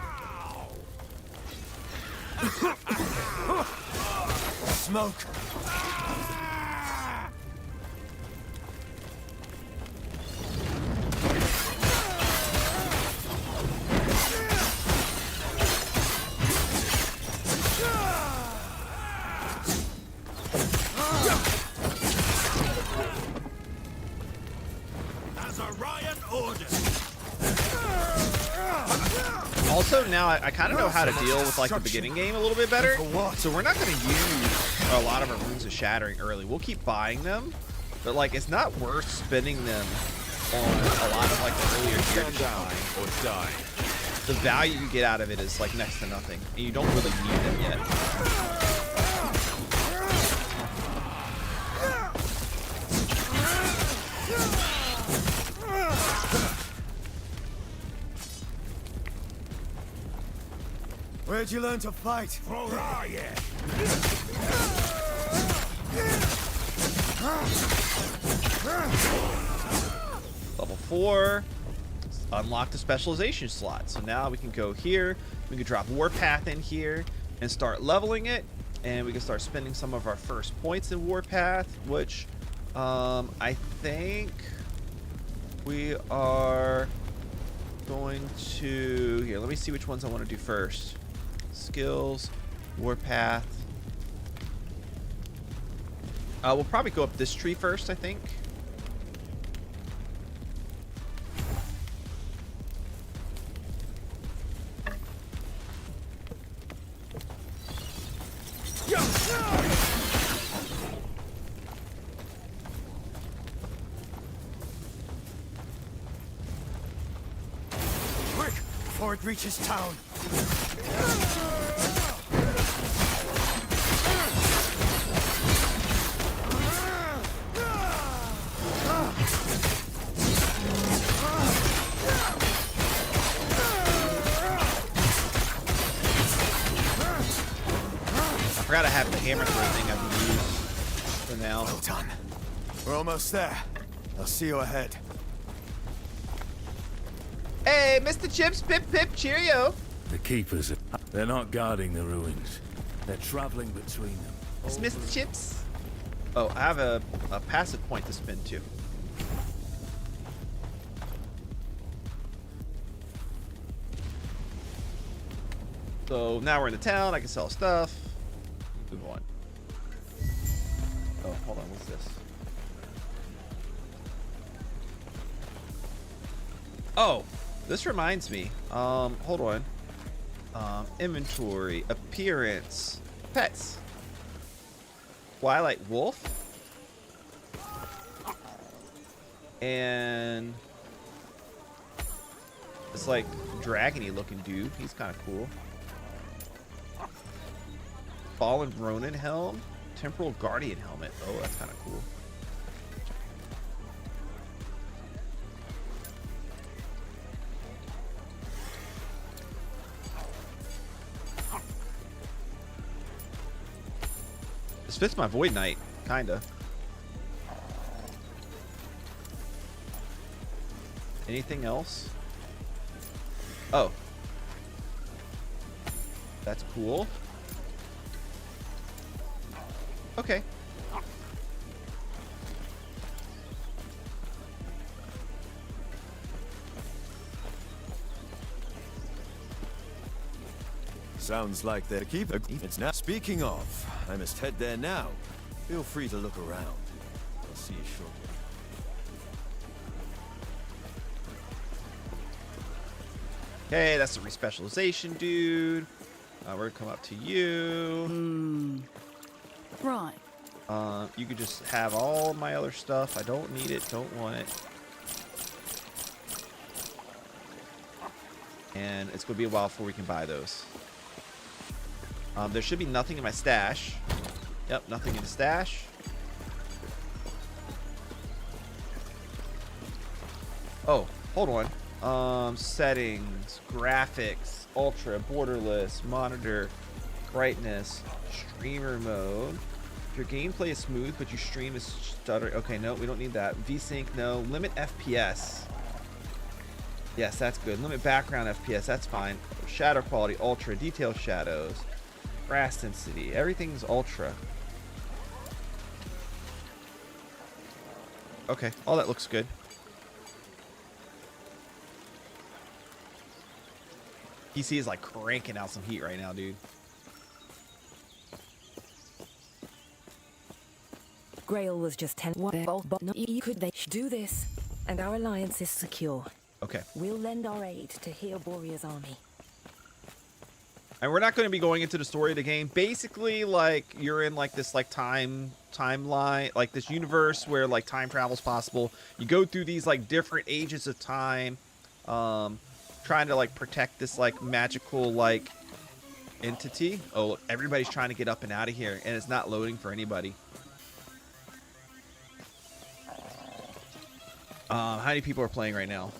Speaker 9: Smoke.
Speaker 2: Also, now I kind of know how to deal with like the beginning game a little bit better. So we're not going to use a lot of our runes of shattering early. We'll keep buying them, but like it's not worth spending them on a lot of like the earlier gear
Speaker 9: Or die.
Speaker 2: The value you get out of it is like next to nothing, and you don't really need them yet.
Speaker 9: Where'd you learn to fight?
Speaker 2: Level 4. Unlock the specialization slot. So now we can go here. We can drop Warpath in here and start leveling it. And we can start spending some of our first points in Warpath, which I think we are going to... Here, let me see which ones I want to do first. Skills, Warpath. We'll probably go up this tree first, I think.
Speaker 9: Quick, before it reaches town.
Speaker 2: I forgot I have the hammer throw thing I can use for now.
Speaker 9: Well done. We're almost there. I'll see you ahead.
Speaker 2: Hey, Mr. Chips, pip pip, cheerio.
Speaker 6: The keepers, they're not guarding the ruins. They're traveling between them.
Speaker 2: Dismiss the chips. Oh, I have a passive point to spin too. So now we're in the town. I can sell stuff. Move on. Oh, hold on. What's this? Oh, this reminds me. Hold on. Inventory, appearance, pets. Twilight Wolf. And it's like dragony looking dude. He's kind of cool. Fallen Ronin helm. Temporal Guardian helmet. Oh, that's kind of cool. This fits my Void Knight, kinda. Anything else? Oh. That's cool. Okay.
Speaker 9: Sounds like they're keeping. It's now. Speaking of, I must head there now. Feel free to look around. I'll see you shortly.
Speaker 2: Okay, that's the respecialization, dude. We're gonna come up to you.
Speaker 10: Right.
Speaker 2: You could just have all my other stuff. I don't need it. Don't want it. And it's gonna be a while before we can buy those. There should be nothing in my stash. Yep, nothing in the stash. Oh, hold on. Settings, graphics, ultra, borderless, monitor, brightness, streamer mode. If your gameplay is smooth, but you stream is stuttering. Okay, no, we don't need that. VSync, no. Limit FPS. Yes, that's good. Limit background FPS, that's fine. Shadow quality, ultra, detail shadows, grass density, everything's ultra. Okay, all that looks good. PC is like cranking out some heat right now, dude.
Speaker 8: Grail was just 10. But no, you could they do this, and our alliance is secure.
Speaker 2: Okay.
Speaker 8: We'll lend our aid to heal Borea's army.
Speaker 2: And we're not going to be going into the story of the game. Basically, like, you're in like this like timeline, like this universe where like time travel is possible. You go through these like different ages of time, trying to like protect this like magical like entity. Oh, look, everybody's trying to get up and out of here, and it's not loading for anybody. How many people are playing right now?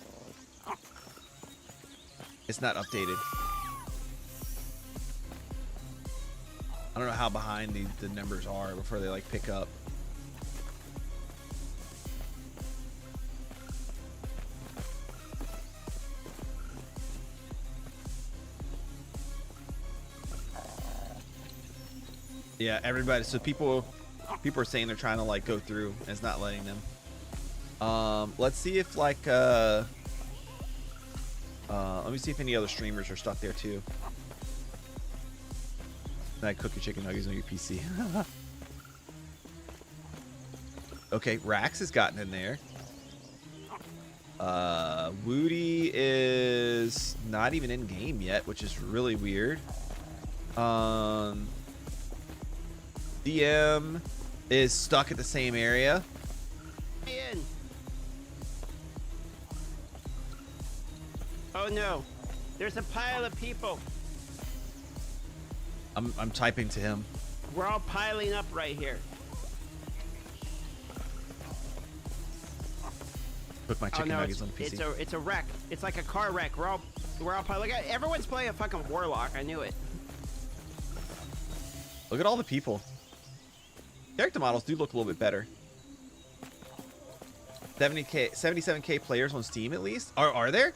Speaker 2: It's not updated. I don't know how behind the numbers are before they like pick up. Yeah, everybody. So people are saying they're trying to like go through, and it's not letting them. Let's see if like let me see if any other streamers are stuck there too. I cook your chicken nuggets on your PC. Okay, Rax has gotten in there. Woody is not even in game yet, which is really weird. DM is stuck at the same area.
Speaker 11: Oh no, there's a pile of people.
Speaker 2: I'm typing to him.
Speaker 11: We're all piling up right here.
Speaker 2: Cook my chicken nuggets on the PC.
Speaker 11: It's a wreck. It's like a car wreck. We're all piling. Look, everyone's playing a fucking warlock. I knew it.
Speaker 2: Look at all the people. Character models do look a little bit better. 70k, 77k players on Steam at least. Are there?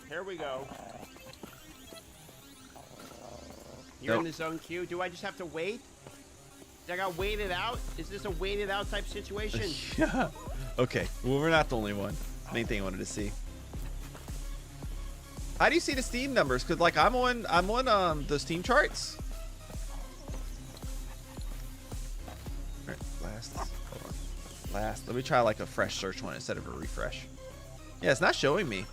Speaker 11: Here we go. You're in
Speaker 2: Nope.
Speaker 11: the zone queue. Do I just have to wait? I got waited out? Is this a waited out type situation?
Speaker 2: Yeah. Okay. Well, we're not the only one. Main thing I wanted to see. How do you see the Steam numbers? Cause like I'm on the Steam charts. All right, last. Hold on. Last. Let me try like a fresh search one instead of a refresh. Yeah, it's not showing me.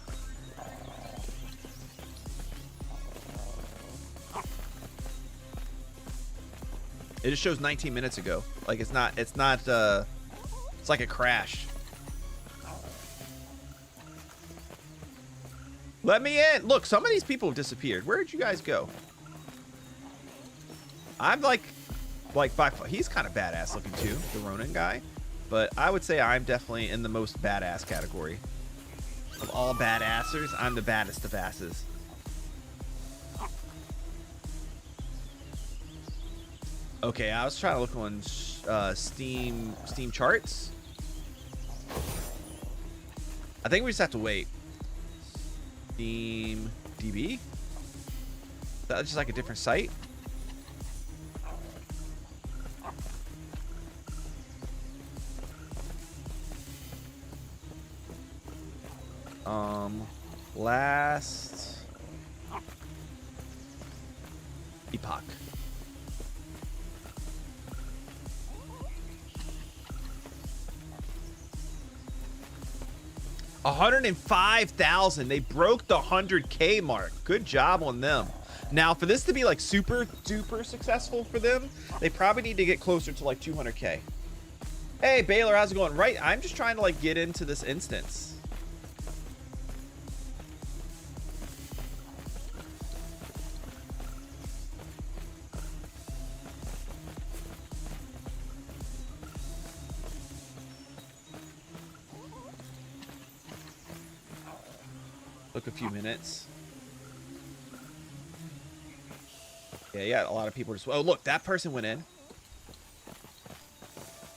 Speaker 2: It just shows 19 minutes ago. Like it's not it's like a crash. Let me in. Look, some of these people have disappeared. Where did you guys go? I'm like by he's kind of badass looking too, the Ronin guy. But I would say I'm definitely in the most badass category. Of all badassers, I'm the baddest of asses. Okay, I was trying to look on Steam charts. I think we just have to wait. Steam DB? That's just like a different site. Last Epoch. $105,000. They broke the 100K mark. Good job on them. Now, for this to be like super duper successful for them, they probably need to get closer to like 200K. Hey, Baylor, how's it going? Right, I'm just trying to like get into this instance. Took a few minutes. Yeah, a lot of people just. Oh, look, that person went in.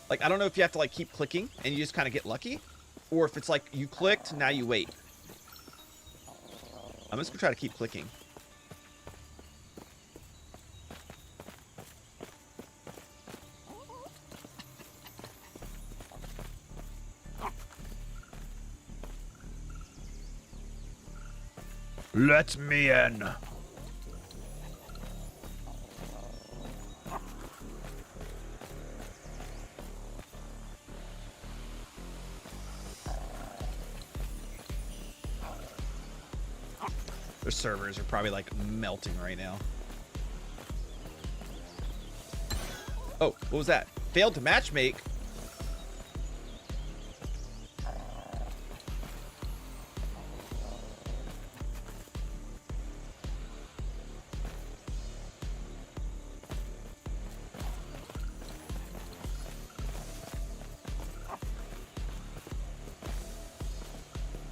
Speaker 2: Like, I don't know if you have to like keep clicking and you just kind of get lucky, or if it's like you clicked, now you wait. I'm just gonna try to keep clicking. Let me in. Their servers are probably like melting right now. Oh, what was that? Failed to matchmake.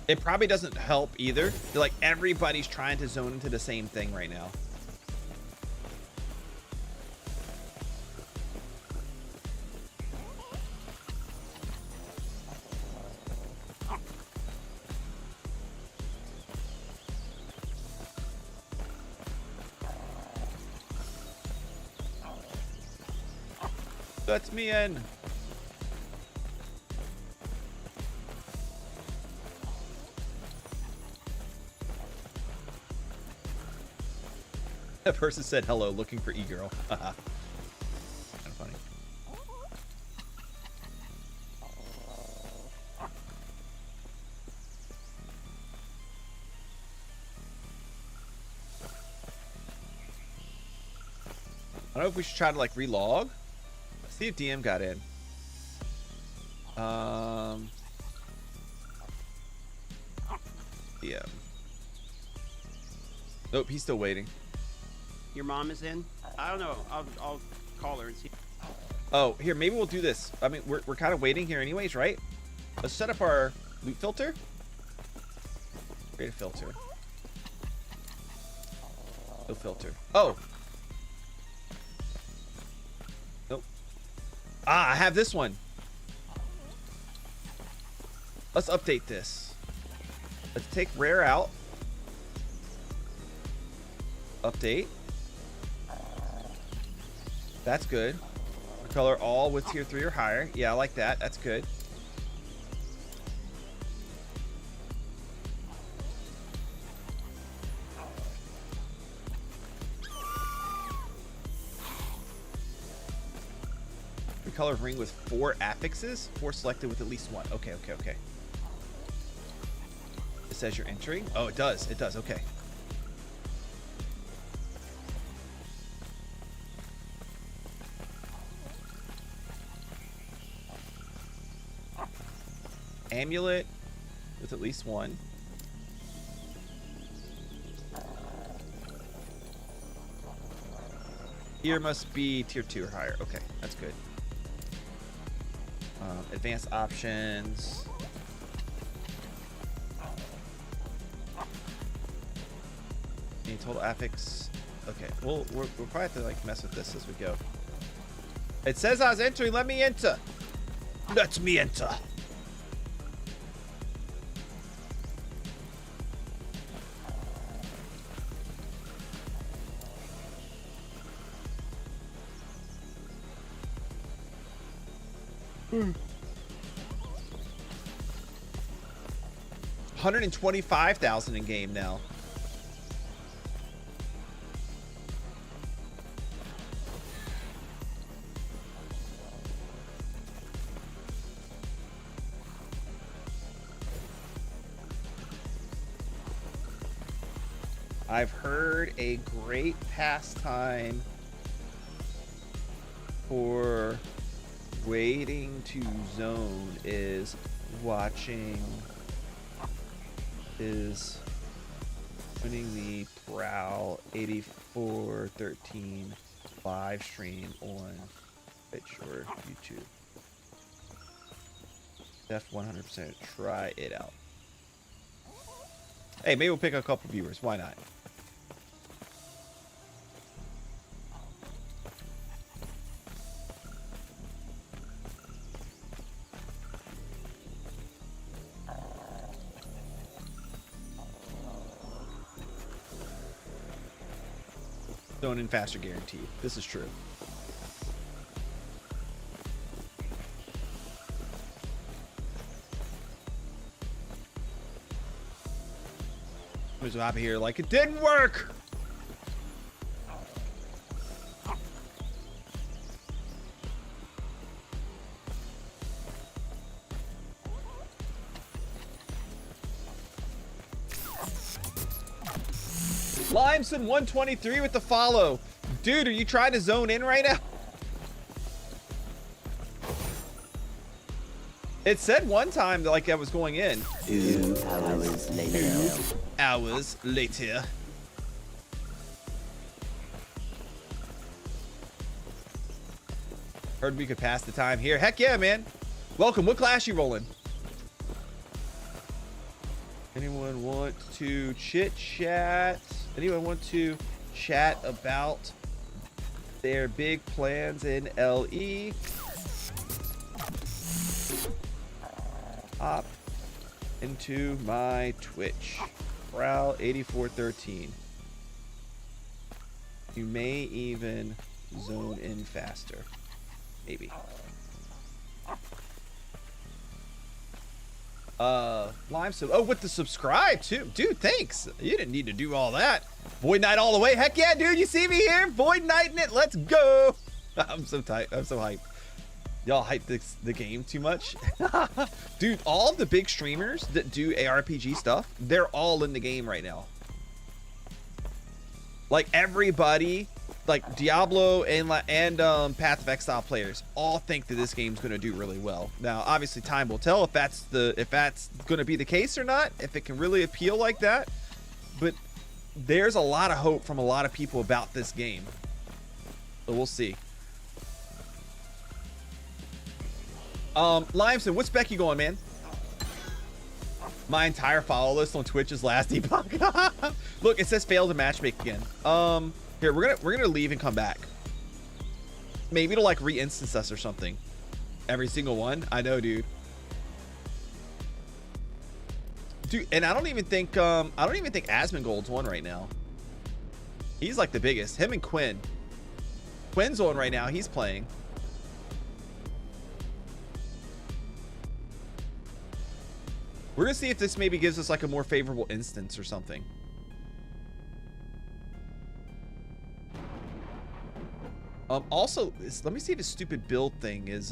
Speaker 2: It probably doesn't help either. Like everybody's trying to zone into the same thing right now. Let me in. That person said hello, looking for e-girl. Kind of funny. I don't know if we should try to like relog. Let's see if DM got in. DM. Nope, he's still waiting.
Speaker 11: Your mom is in? I don't know. I'll call her and see.
Speaker 2: Oh, here, maybe we'll do this. I mean, we're kind of waiting here anyways, right? Let's set up our loot filter. Create a filter. No filter. Oh. Nope. Ah, I have this one. Let's update this. Let's take rare out. Update. That's good. Color all with tier 3 or higher. Yeah, I like that. That's good. Color ring with 4 affixes, 4 selected with at least 1. Okay. It says you're entering. Oh, it does. It does. Okay. Amulet with at least 1. Here must be tier 2 or higher. Okay, that's good. Advanced options. Any total affix? Okay, we'll probably have to like mess with this as we go. It says I was entering. Let me enter. Let me enter. Hmm. 125,000 in game now. I've heard a great pastime for waiting to zone is winning the Prowl-FPS live stream on Twitch or YouTube. Def 100% try it out. Hey, maybe we'll pick a couple viewers. Why not? Zone in faster guaranteed. This is true. I'm so happy here. Like, it didn't work. Limeson 123 with the follow. Dude, are you trying to zone in right now? It said one time that like I was going in.
Speaker 3: 2 hours later.
Speaker 2: 2 hours later. Heard we could pass the time here. Heck yeah, man. Welcome. What class you rolling? Anyone want to chit chat? Anyone want to chat about their big plans in LE? Hop into my Twitch. Prowl-8413. You may even zone in faster. Maybe. Limestone. Oh, with the subscribe too. Dude, thanks. You didn't need to do all that. Void Knight all the way. Heck yeah, dude. You see me here? Void Knighting it. Let's go. I'm so tight. I'm so hyped. Y'all hype the game too much. Dude, all of the big streamers that do ARPG stuff, they're all in the game right now. Like everybody, like Diablo and Path of Exile players all think that this game's going to do really well. Now, obviously time will tell if that's going to be the case or not, if it can really appeal like that. But there's a lot of hope from a lot of people about this game. So we'll see. Limeson, what spec you going, man? My entire follow list on Twitch is last Epoch. Look, it says failed to matchmake again. Here, we're gonna leave and come back. Maybe it'll like re-instance us or something. Every single one. I know, dude. Dude, and I don't even think Asmongold's one right now. He's like the biggest. Him and Quinn. Quinn's on right now. He's playing. We're gonna see if this maybe gives us like a more favorable instance or something. Also, let me see if his stupid build thing is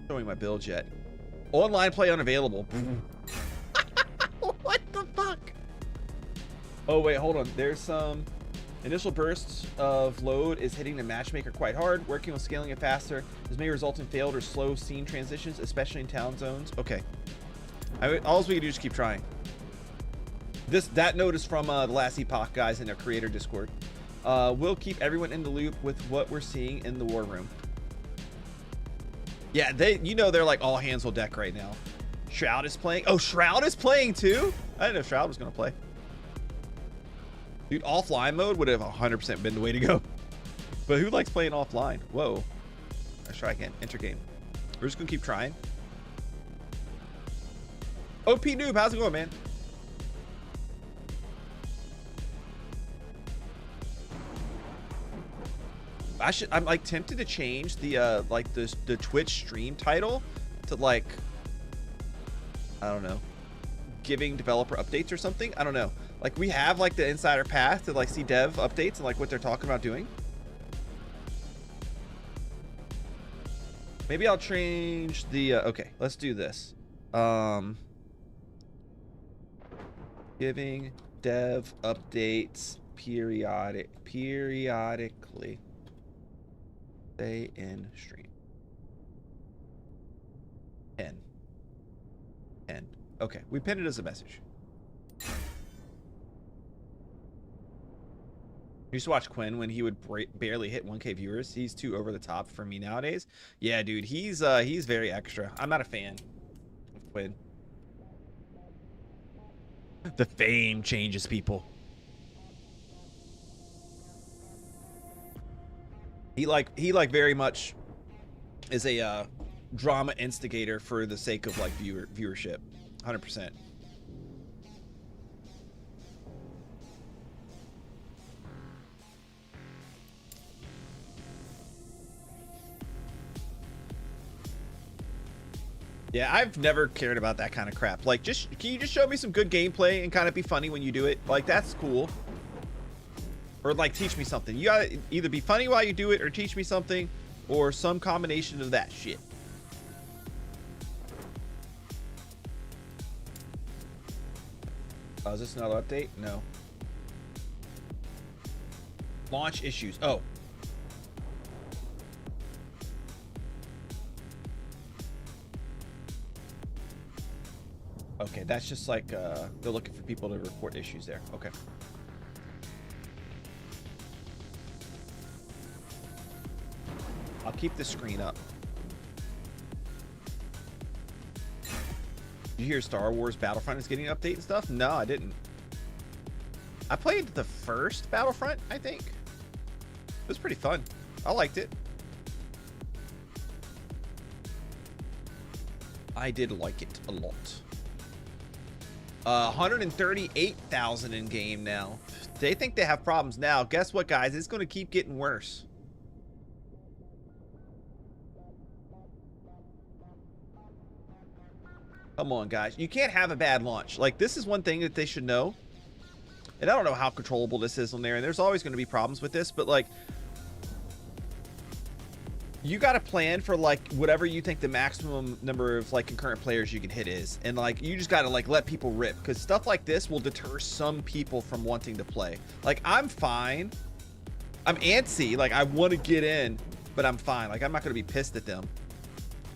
Speaker 2: showing my build yet. Online play unavailable. What the fuck? Oh wait, hold on. There's some initial bursts of load is hitting the matchmaker quite hard. Working on scaling it faster. This may result in failed or slow scene transitions, especially in town zones. Okay. All we can do is keep trying. That note is from the last Epoch guys in their creator Discord. We'll keep everyone in the loop with what we're seeing in the war room. Yeah, they're like all hands on deck right now. Shroud is playing. Oh, Shroud is playing too? I didn't know Shroud was gonna play. Dude, offline mode would have 100% been the way to go. But who likes playing offline? Whoa. Let's try again. Enter game. We're just gonna keep trying. OP Noob, how's it going, man? I'm like tempted to change the like the Twitch stream title to like, I don't know, giving developer updates or something. I don't know. Like we have like the insider path to like see dev updates and like what they're talking about doing. Maybe I'll change the okay, let's do this. Giving dev updates periodically. Stay in stream. 10. Okay, we pinned it as a message. I used to watch Quinn when he would barely hit 1K viewers. He's too over the top for me nowadays. Yeah, dude, he's very extra. I'm not a fan of Quinn. The fame changes people. He very much is a drama instigator for the sake of like viewership. 100%. Yeah, I've never cared about that kind of crap. Like, can you just show me some good gameplay and kind of be funny when you do it? Like, that's cool. Or like teach me something. You gotta either be funny while you do it or teach me something or some combination of that shit. Oh, is this another update? No. Launch issues. Oh. Okay, that's just like they're looking for people to report issues there. Okay. I'll keep the screen up. Did you hear Star Wars Battlefront is getting an update and stuff? No, I didn't. I played the first Battlefront, I think. It was pretty fun. I liked it. I did like it a lot. 138,000 in game now. They think they have problems now. Guess what, guys? It's going to keep getting worse. Come on, guys. You can't have a bad launch. Like, this is one thing that they should know. And I don't know how controllable this is on there. And there's always going to be problems with this. But, like, you got to plan for, like, whatever you think the maximum number of, like, concurrent players you can hit is. And, like, you just got to, like, let people rip. Because stuff like this will deter some people from wanting to play. Like, I'm fine. I'm antsy. Like, I want to get in. But I'm fine. Like, I'm not going to be pissed at them.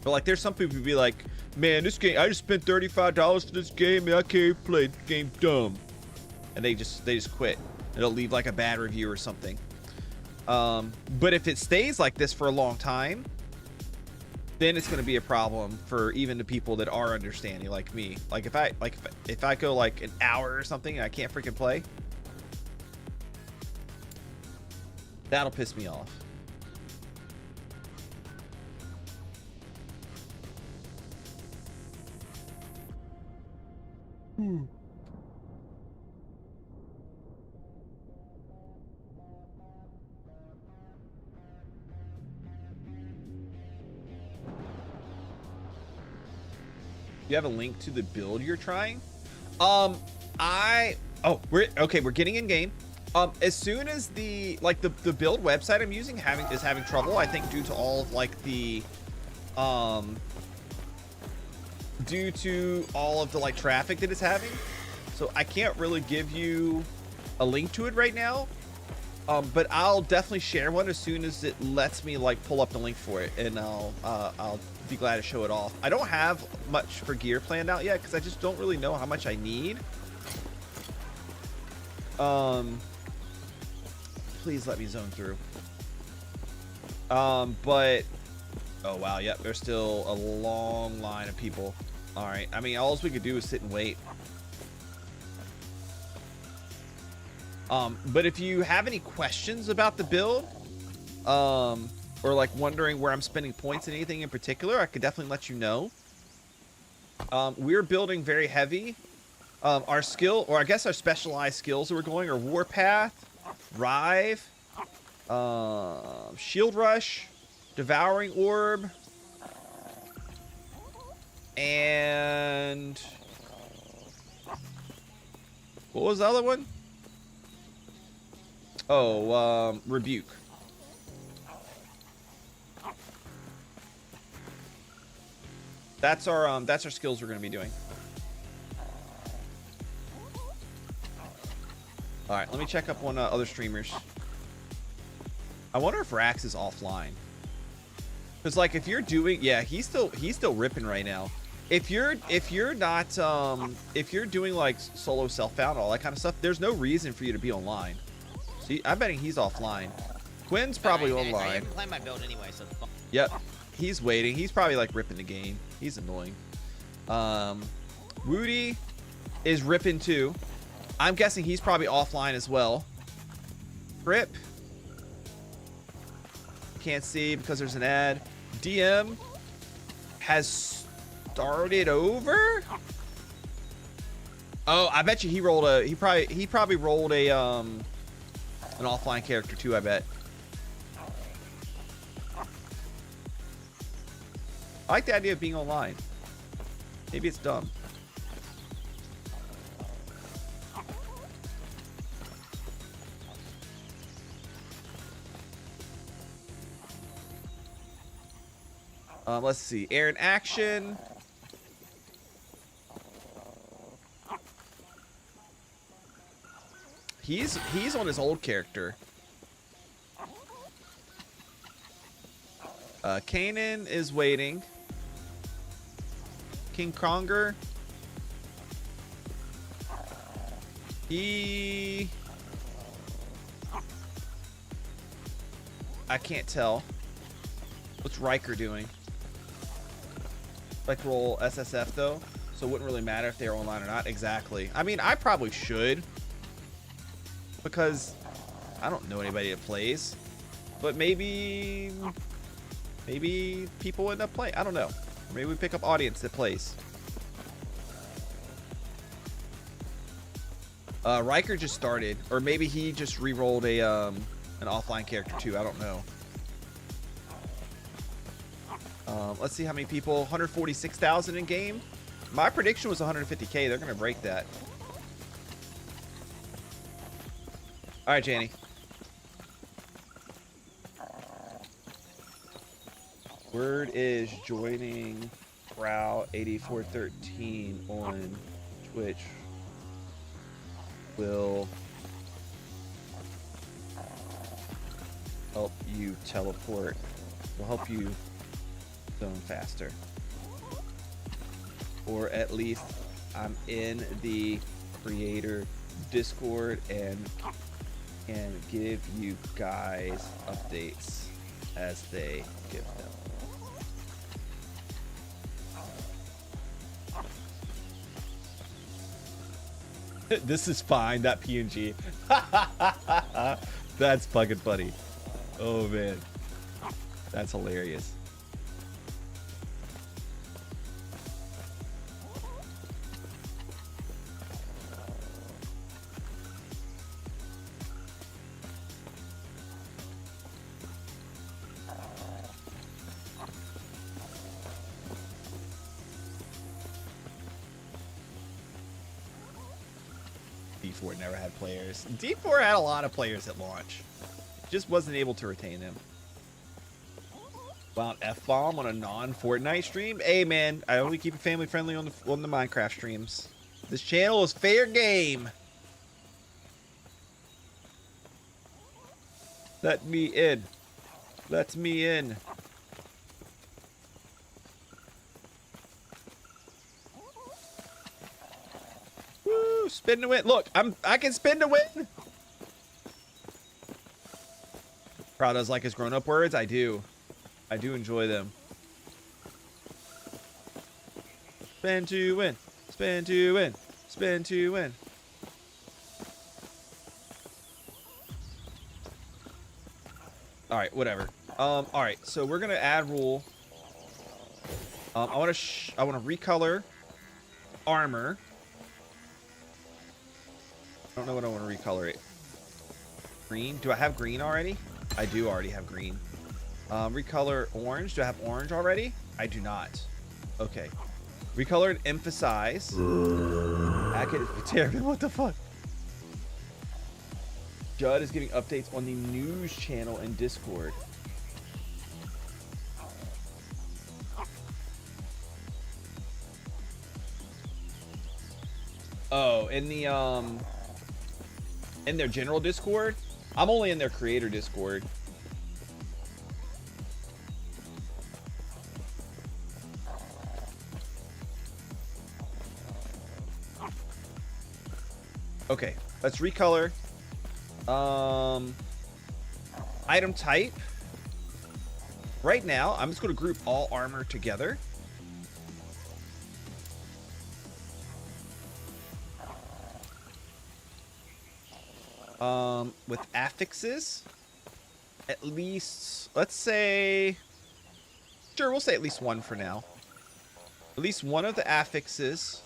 Speaker 2: But, like, there's some people who be like, man, this game, I just spent $35 for this game and I can't play. The game's dumb. And they just quit. It'll leave like a bad review or something. But if it stays like this for a long time, then it's going to be a problem for even the people that are understanding, like me. Like if I go like an hour or something and I can't freaking play, that'll piss me off. All You have a link to the build you're trying? We're getting in game. As soon as the build website I'm using is having trouble, I think due to all of like the due to all of the like traffic that it's having. So I can't really give you a link to it right now. But I'll definitely share one as soon as it lets me like pull up the link for it, and I'll be glad to show it off. I don't have much for gear planned out yet because I just don't really know how much I need. Please let me zone through. But oh wow, yep, there's still a long line of people. All right, I mean, all we could do is sit and wait. But if you have any questions about the build, or like wondering where I'm spending points in anything in particular, I could definitely let you know. We're building very heavy. Our skill, or I guess our specialized skills that we're going are Warpath, Rive, Shield Rush, Devouring Orb, and what was the other one? Oh, Rebuke. That's our skills we're gonna be doing. All right, let me check up on other streamers. I wonder if Rax is offline. Cause like if you're doing, yeah, he's still ripping right now. If you're not if you're doing like solo self-found, all that kind of stuff, there's no reason for you to be online. See, I'm betting he's offline. Quinn's probably online.
Speaker 11: I haven't planned my build anyway, so.
Speaker 2: Yep, he's waiting. He's probably like ripping the game. He's annoying. Woody is ripping too. I'm guessing he's probably offline as well. Rip. Can't see because there's an ad. DM has started over. Oh, I bet you he rolled a. He probably rolled a an offline character too. I bet. I like the idea of being online. Maybe it's dumb. Let's see. Aaron Action. He's on his old character. Kanan is waiting. King Kronger. I can't tell. What's Riker doing? Like roll SSF though, so it wouldn't really matter if they're online or not. Exactly. I mean, I probably should, because I don't know anybody that plays, but maybe people end up playing. I don't know. Maybe we pick up audience that plays. Riker just started, or maybe he just re-rolled a an offline character too. I don't know. Let's see how many people. 146,000 in game. My prediction was 150K. They're gonna break that. All right, Janie. Word is joining Prowl-8413 on Twitch. Will help you teleport. Will help you zone faster. Or at least I'm in the creator Discord and can give you guys updates as they give them. This is fine, that PNG. That's fucking funny. Oh man. That's hilarious. D4 never had players. D4 had a lot of players at launch. Just wasn't able to retain them. Found F-bomb on a non-Fortnite stream. Hey man, I only keep it family friendly on the Minecraft streams. This channel is fair game. Let me in. Let me in. Woo! Spin to win. Look, I can spin to win. Prowl does like his grown-up words. I do. I do enjoy them. Spin to win. Spin to win. Spin to win. All right, whatever. All right, so we're gonna add rule. I want to recolor armor. I don't know what I want to recolor it. Green. Do I have green already? I do already have green. Recolor orange. Do I have orange already? I do not. Okay. Recolor and emphasize. Terrible. What the fuck? Judd is giving updates on the news channel in Discord. Oh, in the in their general Discord? I'm only in their creator Discord. Okay, let's recolor. Item type. Right now, I'm just going to group all armor together. With affixes, at least, let's say, sure, we'll say at least one for now. At least one of the affixes.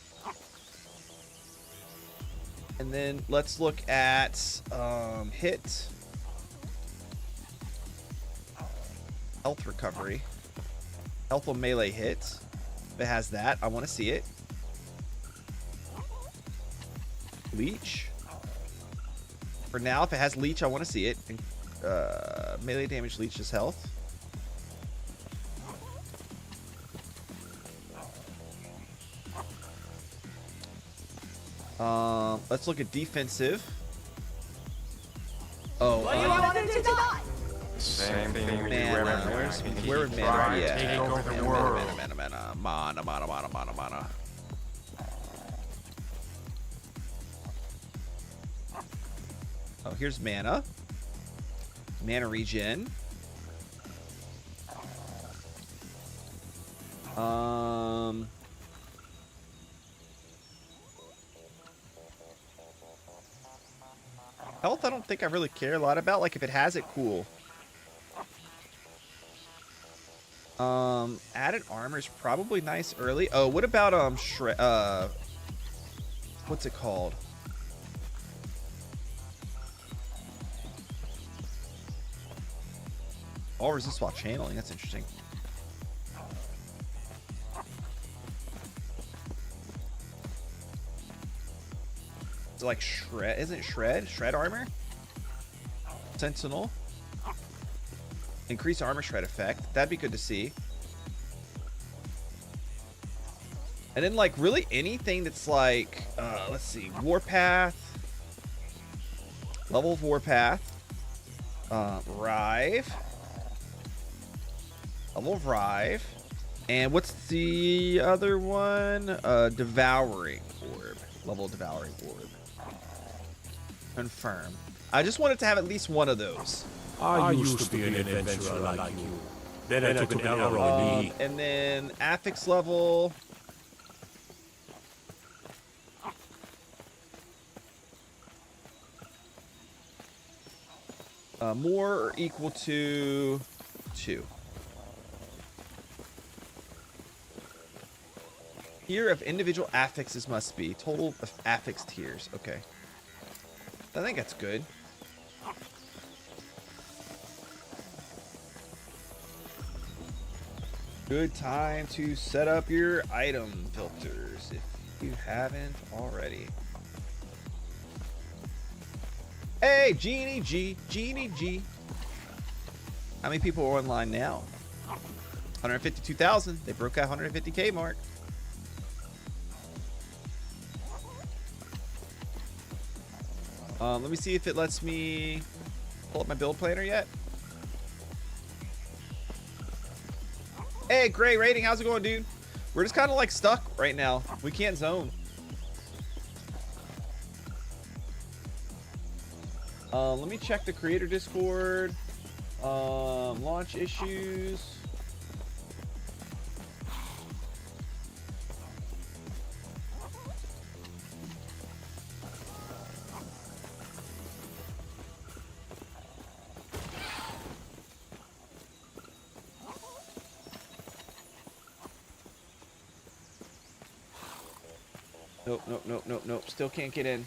Speaker 2: And then let's look at hit, health recovery, health on melee hit. If it has that, I want to see it. Leech. For now, if it has leech, I want to see it. And, melee damage leeches health. Let's look at defensive. Oh,
Speaker 9: Same thing we do
Speaker 2: mana. Where would mana be at? Mana. Oh, here's mana. Mana regen. Health, I don't think I really care a lot about. Like, if it has it, cool. Added armor is probably nice early. Oh, what about, what's it called? All resist while channeling. That's interesting. Is it like shred? Isn't it shred? Shred armor? Sentinel. Increase armor shred effect. That'd be good to see. And then like really anything that's like, let's see, Warpath. Level of Warpath. Rive. Level of Rive. And what's the other one? Devouring Orb. Level of Devouring Orb. Confirm. I just wanted to have at least one of those.
Speaker 10: I used to be an adventurer like you. Then I took an arrow in me.
Speaker 2: And then affix level. More or equal to 2. Tier of individual affixes must be. Total of affix tiers. Okay. I think that's good. Good time to set up your item filters if you haven't already. Hey, Genie G, Genie G. How many people are online now? 152,000. They broke that 150K mark. Let me see if it lets me pull up my build planner yet. Hey, Gray Rating, how's it going, dude? We're just kind of like stuck right now. We can't zone. Let me check the creator Discord. Launch issues. Nope, nope, nope, nope, nope. Still can't get in.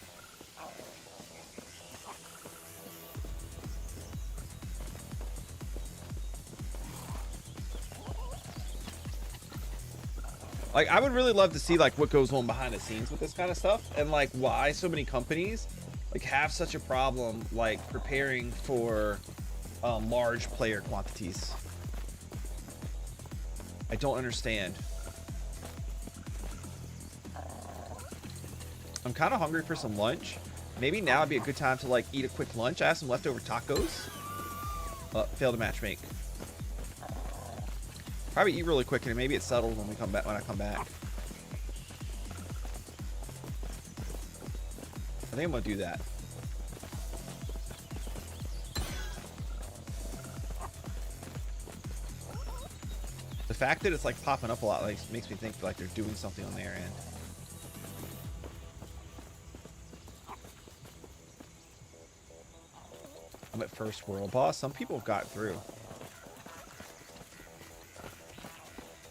Speaker 2: Like, I would really love to see like what goes on behind the scenes with this kind of stuff, and like why so many companies like have such a problem like preparing for large player quantities. I don't understand. I'm kind of hungry for some lunch. Maybe now would be a good time to like eat a quick lunch. I have some leftover tacos. Failed to match make. Probably eat really quick and maybe it's settled when we come back. When I come back, I think I'm gonna do that. The fact that it's like popping up a lot like makes me think like they're doing something on their end. I'm at first world boss. Some people have got through.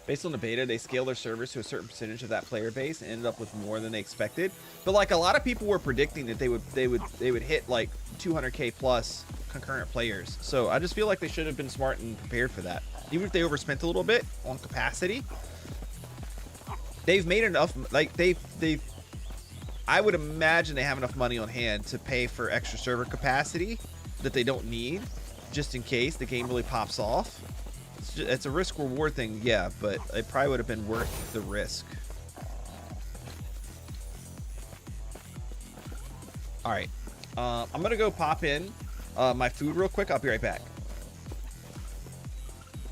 Speaker 2: Based on the beta, they scale their servers to a certain percentage of that player base and ended up with more than they expected. But like a lot of people were predicting that they would hit like 200K plus concurrent players. So I just feel like they should have been smart and prepared for that. Even if they overspent a little bit on capacity, they've made enough. Like I would imagine they have enough money on hand to pay for extra server capacity that they don't need, just in case the game really pops off. It's a risk reward thing, yeah, but it probably would have been worth the risk. All right, I'm gonna go pop in my food real quick. I'll be right back.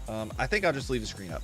Speaker 2: I think I'll just leave the screen up.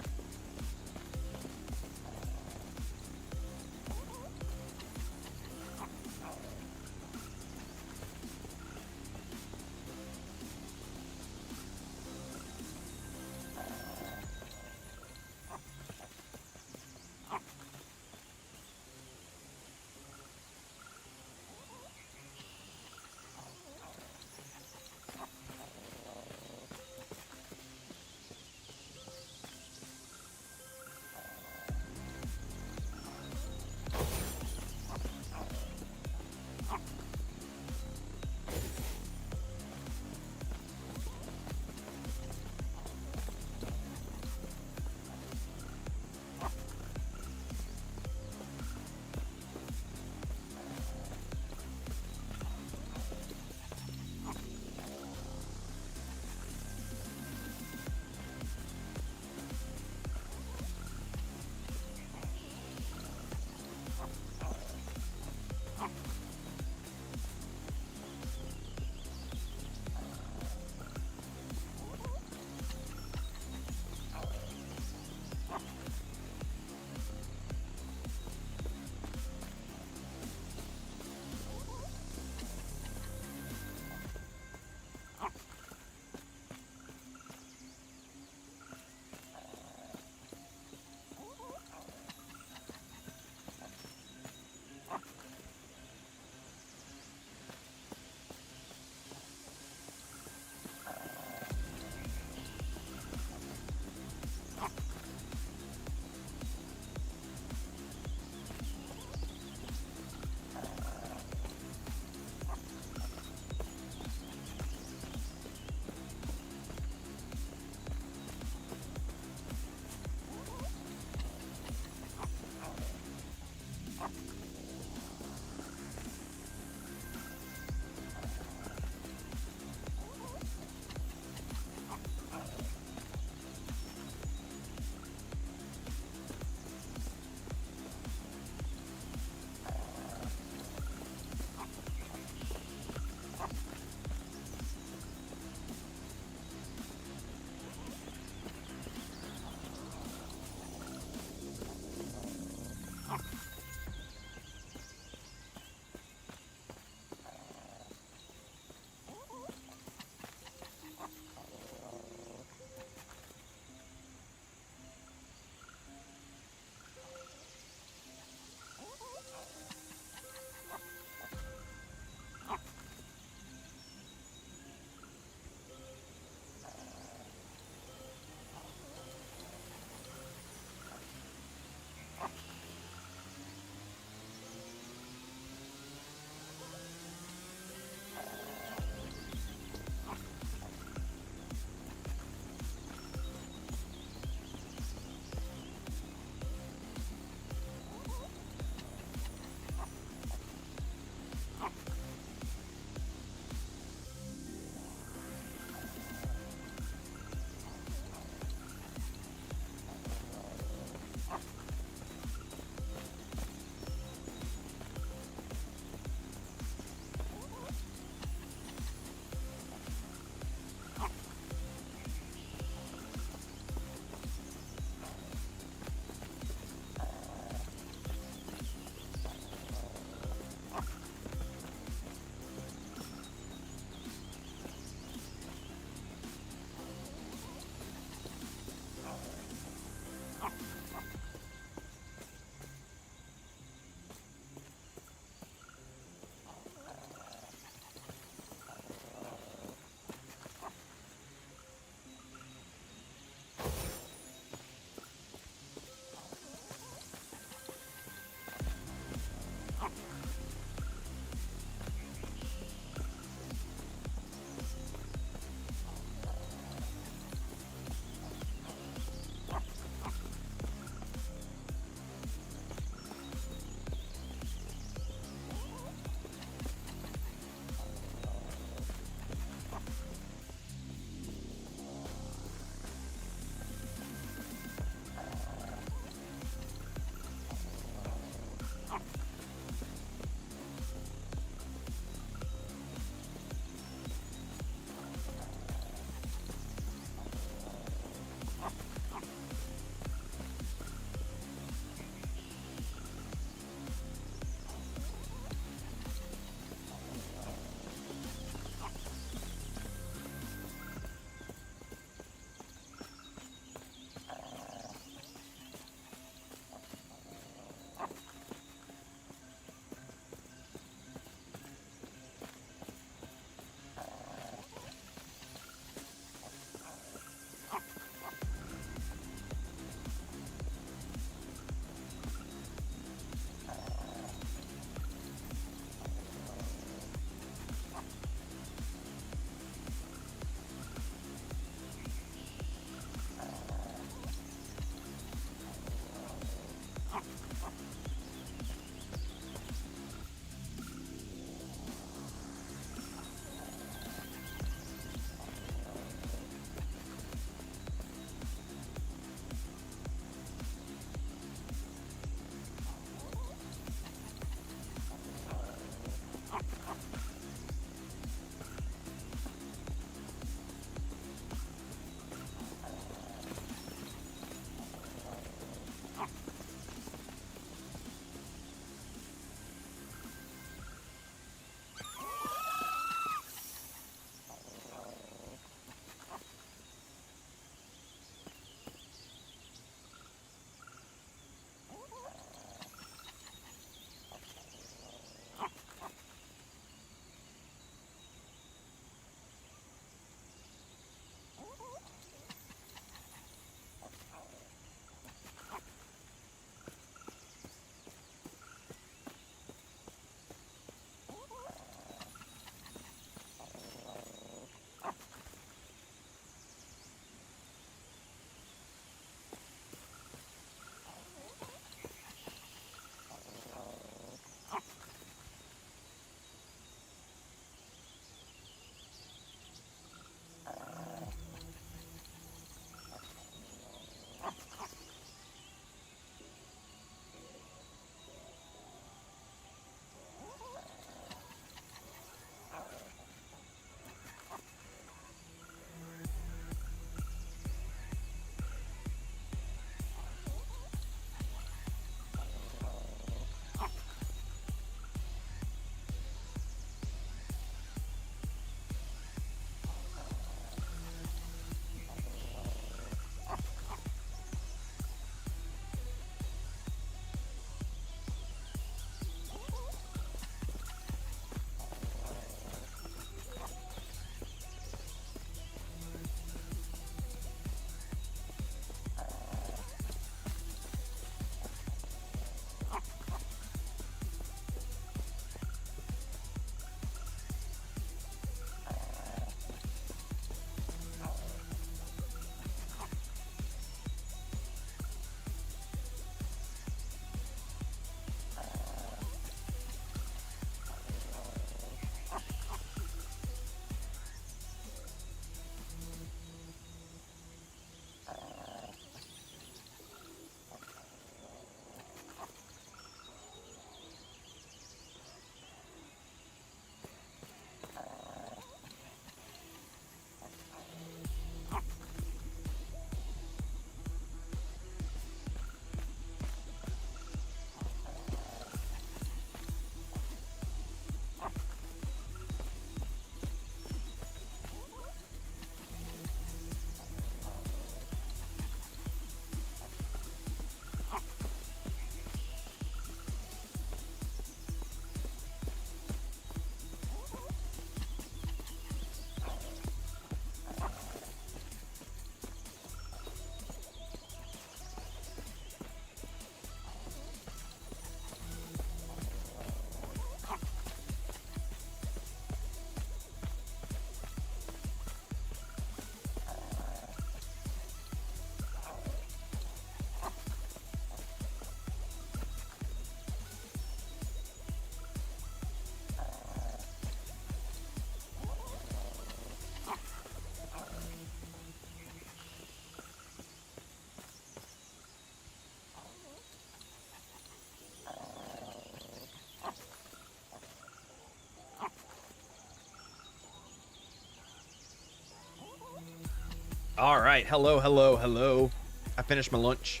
Speaker 2: All right, hello. I finished my lunch.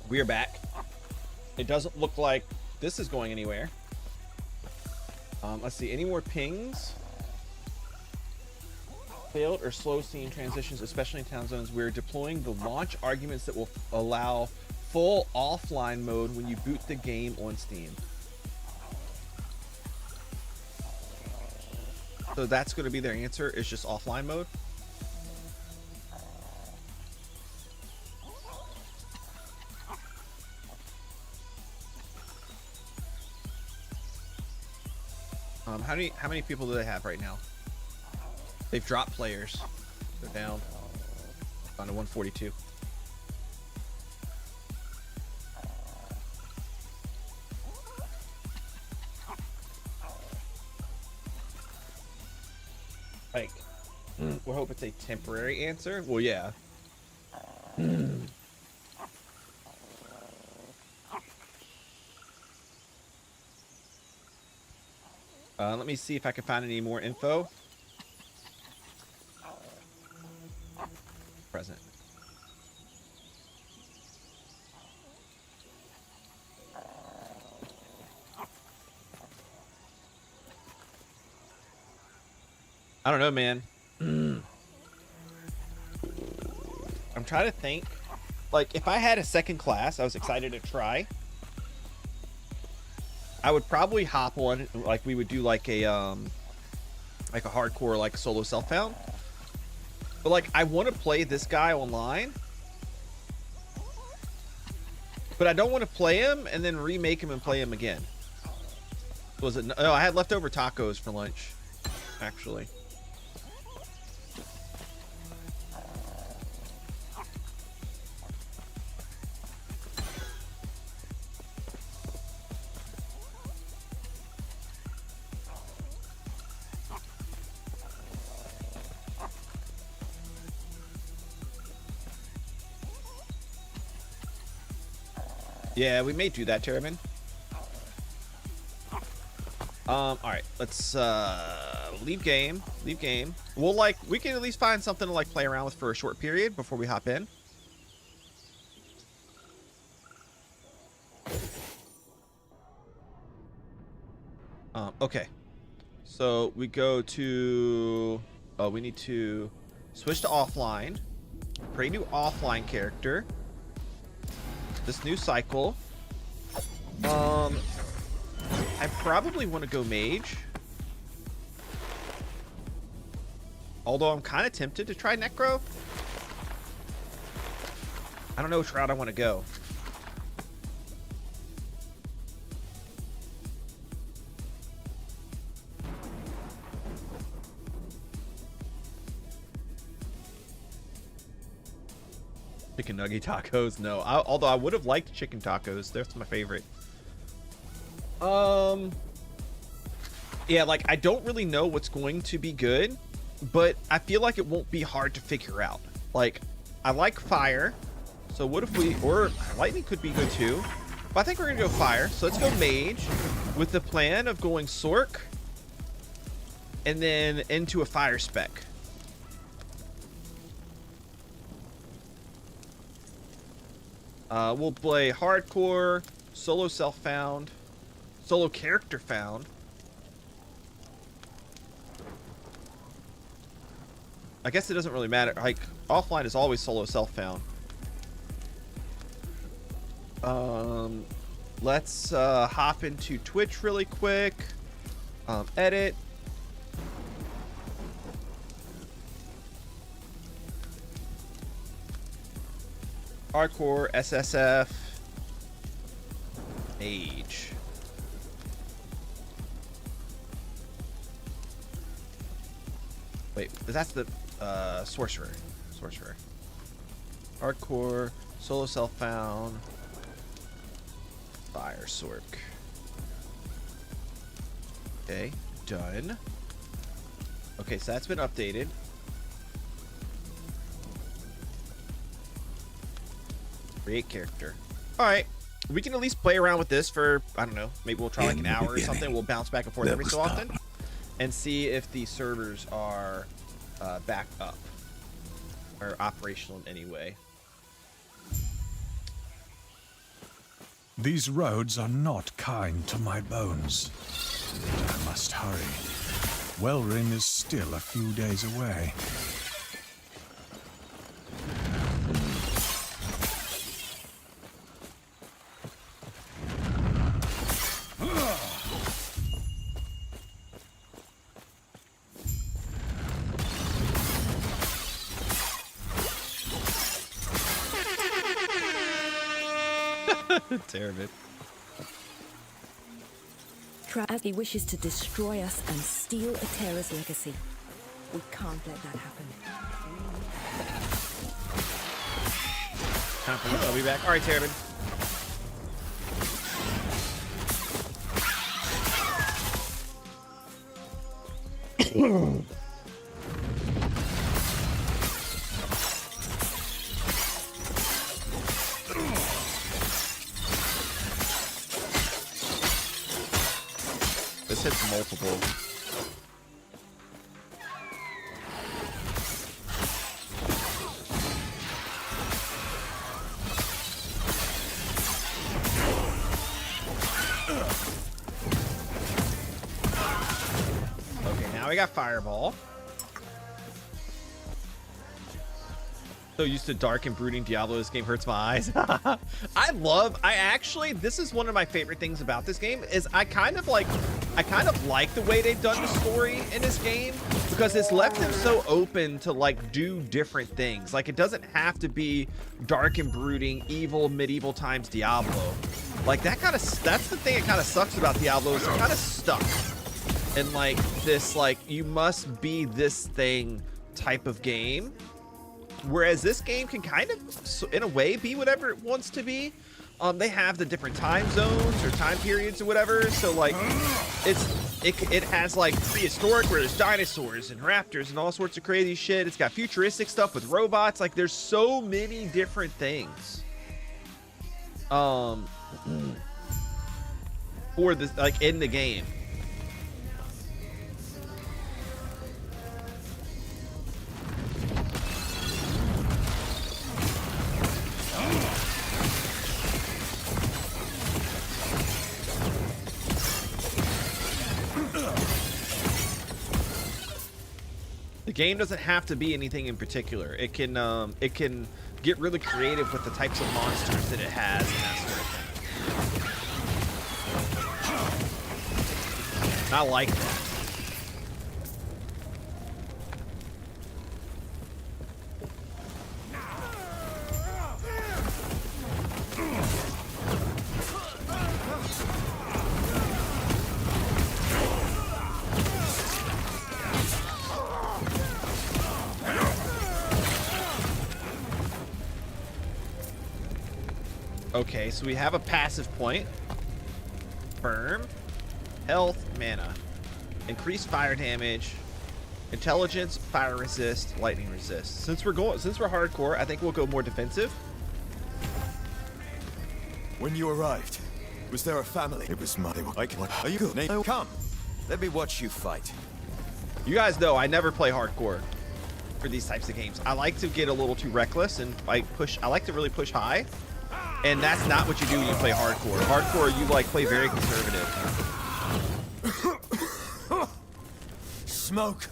Speaker 2: We are back. It doesn't look like this is going anywhere. Let's see, any more pings? Failed or slow scene transitions, especially in town zones. We're deploying the launch arguments that will allow full offline mode when you boot the game on Steam. So that's going to be their answer, is just offline mode. How many people do they have right now? They've dropped players. They're down to 142. Like, we hope it's a temporary answer. Well, yeah. Let me see if I can find any more info. Present. I don't know, man. I'm trying to think. Like, if I had a second class I was excited to try, I would probably hop on, like we would do like a hardcore like solo self-found. But like, I want to play this guy online, but I don't want to play him and then remake him and play him again. Was it? Oh, I had leftover tacos for lunch, actually. Yeah, we may do that, Terriman. All right, let's leave game. We'll we can at least find something to like play around with for a short period before we hop in. Okay, so we go to, oh, we need to switch to offline, create a new offline character. This new cycle. I probably want to go mage. Although I'm kind of tempted to try necro. I don't know which route I want to go. Chicken nugget tacos? No. Although I would have liked chicken tacos. That's my favorite. Yeah, like, I don't really know what's going to be good, but I feel like it won't be hard to figure out. Like, I like fire. So what if we, or lightning could be good too. But I think we're gonna go fire. So let's go mage with the plan of going Sork and then into a fire spec. We'll play hardcore, solo self-found, solo character found. I guess it doesn't really matter. Like, offline is always solo self-found. Let's hop into Twitch really quick. Edit. Hardcore, SSF, Mage. Wait, that's the Sorcerer. Hardcore, solo self-found, Fire Sork. Okay, done. Okay, so that's been updated. Create character. All right, we can at least play around with this for, I don't know, maybe we'll try like an hour or something. We'll bounce back and forth every so often and see if the servers are back up. or operational in any way.
Speaker 12: These roads are not kind to my bones. But I must hurry. Wellring is still a few days away.
Speaker 2: Terrible.
Speaker 8: As he wishes to destroy us and steal Eterra's legacy. We can't let that happen.
Speaker 2: Time for I'll be back. All right, Terrabin. This hits multiple. Okay, now we got Fireball. So used to dark and brooding Diablo, this game hurts my eyes. This is one of my favorite things about this game is I kind of like the way they've done the story in this game because it's left them so open to like do different things. Like it doesn't have to be dark and brooding, evil, medieval times Diablo. Like that's the thing that kind of sucks about Diablo is they're kind of stuck in like this, like you must be this thing type of game. Whereas this game can kind of, in a way, be whatever it wants to be. They have the different time zones or time periods or whatever. So like, it has like prehistoric where there's dinosaurs and raptors and all sorts of crazy shit. It's got futuristic stuff with robots. Like there's so many different things. For this, like in the game. The game doesn't have to be anything in particular. It can get really creative with the types of monsters that it has and that sort of thing. And I like that. Okay, so we have a passive point. Firm, health, mana, increased fire damage, intelligence, fire resist, lightning resist. Since we're hardcore, I think we'll go more defensive.
Speaker 9: When you arrived, was there a family? It was my. Like, what are you good? Come, let me watch you fight.
Speaker 2: You guys know I never play hardcore for these types of games. I like to get a little too reckless and like push. I like to really push high. And that's not what you do when you play hardcore. Hardcore, you like play very conservative.
Speaker 9: Smoke.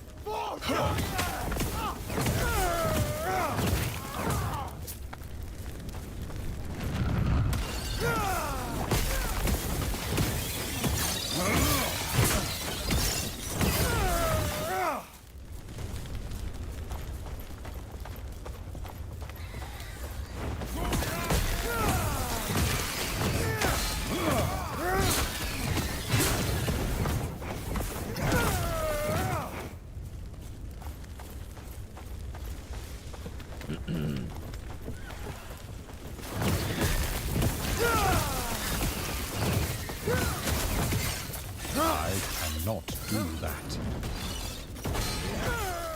Speaker 12: Not do that.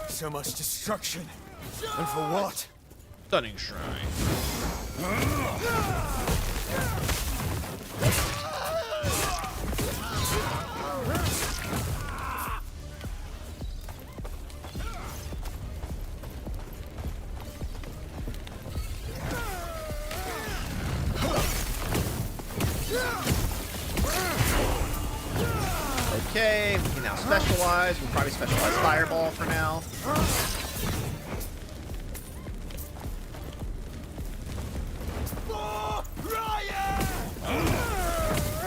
Speaker 9: So much destruction. And for what?
Speaker 2: Stunning Shrine. now specialize. We'll probably specialize Fireball for now.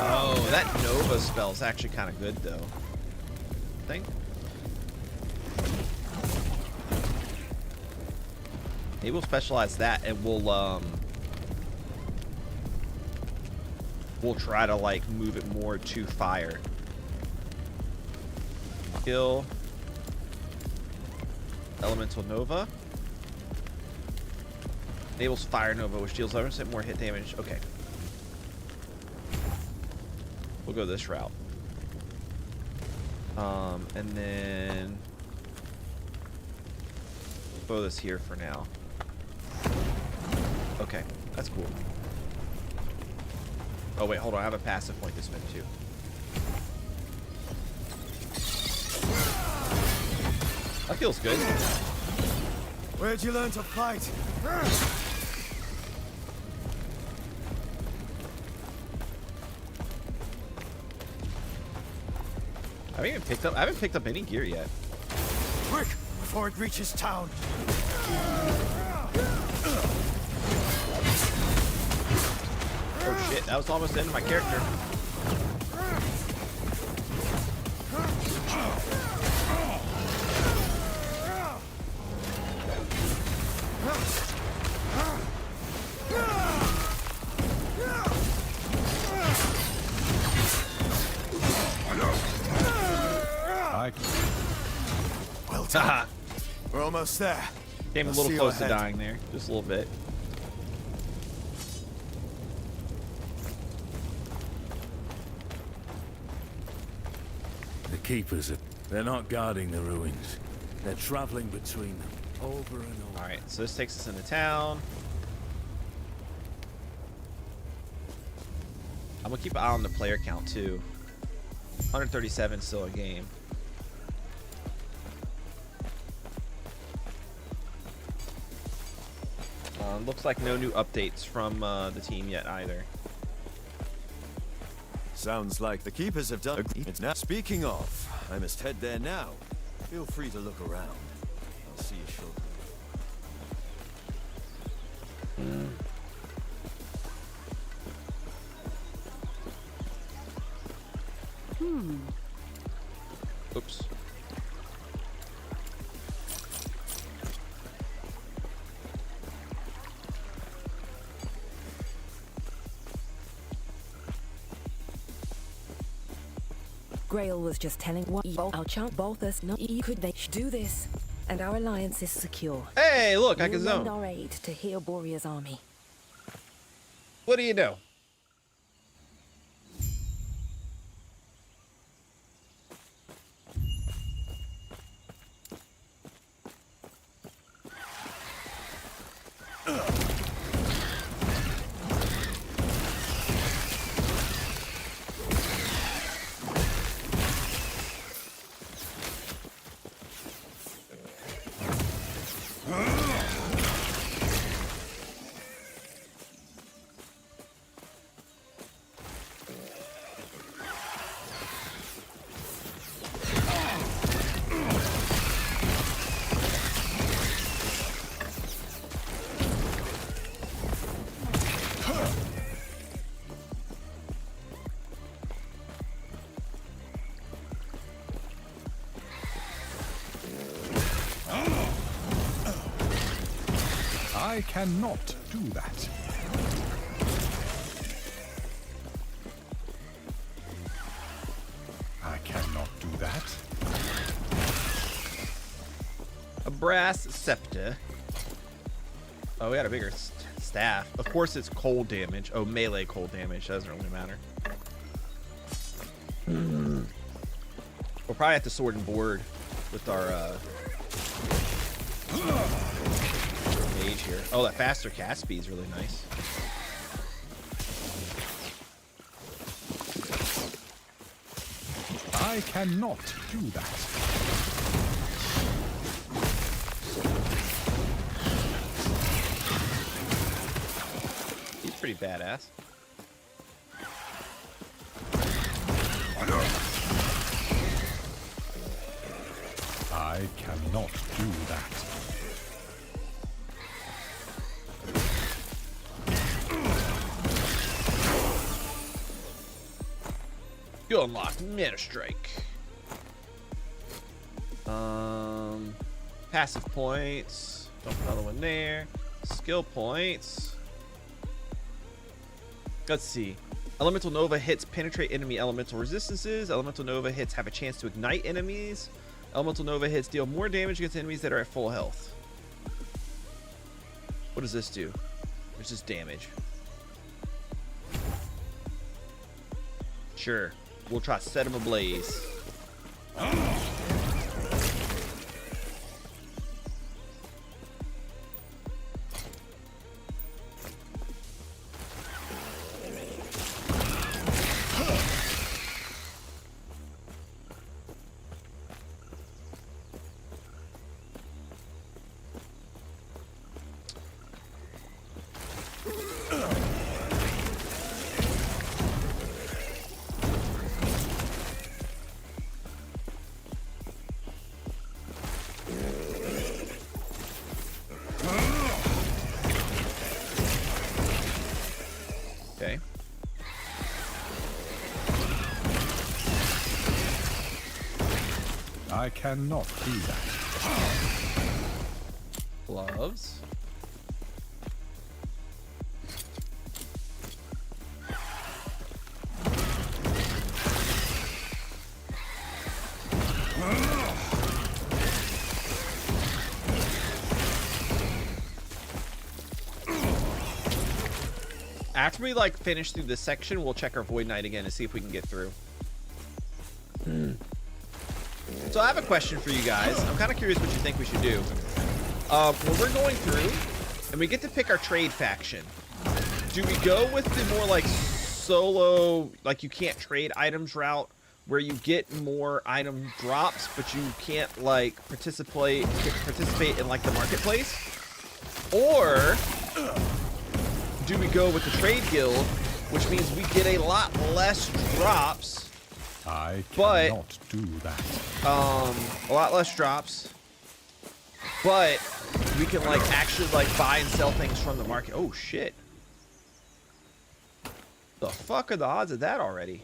Speaker 2: Oh, that Nova spell's actually kind of good though. I think. Maybe we'll specialize that, and we'll try to like move it more to fire. Kill Elemental Nova. Enables Fire Nova, which deals 11% more hit damage. Okay. We'll go this route. And then throw this here for now. Okay, that's cool. Oh wait, hold on. I have a passive point to spend too. That feels good.
Speaker 9: Where'd you learn to fight?
Speaker 2: I haven't picked up any gear yet.
Speaker 9: Quick, before it reaches town.
Speaker 2: Oh shit, that was almost the end of my character.
Speaker 9: Well done. We're almost there.
Speaker 2: Came a little close to dying there, just a little bit.
Speaker 10: The keepers, they're not guarding the ruins. They're traveling between them, over and over.
Speaker 2: All right, so this takes us into town. I'm gonna keep an eye on the player count too. 137 still a game. Looks like no new updates from the team yet either.
Speaker 9: Sounds like the keepers have done. It's now. Speaking of, I must head there now. Feel free to look around. I'll see you shortly.
Speaker 2: Oops.
Speaker 8: Grail was just telling what I'll chant both us. Not you could they do this, and our alliance is secure.
Speaker 2: Hey, look, I can
Speaker 8: We'll lend
Speaker 2: zone.
Speaker 8: our aid to heal Borea's army.
Speaker 2: What do you know?
Speaker 12: I cannot do that. I cannot do that.
Speaker 2: A brass scepter. Oh, we got a bigger staff. Of course, it's cold damage. Oh, melee cold damage. Doesn't really matter. We'll probably have to sword and board with our mage here. Oh, that faster cast speed is really nice.
Speaker 12: I cannot do that.
Speaker 2: He's pretty badass.
Speaker 12: I cannot do that.
Speaker 2: You unlocked Mana Strike. Passive points. Dump another one there. Skill points. Let's see. Elemental Nova hits penetrate enemy elemental resistances. Elemental Nova hits have a chance to ignite enemies. Elemental Nova hits deal more damage against enemies that are at full health. What does this do? There's just damage. Sure. We'll try to set him ablaze. Okay.
Speaker 12: I cannot do that.
Speaker 2: Gloves. After we like finish through this section, we'll check our Void Knight again and see if we can get through. So I have a question for you guys. I'm kind of curious what you think we should do. When we're going through and we get to pick our trade faction, do we go with the more like solo, like you can't trade items route, where you get more item drops, but you can't like participate in like the marketplace? Or do we go with the trade guild, which means we get a lot less drops?
Speaker 12: I cannot do that.
Speaker 2: A lot less drops, but we can like actually like buy and sell things from the market. Oh shit! The fuck are the odds of that already?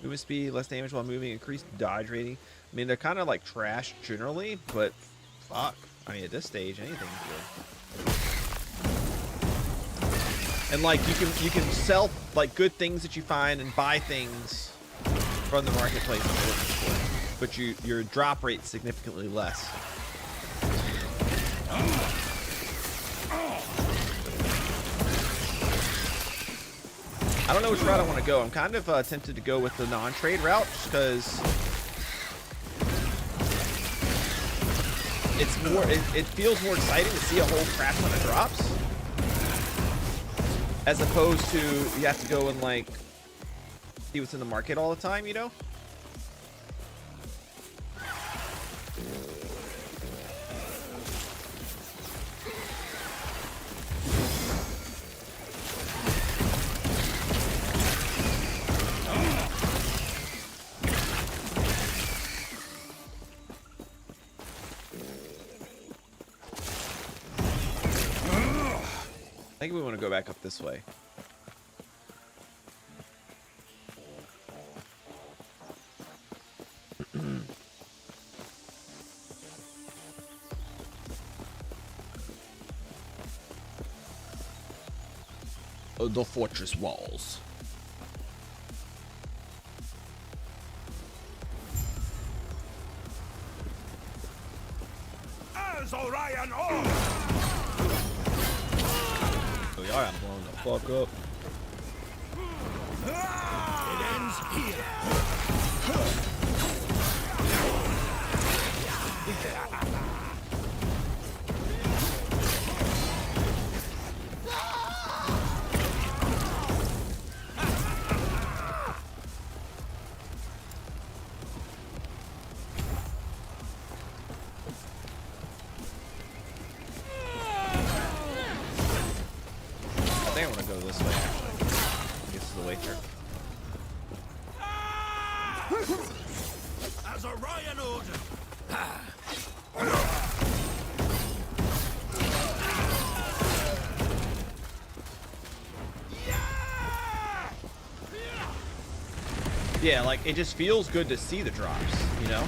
Speaker 2: Movement speed, less damage while moving, increased dodge rating. I mean, they're kind of like trash generally, but fuck. I mean, at this stage, anything's good. And like you can sell like good things that you find and buy things from the marketplace, but your drop rate's significantly less. I don't know which route I want to go. I'm kind of tempted to go with the non-trade route just because it's more. It feels more exciting to see a whole crap ton of drops, as opposed to you have to go and like see what's in the market all the time, you know? I think we want to go back up this way. The fortress walls.
Speaker 1: As Orion on!
Speaker 2: Oh, y'all got blown the fuck up.
Speaker 1: It ends here.
Speaker 2: I think I want to go this way, actually. This is the way through.
Speaker 1: As Orion ordered.
Speaker 2: Yeah, like it just feels good to see the drops, you know?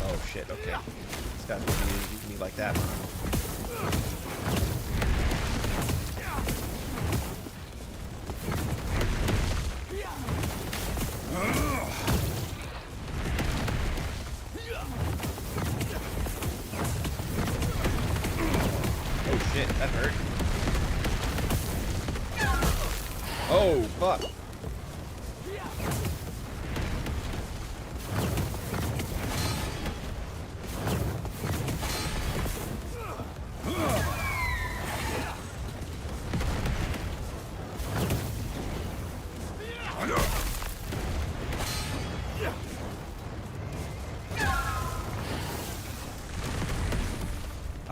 Speaker 2: Oh shit, okay. This guy's gonna be using me like that. Oh shit, that hurt. Oh fuck.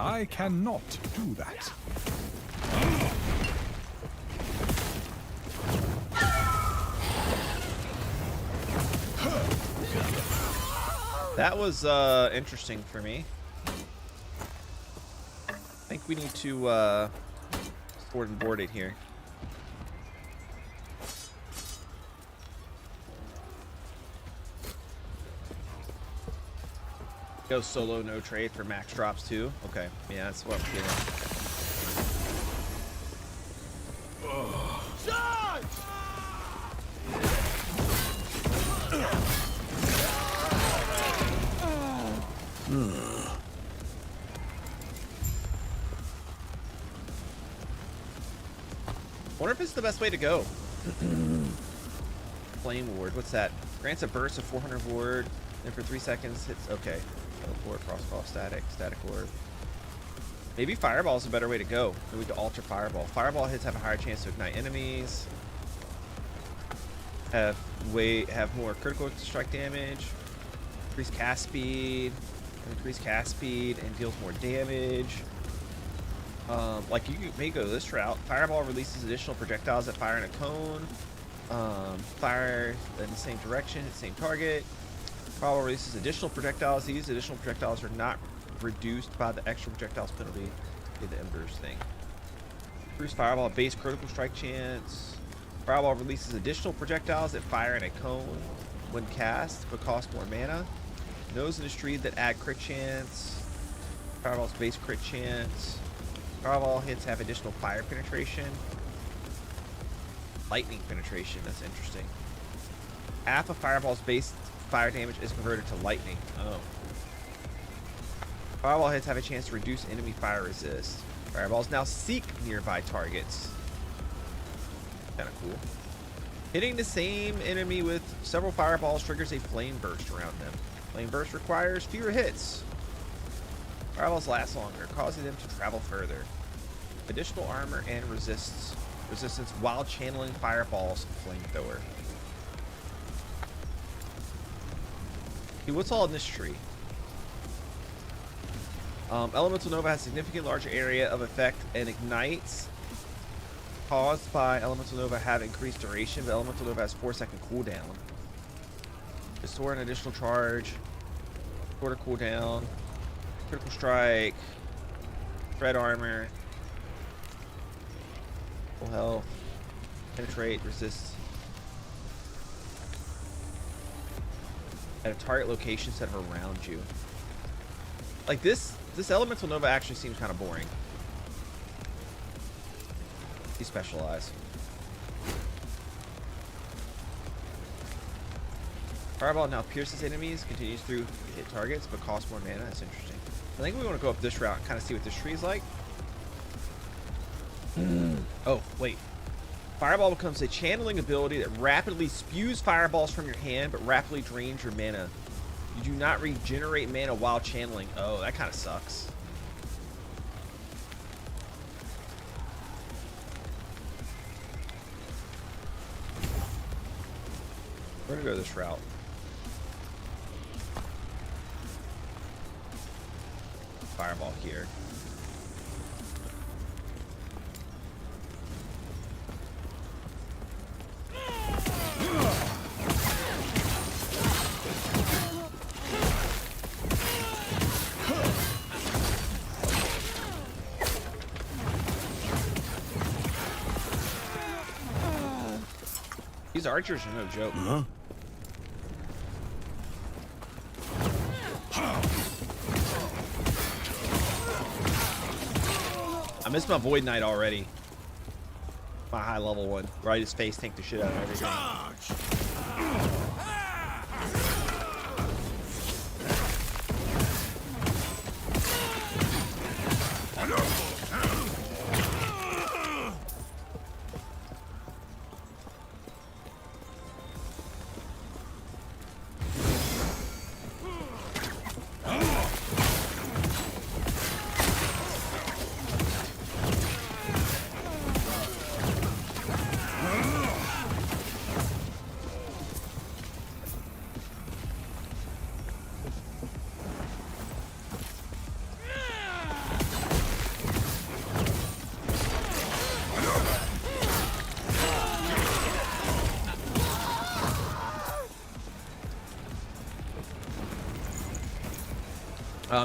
Speaker 12: I cannot do that.
Speaker 2: That was interesting for me. I think we need to sword and board it here. Go solo, no trade for max drops too. Okay, yeah, that's what I'm feeling. Wonder if it's the best way to go. Flame ward, what's that? Grants a burst of 400 ward, and for 3 seconds hits. Okay, teleport, crossbow, static orb. Maybe fireball is a better way to go. Maybe we could alter fireball. Fireball hits have a higher chance to ignite enemies. Have more critical strike damage. Increase cast speed. And deals more damage. Like you may go this route. Fireball releases additional projectiles that fire in a cone. Fire in the same direction, hit the same target. Fireball releases additional projectiles. These additional projectiles are not reduced by the extra projectiles penalty in the Embers thing. Increase Fireball base critical strike chance. Fireball releases additional projectiles that fire in a cone when cast but cost more mana. Nose industry that add crit chance. Fireball's base crit chance. Fireball hits have additional fire penetration. Lightning penetration, that's interesting. Half of Fireball's base fire damage is converted to lightning. Oh. Fireball hits have a chance to reduce enemy fire resist. Fireballs now seek nearby targets. Kinda cool. Hitting the same enemy with several fireballs triggers a flame burst around them. Flame burst requires fewer hits. Fireballs last longer, causing them to travel further. Additional armor and resistance while channeling Fireball's flamethrower. Okay, what's all in this tree? Elemental Nova has significant larger area of effect and ignites caused by Elemental Nova have increased duration, but Elemental Nova has 4-second cooldown. Restore an additional charge. Shorter cooldown. Critical strike. Thread armor. Full health. Penetrate. Resist. At a target location instead of around you. Like this Elemental Nova actually seems kind of boring. Specialize. Fireball now pierces enemies, continues through hit targets, but costs more mana. That's interesting. I think we want to go up this route and kind of see what this tree is like. Oh, wait. Fireball becomes a channeling ability that rapidly spews fireballs from your hand, but rapidly drains your mana. You do not regenerate mana while channeling. Oh, that kind of sucks. We're gonna go this route. Fireball here. These archers are no joke.
Speaker 10: Huh?
Speaker 2: I missed my Void Knight already. My high level one. Right, his face tanked the shit out of everything.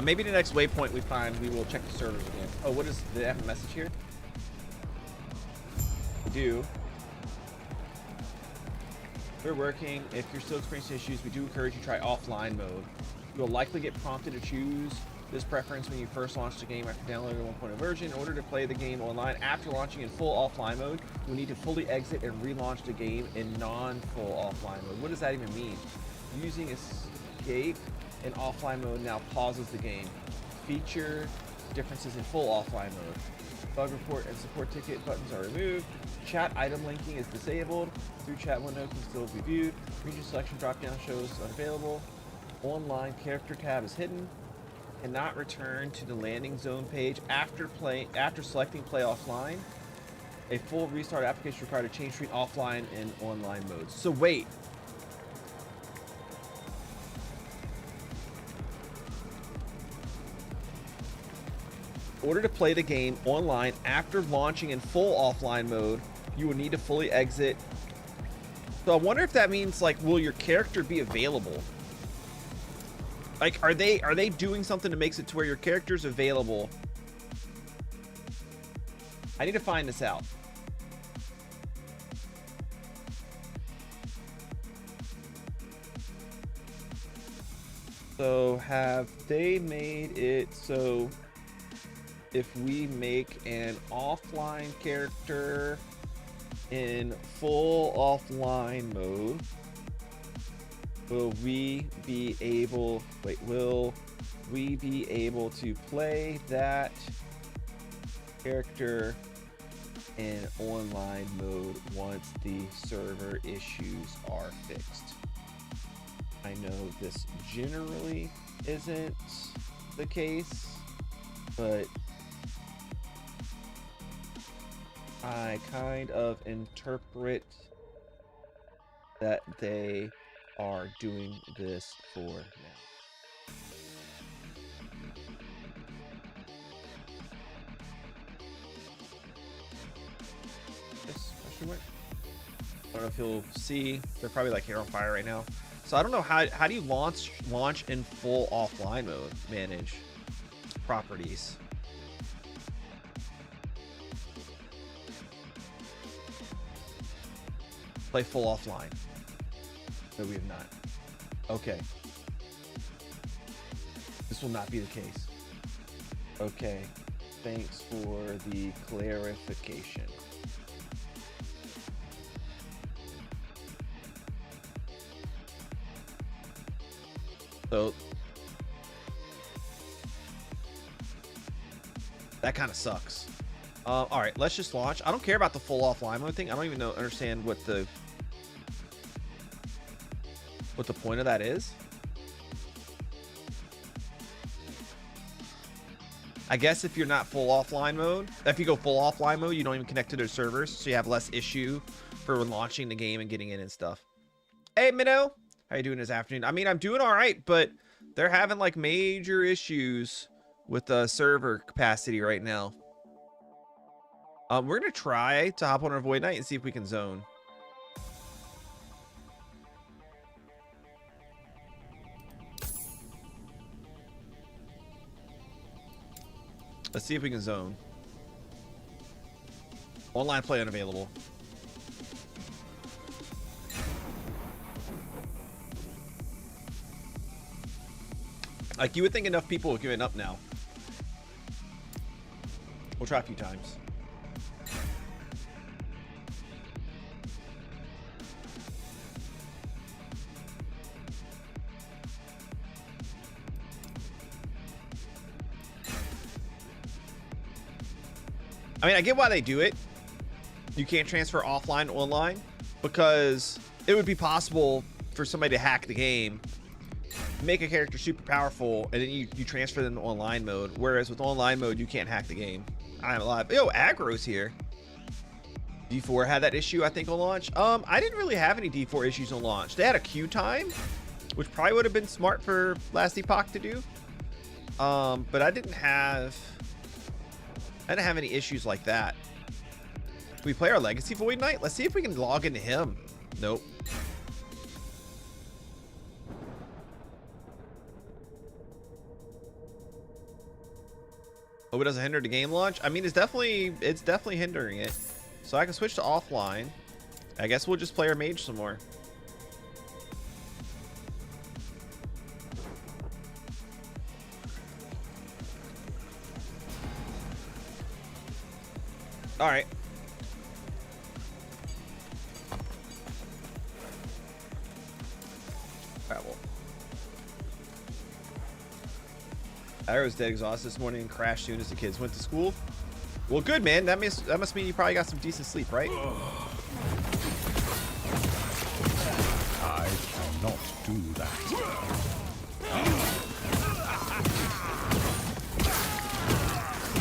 Speaker 2: Maybe the next waypoint we find, we will check the servers again. Oh, what is, do they have a message here? We do. We're working. If you're still experiencing issues, we do encourage you to try offline mode. You will likely get prompted to choose this preference when you first launch the game after downloading a 1.0 version. In order to play the game online after launching in full offline mode, you will need to fully exit and relaunch the game in non-full offline mode. What does that even mean? Using escape in offline mode now pauses the game. Feature differences in full offline mode. Bug report and support ticket buttons are removed. Chat item linking is disabled. Through chat window can still be viewed. Region selection drop-down shows unavailable. Online character tab is hidden. Cannot return to the landing zone page after selecting play offline. A full restart application required to change between offline and online modes. So wait. In order to play the game online after launching in full offline mode, you will need to fully exit. So I wonder if that means, like, will your character be available? Like, are they doing something that makes it to where your character's available? I need to find this out. So have they made it so if we make an offline character in full offline mode, will we be able to play that character in online mode once the server issues are fixed? I know this generally isn't the case, but I kind of interpret that they are doing this for now. This question mark? I don't know if you'll see. They're probably like hair on fire right now. So I don't know how do you launch in full offline mode? Manage properties. Play full offline. No, we have not. Okay. This will not be the case. Okay. Thanks for the clarification. So that kind of sucks. All right, let's just launch. I don't care about the full offline mode thing. I don't even understand what the point of that is. I guess if you're not full offline mode, if you go full offline mode, you don't even connect to their servers, so you have less issue for launching the game and getting in and stuff. Hey, Minnow, how you doing this afternoon? I mean, I'm doing all right, but they're having like major issues with the server capacity right now. We're gonna try to hop on our Void Knight and see if we can zone. Let's see if we can zone. Online play unavailable. Like, you would think enough people have given up now. We'll try a few times. I mean, I get why they do it. You can't transfer offline to online because it would be possible for somebody to hack the game, make a character super powerful, and then you transfer them to online mode. Whereas with online mode, you can't hack the game. I'm alive. Yo, aggro's here. D4 had that issue, I think, on launch. I didn't really have any D4 issues on launch. They had a queue time, which probably would have been smart for last Epoch to do. But I didn't have any issues like that. Can we play our Legacy Void Knight? Let's see if we can log into him. Nope. Oh, it doesn't hinder the game launch? I mean, it's definitely hindering it. So I can switch to offline. I guess we'll just play our mage some more. All right. Travel. I was dead exhausted this morning and crashed soon as the kids went to school. Well, good, man. That must mean you probably got some decent sleep, right?
Speaker 12: I cannot do that.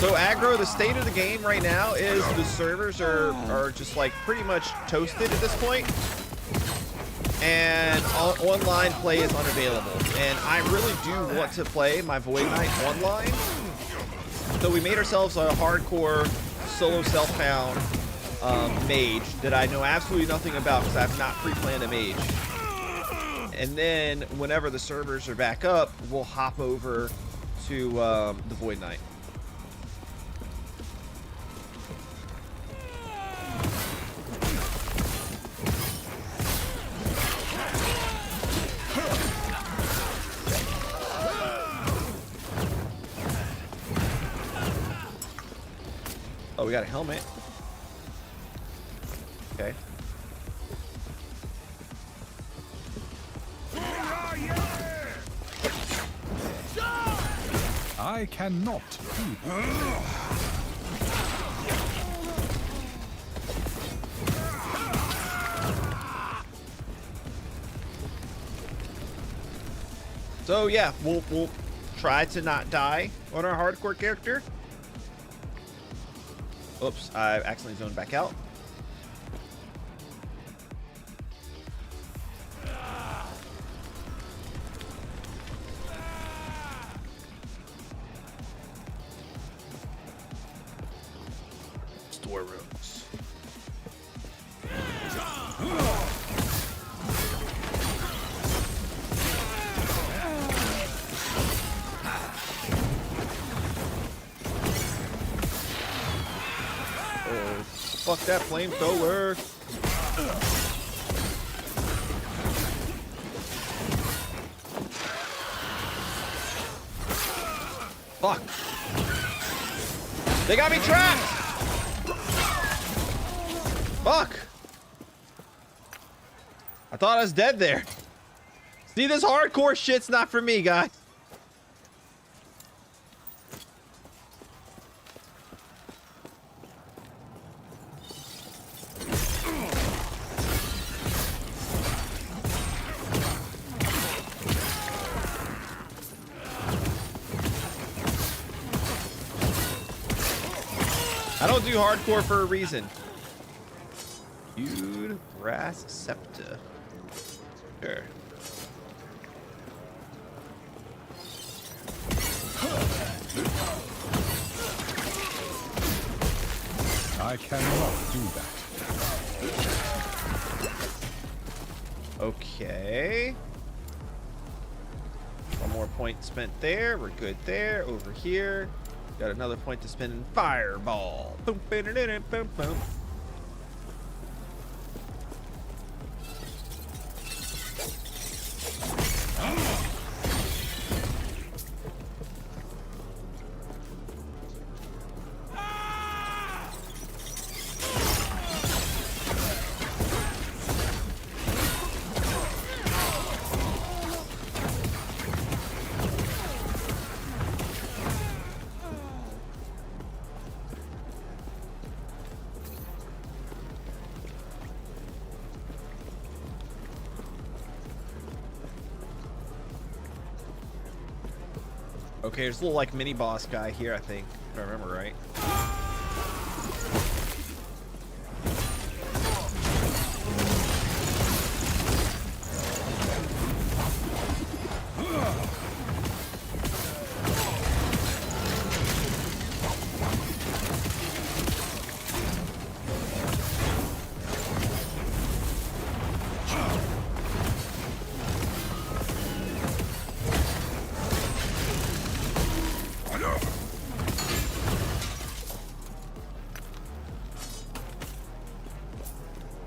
Speaker 2: So aggro, the state of the game right now is the servers are just like pretty much toasted at this point, and online play is unavailable. And I really do want to play my Void Knight online, so we made ourselves a hardcore solo self-found mage that I know absolutely nothing about because I have not pre-planned a mage. And then whenever the servers are back up, we'll hop over to the Void Knight. Oh, we got a helmet. Okay.
Speaker 12: I cannot do that.
Speaker 2: So yeah, we'll try to not die on our hardcore character. Oops, I accidentally zoned back out. Storerooms. Fuck that flamethrower. Fuck. They got me trapped. Fuck. I thought I was dead there. See, this hardcore shit's not for me, guys. I don't do hardcore for a reason. Dude, brass septa. Sure.
Speaker 12: I cannot do that.
Speaker 2: Okay. One more point spent there. We're good there. Over here. Got another point to spend in fireball. Boom, boom, boom, boom, boom. Okay, there's a little like mini boss guy here, I think, if I remember right.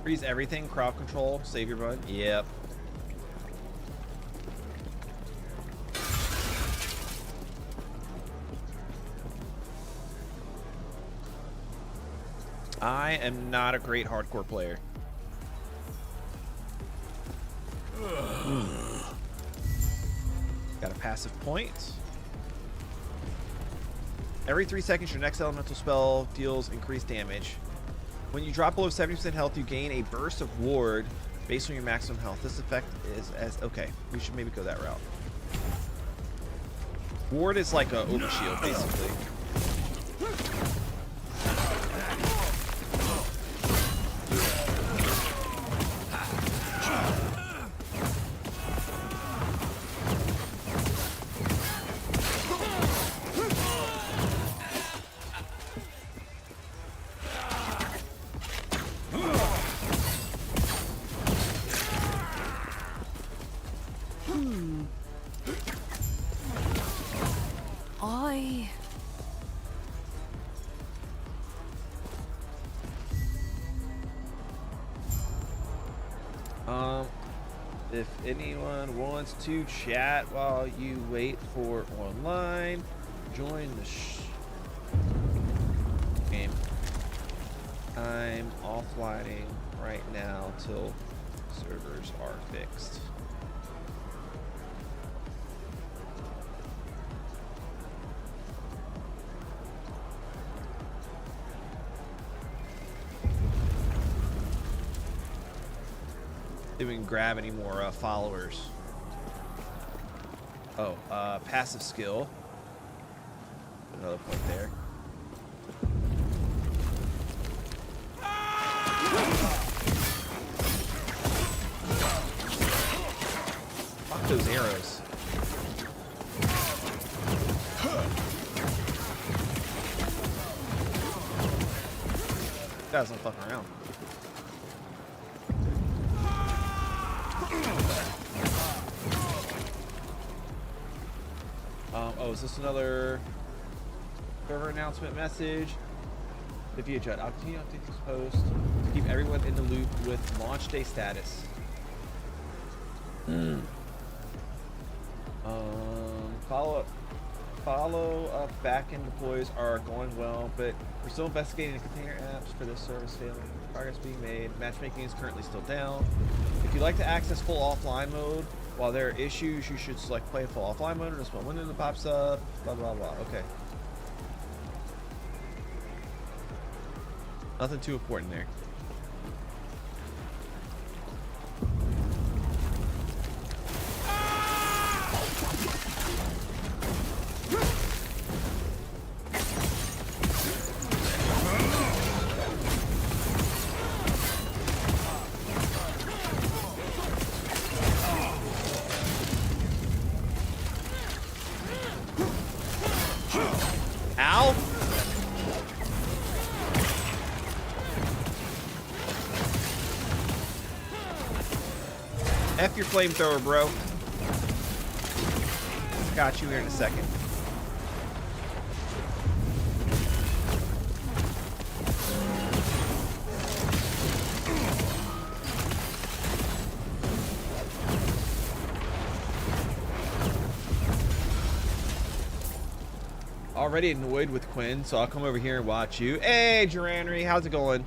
Speaker 2: Freeze everything, crowd control, save your bud. Yep. I am not a great hardcore player. Got a passive point. Every 3 seconds, your next elemental spell deals increased damage. When you drop below 70% health, you gain a burst of ward based on your maximum health. This effect is as okay. We should maybe go that route. Ward is like a overshield, basically. If anyone wants to chat while you wait for online, join the game. I'm offlining right now till servers are fixed. See if we can grab any more followers. Oh, passive skill. Another point there. Fuck those arrows. Guys, not fucking around. Oh, is this another server announcement message? Via Judd, I'll continue to update this post to keep everyone in the loop with launch day status. Follow up backend deploys are going well, but we're still investigating the container apps for this service failing. Progress being made. Matchmaking is currently still down. If you'd like to access full offline mode while there are issues, you should select play full offline mode or just one window that pops up. Blah blah blah. Okay. Nothing too important there. Ow! F your flamethrower, bro. Got you here in a second. Already annoyed with Quinn, so I'll come over here and watch you. Hey, Geranry, how's it going?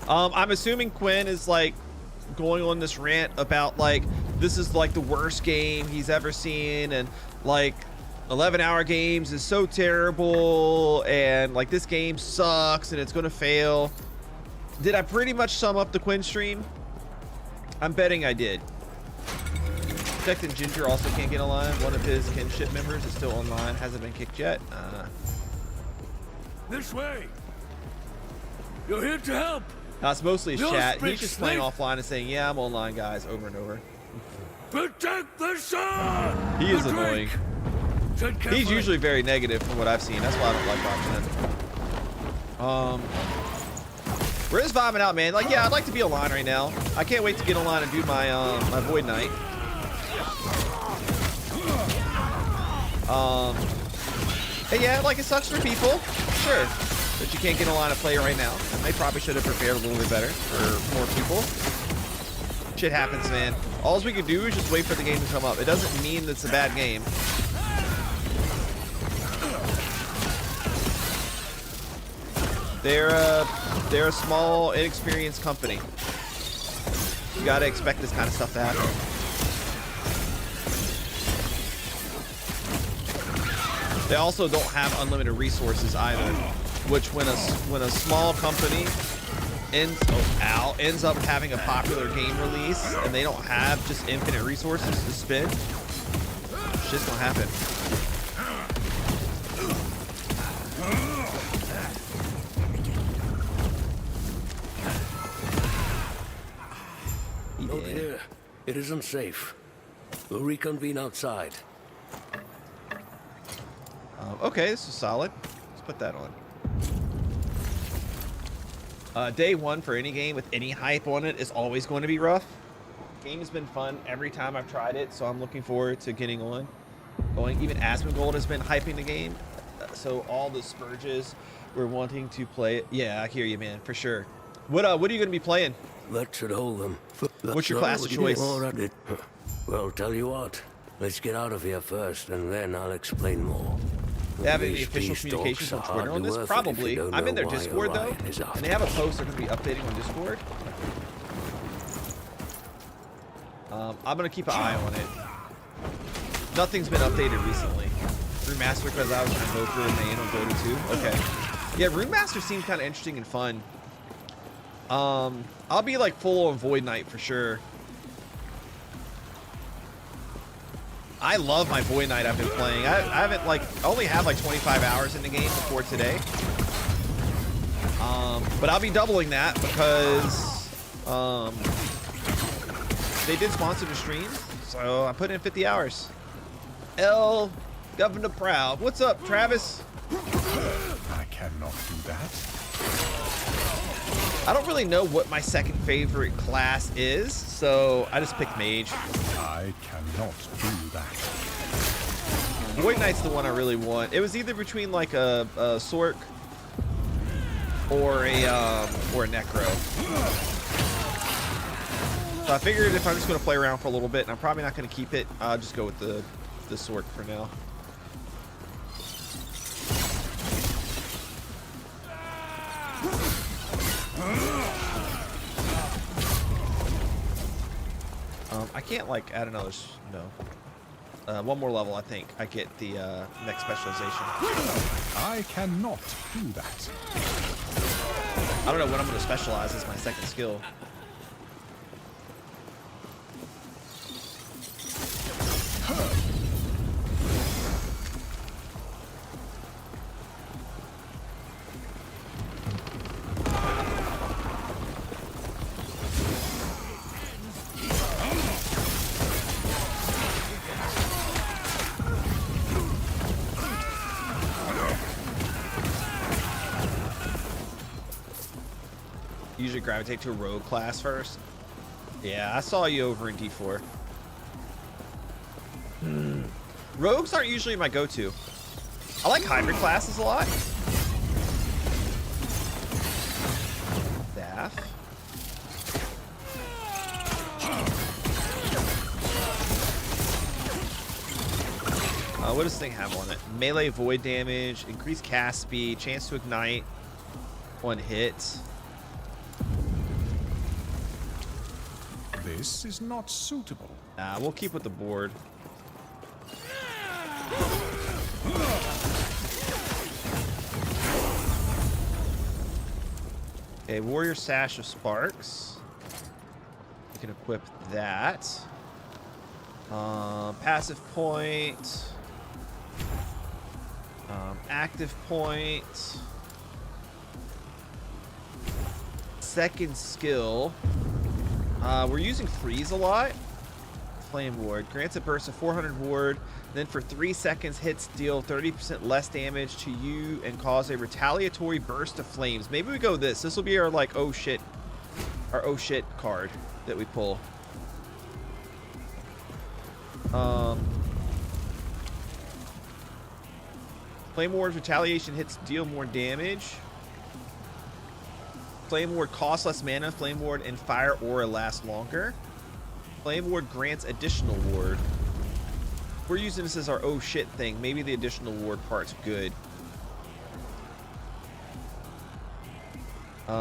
Speaker 2: I'm assuming Quinn is like going on this rant about like this is like the worst game he's ever seen, and like 11-hour games is so terrible, and like this game sucks and it's gonna fail. Did I pretty much sum up the Quinn stream? I'm betting I did. Architect and Ginger also can't get online. One of his kinship members is still online, hasn't been kicked yet.
Speaker 10: This way. You're here to help.
Speaker 2: It's mostly his
Speaker 10: No
Speaker 2: chat.
Speaker 10: speak
Speaker 2: He's just playing
Speaker 10: snake.
Speaker 2: offline and saying, "Yeah, I'm online, guys," over and over.
Speaker 10: Protect the sun.
Speaker 2: He is
Speaker 10: The
Speaker 2: annoying.
Speaker 10: drink. Tread carefully.
Speaker 2: He's usually very negative from what I've seen. That's why I don't like watching him. We're just vibing out, man. Like, yeah, I'd like to be online right now. I can't wait to get online and do my my Void Knight. And yeah, like, it sucks for people, sure, that you can't get online and play right now. And they probably should have prepared a little bit better for more people. Shit happens, man. All we can do is just wait for the game to come up. It doesn't mean that it's a bad game. They're a small, inexperienced company. You gotta expect this kind of stuff to happen. They also don't have unlimited resources either, which when a small company ends up having a popular game release and they don't have just infinite resources to spend, shit's gonna happen.
Speaker 10: Note here. It isn't safe. We'll reconvene outside.
Speaker 2: Okay, this is solid. Let's put that on. Day one for any game with any hype on it is always going to be rough. Game has been fun every time I've tried it, so I'm looking forward to getting on. Even Asmongold has been hyping the game, so all the Spurges were wanting to play it. Yeah, I hear you, man, for sure. What are you going to be playing?
Speaker 10: That should hold them.
Speaker 2: What's your class of choice?
Speaker 10: Well, tell you what. Let's get out of here first, and then I'll explain more.
Speaker 2: They have any
Speaker 10: These
Speaker 2: official
Speaker 10: beast
Speaker 2: communications on
Speaker 10: dogs are
Speaker 2: Twitter on
Speaker 10: hardly
Speaker 2: this?
Speaker 10: worth it if
Speaker 2: Probably.
Speaker 10: you don't
Speaker 2: I'm in
Speaker 10: know
Speaker 2: their
Speaker 10: why
Speaker 2: Discord, though,
Speaker 10: Orion is after
Speaker 2: and they have a post they're going to be updating on Discord. I'm going to keep an eye on it. Nothing's been updated recently. Remaster, because I was trying to go through the main on Dota 2. Okay. Yeah, Remaster seems kind of interesting and fun. I'll be like full on Void Knight for sure. I love my Void Knight I've been playing. I haven't I only have like 25 hours in the game before today. But I'll be doubling that because they did sponsor the stream, so I put in 50 hours. Governor Prowl. What's up, Travis?
Speaker 12: I cannot do that.
Speaker 2: I don't really know what my second favorite class is, so I just picked Mage.
Speaker 12: I cannot do that.
Speaker 2: Void Knight's the one I really want. It was either between like a Sork or a Necro. So I figured if I'm just going to play around for a little bit, and I'm probably not going to keep it, I'll just go with the Sork for now. I can't like add another, no. One more level, I think. I get the next specialization.
Speaker 12: I cannot do that.
Speaker 2: I don't know what I'm going to specialize as my second skill. Usually gravitate to a rogue class first. Yeah, I saw you over in D4. Rogues aren't usually my go-to. I like hybrid classes a lot. Staff. What does this thing have on it? Melee void damage, increased cast speed, chance to ignite, one hit.
Speaker 12: This is not suitable.
Speaker 2: Nah, we'll keep with the board. Okay, Warrior Sash of Sparks. We can equip that. Passive point. Active point. Second skill. We're using freeze a lot. Flame ward grants a burst of 400 ward. Then for 3 seconds, hits deal 30% less damage to you and cause a retaliatory burst of flames. Maybe we go this. This will be our like oh shit card that we pull. Flame ward's retaliation hits deal more damage. Flame ward costs less mana. Flame ward and fire aura last longer. Flame ward grants additional ward. We're using this as our oh shit thing. Maybe the additional ward part's good.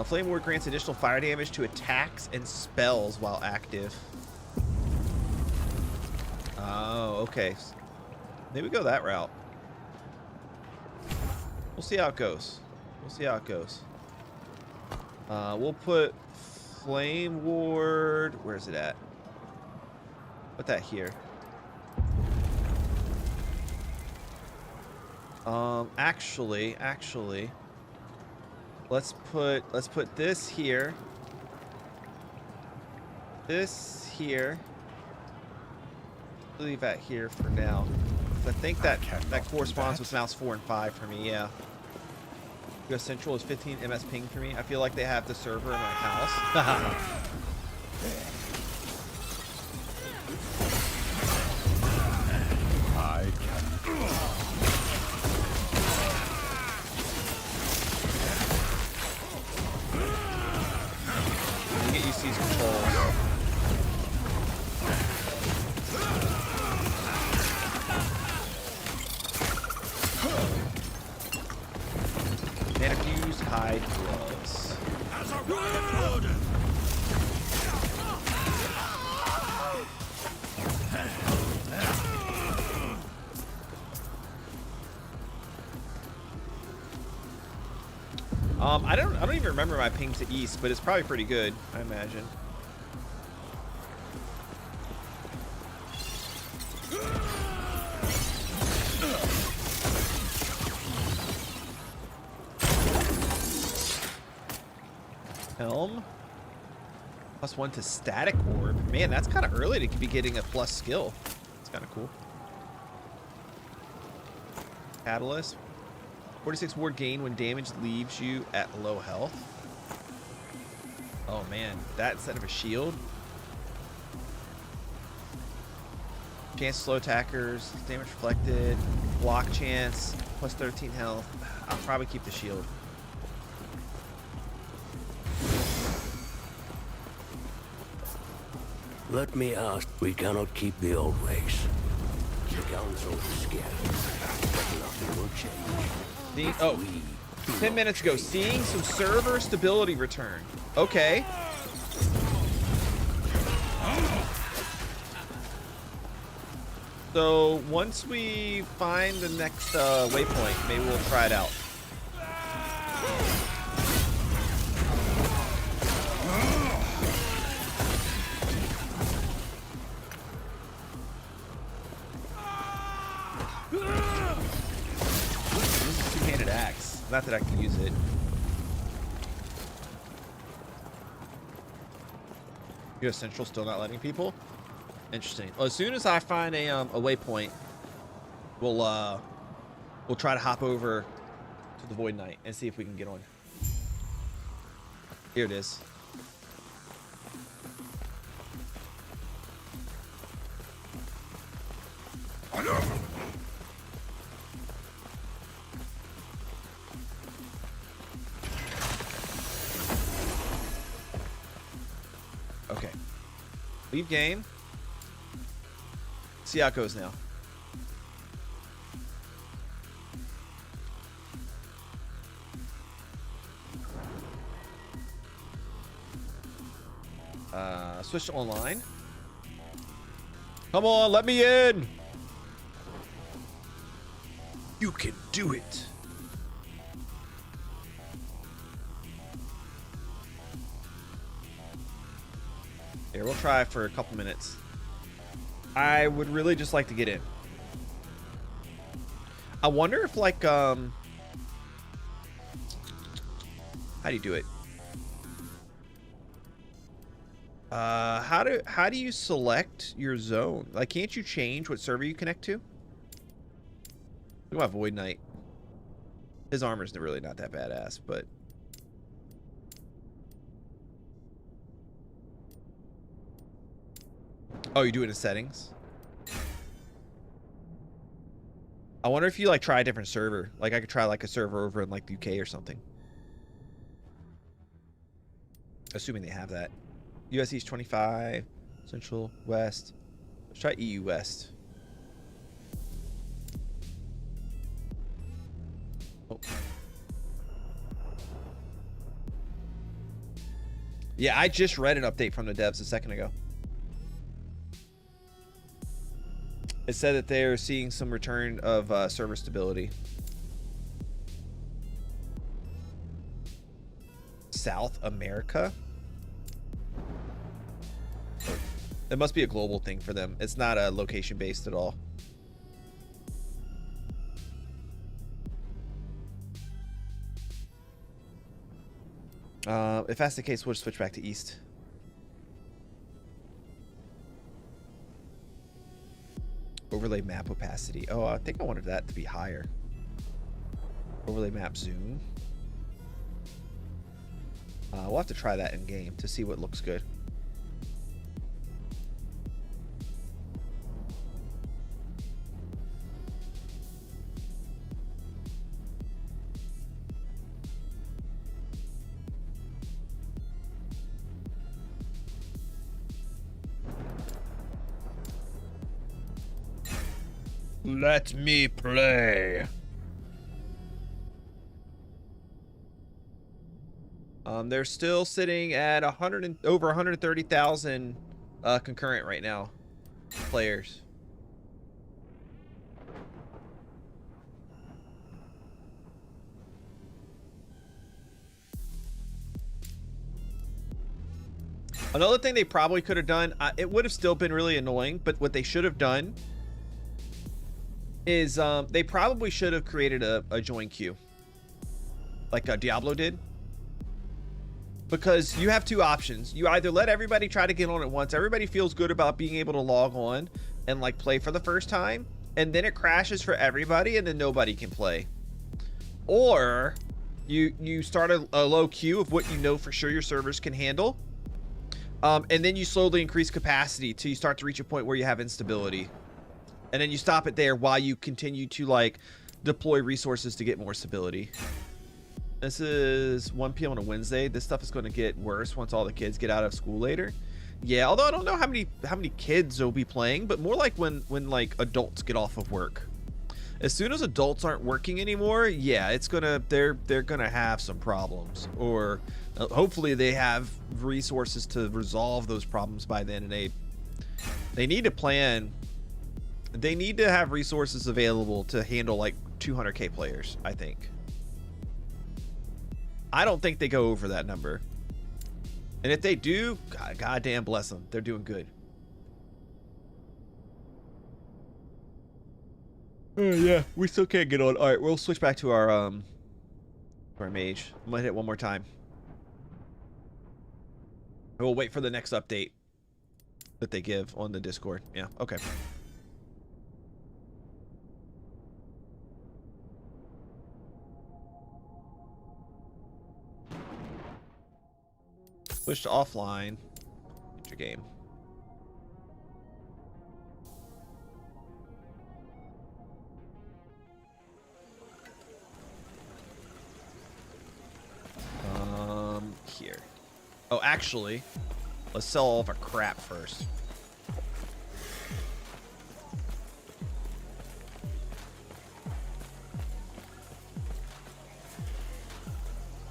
Speaker 2: Flame ward grants additional fire damage to attacks and spells while active. Oh, okay. Maybe go that route. We'll see how it goes. We'll see how it goes. We'll put Flame Ward. Where's it at? Put that here. Actually, let's put this here. This here. Leave that here for now. I think that corresponds with mouse 4 and 5 for me. Yeah. US Central is 15 MS ping for me. I feel like they have the server in my house.
Speaker 12: I can.
Speaker 2: Let me get used to these controls. Manifused hide gloves.
Speaker 1: As a riot order.
Speaker 2: I don't even remember my ping to east, but it's probably pretty good, I imagine. Helm. +1 to static orb. Man, that's kind of early to be getting a plus skill. It's kind of cool. Catalyst. 46 ward gain when damage leaves you at low health. Oh man, that instead of a shield. Chance to slow attackers, damage reflected, block chance, +13 health. I'll probably keep the shield.
Speaker 10: Let me ask, we cannot keep the old ways. The council is scared, but nothing will change.
Speaker 2: 10 minutes ago, seeing some server stability return. Okay. So once we find the next waypoint, maybe we'll try it out. Not that I can use it. US Central still not letting people? Interesting. Well, as soon as I find a waypoint, we'll try to hop over to the Void Knight and see if we can get on. Here it is. Okay. Leave game. See how it goes now. Switch to online. Come on, let me in. You can do it. Here, we'll try for a couple minutes. I would really just like to get in. I wonder if like how do you do it? How do you select your zone? Like, can't you change what server you connect to? Look about Void Knight. His armor's really not that badass, but oh, you do it in settings. I wonder if you like try a different server. Like I could try like a server over in like the UK or something. Assuming they have that. US East 25, Central West. Let's try EU West. Oh. Yeah, I just read an update from the devs a second ago. It said that they're seeing some return of server stability. South America? It must be a global thing for them. It's not a location based at all. If that's the case, we'll just switch back to East. Overlay map opacity. Oh, I think I wanted that to be higher. Overlay map zoom. We'll have to try that in game to see what looks good. Let me play. They're still sitting at over 130,000 concurrent right now, players. Another thing they probably could have done, it would have still been really annoying, but what they should have done is they probably should have created a join queue like Diablo did, because you have two options. You either let everybody try to get on at once, everybody feels good about being able to log on and like play for the first time, and then it crashes for everybody and then nobody can play, or you start a low queue of what you know for sure your servers can handle, and then you slowly increase capacity till you start to reach a point where you have instability. And then you stop it there while you continue to like deploy resources to get more stability. This is 1 p.m. on a Wednesday. This stuff is going to get worse once all the kids get out of school later. Yeah, although I don't know how many kids will be playing, but more like when like adults get off of work. As soon as adults aren't working anymore, yeah, they're gonna have some problems, or hopefully they have resources to resolve those problems by then, and they need to plan. They need to have resources available to handle like 200k players, I think. I don't think they go over that number. And if they do, goddamn bless them. They're doing good. Oh yeah, we still can't get on. All right, we'll switch back to our mage. I'm gonna hit it one more time. And we'll wait for the next update that they give on the Discord. Yeah, okay. Switch to offline. Get your game. Here. Oh, actually, let's sell all of our crap first.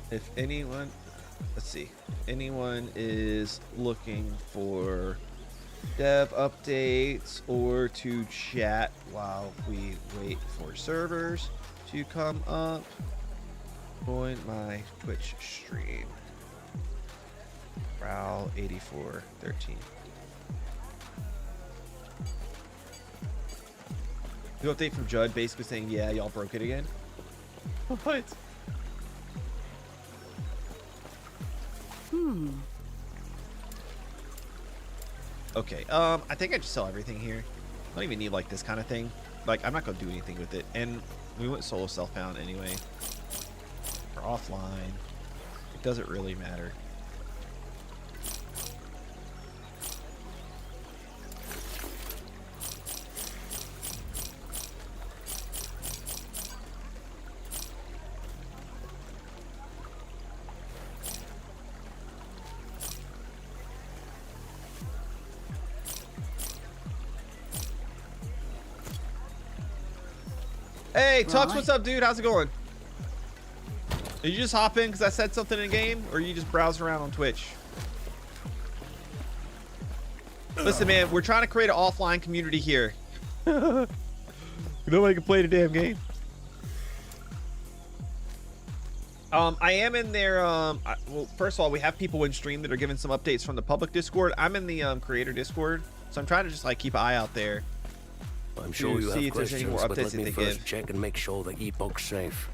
Speaker 2: If anyone, let's see, anyone is looking for dev updates or to chat while we wait for servers to come up, join my Twitch stream. Prowl-8413. New update from Judd basically saying, yeah, y'all broke it again. What? Okay, I think I just sell everything here. I don't even need like this kind of thing. Like, I'm not gonna do anything with it. And we went solo self-found anyway. Or offline. It doesn't really matter. Hey, Tux, what's up, dude? How's it going? Did you just hop in because I said something in the game, or you just browse around on Twitch? Listen, man, we're trying to create an offline community here. Nobody can play the damn game. I am in there. Well, first of all, we have people in stream that are giving some updates from the public Discord. I'm in the creator Discord, so I'm trying to just like keep an eye out there.
Speaker 10: I'm sure you have questions, but let me first
Speaker 2: give.
Speaker 10: check and make sure the Epoch's safe.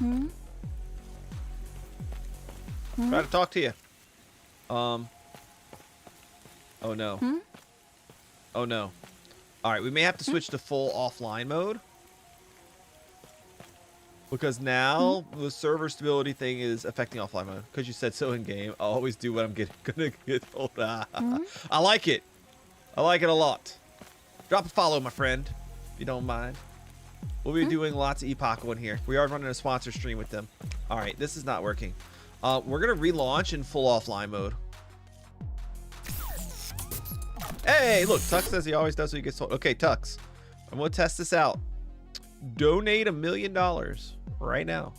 Speaker 2: Try to talk to you. Oh no. Oh no. All right, we may have to switch to full offline mode. Because now the server stability thing is affecting offline mode. Because you said so in game. I'll always do what I'm gonna get told. I like it. I like it a lot. Drop a follow, my friend, if you don't mind. We'll be doing lots of Epoch in here. We are running a sponsor stream with them. All right, this is not working. We're gonna relaunch in full offline mode. Hey, look, Tux says he always does what he gets told. Okay, Tux, I'm gonna test this out. Donate $1 million right now.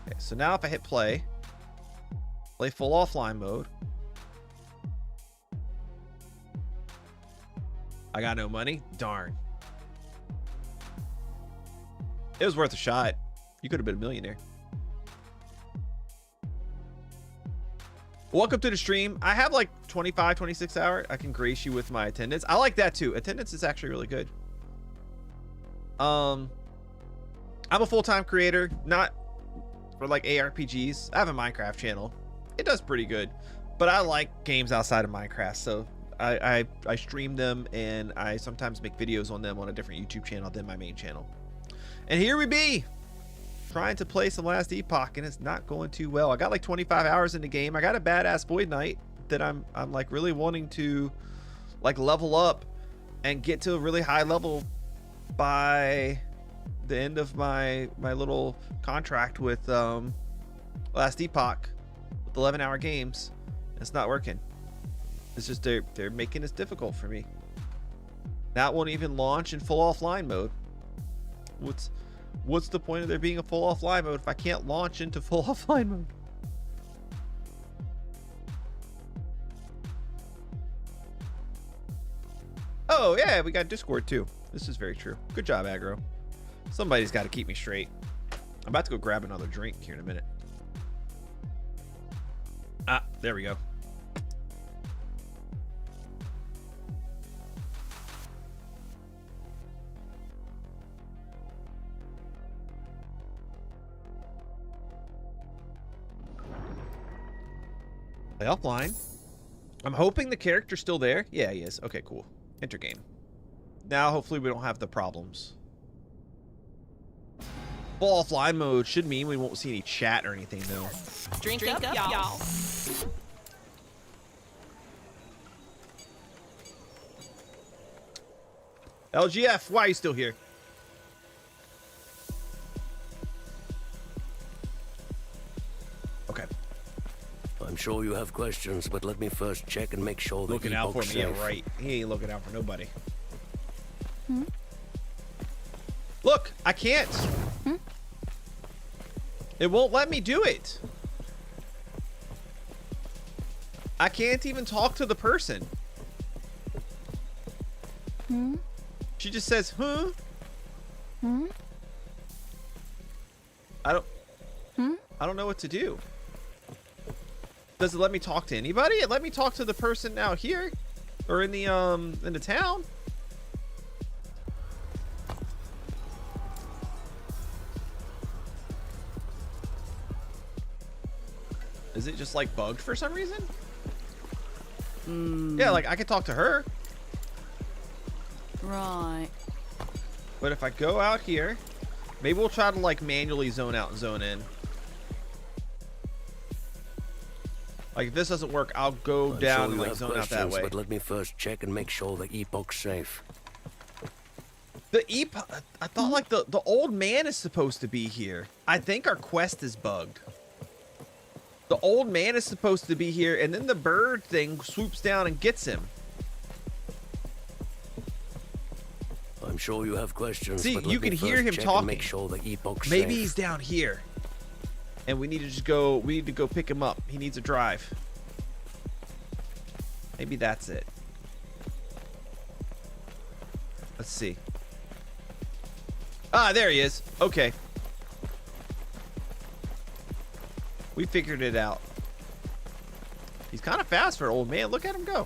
Speaker 2: Okay, so now if I hit play full offline mode. I got no money. Darn. It was worth a shot. You could have been a millionaire. Welcome to the stream. I have like 25, 26 hours. I can grace you with my attendance. I like that too. Attendance is actually really good. I'm a full-time creator, not for like ARPGs. I have a Minecraft channel. It does pretty good, but I like games outside of Minecraft, so I stream them, and I sometimes make videos on them on a different YouTube channel than my main channel. And here we be, trying to play some Last Epoch, and it's not going too well. I got like 25 hours in the game. I got a badass Void Knight that I'm like really wanting to like level up and get to a really high level by the end of my little contract with Last Epoch with 11-hour games. It's not working. It's just they're making this difficult for me. Now it won't even launch in full offline mode. What's the point of there being a full offline mode if I can't launch into full offline mode? Oh yeah, we got Discord too. This is very true. Good job, Aggro. Somebody's got to keep me straight. I'm about to go grab another drink here in a minute. Ah, there we go. Play offline. I'm hoping the character's still there. Yeah, he is. Okay, cool. Enter game. Now, hopefully we don't have the problems. Full offline mode should mean we won't see any chat or anything, though.
Speaker 13: Drink up, y'all.
Speaker 2: LGF, why are you still here? Okay.
Speaker 10: I'm sure you have questions, but let me first check and make sure that
Speaker 2: Looking out for me,
Speaker 10: safe.
Speaker 2: yeah, right. He ain't looking out for nobody. Look, I can't. It won't let me do it. I can't even talk to the person. She just says, huh? I don't know what to do. Does it let me talk to anybody? It let me talk to the person now here. or in the town. Is it just like bugged for some reason? Yeah, like I could talk to her.
Speaker 13: Right.
Speaker 2: But if I go out here, maybe we'll try to like manually zone out and zone in. Like if this doesn't work, I'll go down and like zone out that way.
Speaker 10: But let me first check and make sure the Epoch's safe.
Speaker 2: The Epoch, I thought like the old man is supposed to be here. I think our quest is bugged. The old man is supposed to be here, and then the bird thing swoops down and gets him.
Speaker 10: I'm sure you have questions.
Speaker 2: See,
Speaker 10: but
Speaker 2: you
Speaker 10: let me
Speaker 2: can hear
Speaker 10: first
Speaker 2: him
Speaker 10: check and
Speaker 2: talking.
Speaker 10: Make sure the Epoch's
Speaker 2: Maybe
Speaker 10: safe.
Speaker 2: he's down here, and we need to just go. We need to go pick him up. He needs a drive. Maybe that's it. Let's see. Ah, there he is. Okay. We figured it out. He's kind of fast for an old man. Look at him go.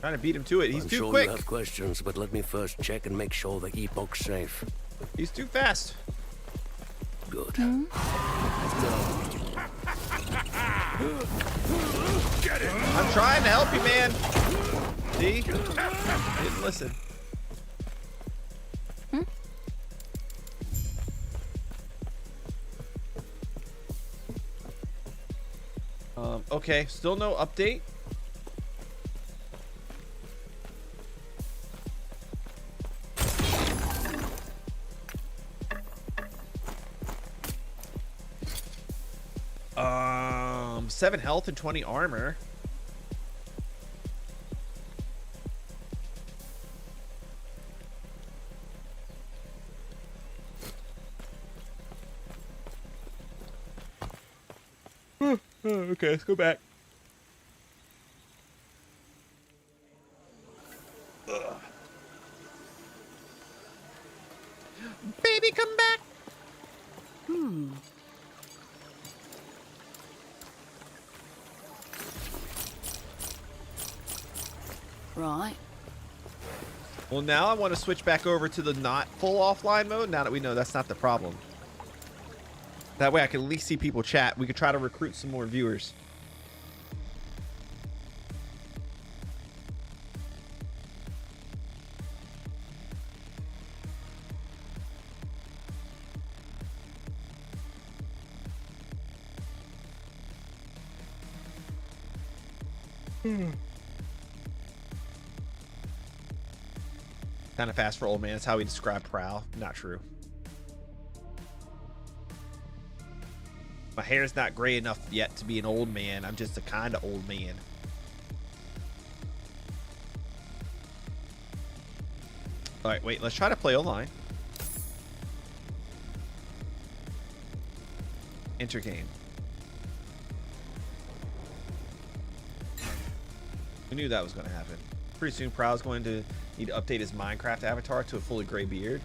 Speaker 2: Trying to beat him to it. He's
Speaker 10: I'm
Speaker 2: too
Speaker 10: sure
Speaker 2: quick.
Speaker 10: You have questions, but let me first check and make sure the Epoch's safe.
Speaker 2: He's too fast.
Speaker 10: Good.
Speaker 2: I'm trying to help you, man. See? Didn't listen. Okay, still no update. Um, 7 health and 20 armor. Okay, let's go back. Ugh. Baby, come back.
Speaker 13: Right.
Speaker 2: Well, now I want to switch back over to the not full offline mode. Now that we know that's not the problem. That way I can at least see people chat. We could try to recruit some more viewers. Kind of fast for old man. That's how we describe Prowl. Not true. My hair's not gray enough yet to be an old man. I'm just a kind of old man. All right, wait. Let's try to play online. Enter game. We knew that was going to happen. Pretty soon, Prowl's going to need to update his Minecraft avatar to a fully gray beard.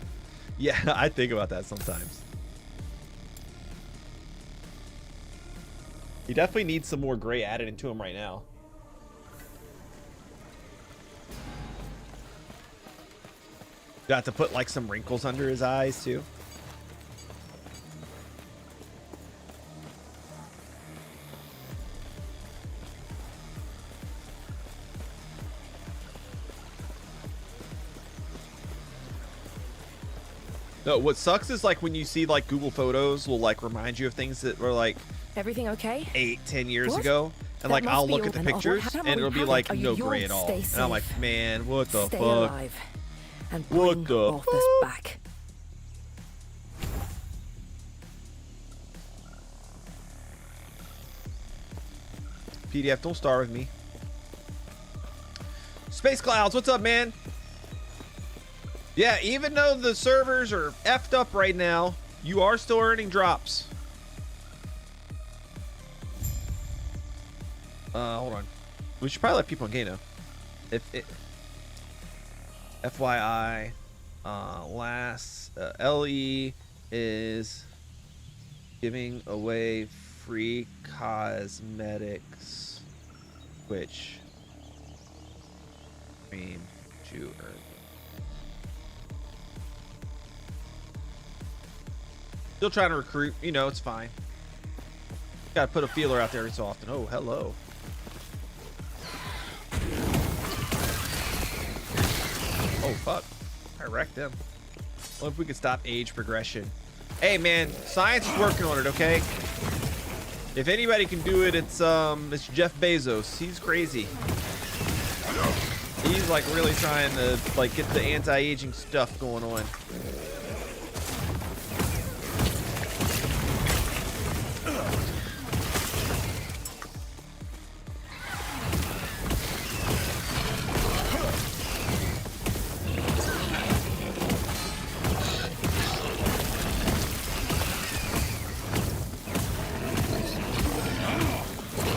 Speaker 2: Yeah, I think about that sometimes. He definitely needs some more gray added into him right now. Got to put like some wrinkles under his eyes too. No, what sucks is like when you see like Google Photos will like remind you of things that were like
Speaker 8: Everything okay?
Speaker 2: 8-10 years
Speaker 8: What?
Speaker 2: ago, and
Speaker 8: That
Speaker 2: like
Speaker 8: must
Speaker 2: I'll
Speaker 8: be
Speaker 2: look
Speaker 8: all
Speaker 2: at the
Speaker 8: then. Oh,
Speaker 2: pictures
Speaker 8: what
Speaker 2: and it'll be like no gray at all,
Speaker 8: Stay
Speaker 2: and I'm like,
Speaker 8: safe.
Speaker 2: man, what the
Speaker 8: Stay
Speaker 2: fuck?
Speaker 8: alive and
Speaker 2: What
Speaker 8: bring
Speaker 2: the
Speaker 8: Arthas back.
Speaker 2: PDF, don't start with me. Space Clouds, what's up, man? Yeah, even though the servers are effed up right now, you are still earning drops. Hold on. We should probably let people in game know. If it, FYI, LE is giving away free cosmetics, which stream to earn. Still trying to recruit, you know, it's fine. Gotta put a feeler out there every so often. Oh, hello. Oh, fuck. I wrecked them. Well, if we could stop age progression. Hey, man, science is working on it, okay? If anybody can do it, it's Jeff Bezos. He's crazy. He's like really trying to like get the anti-aging stuff going on.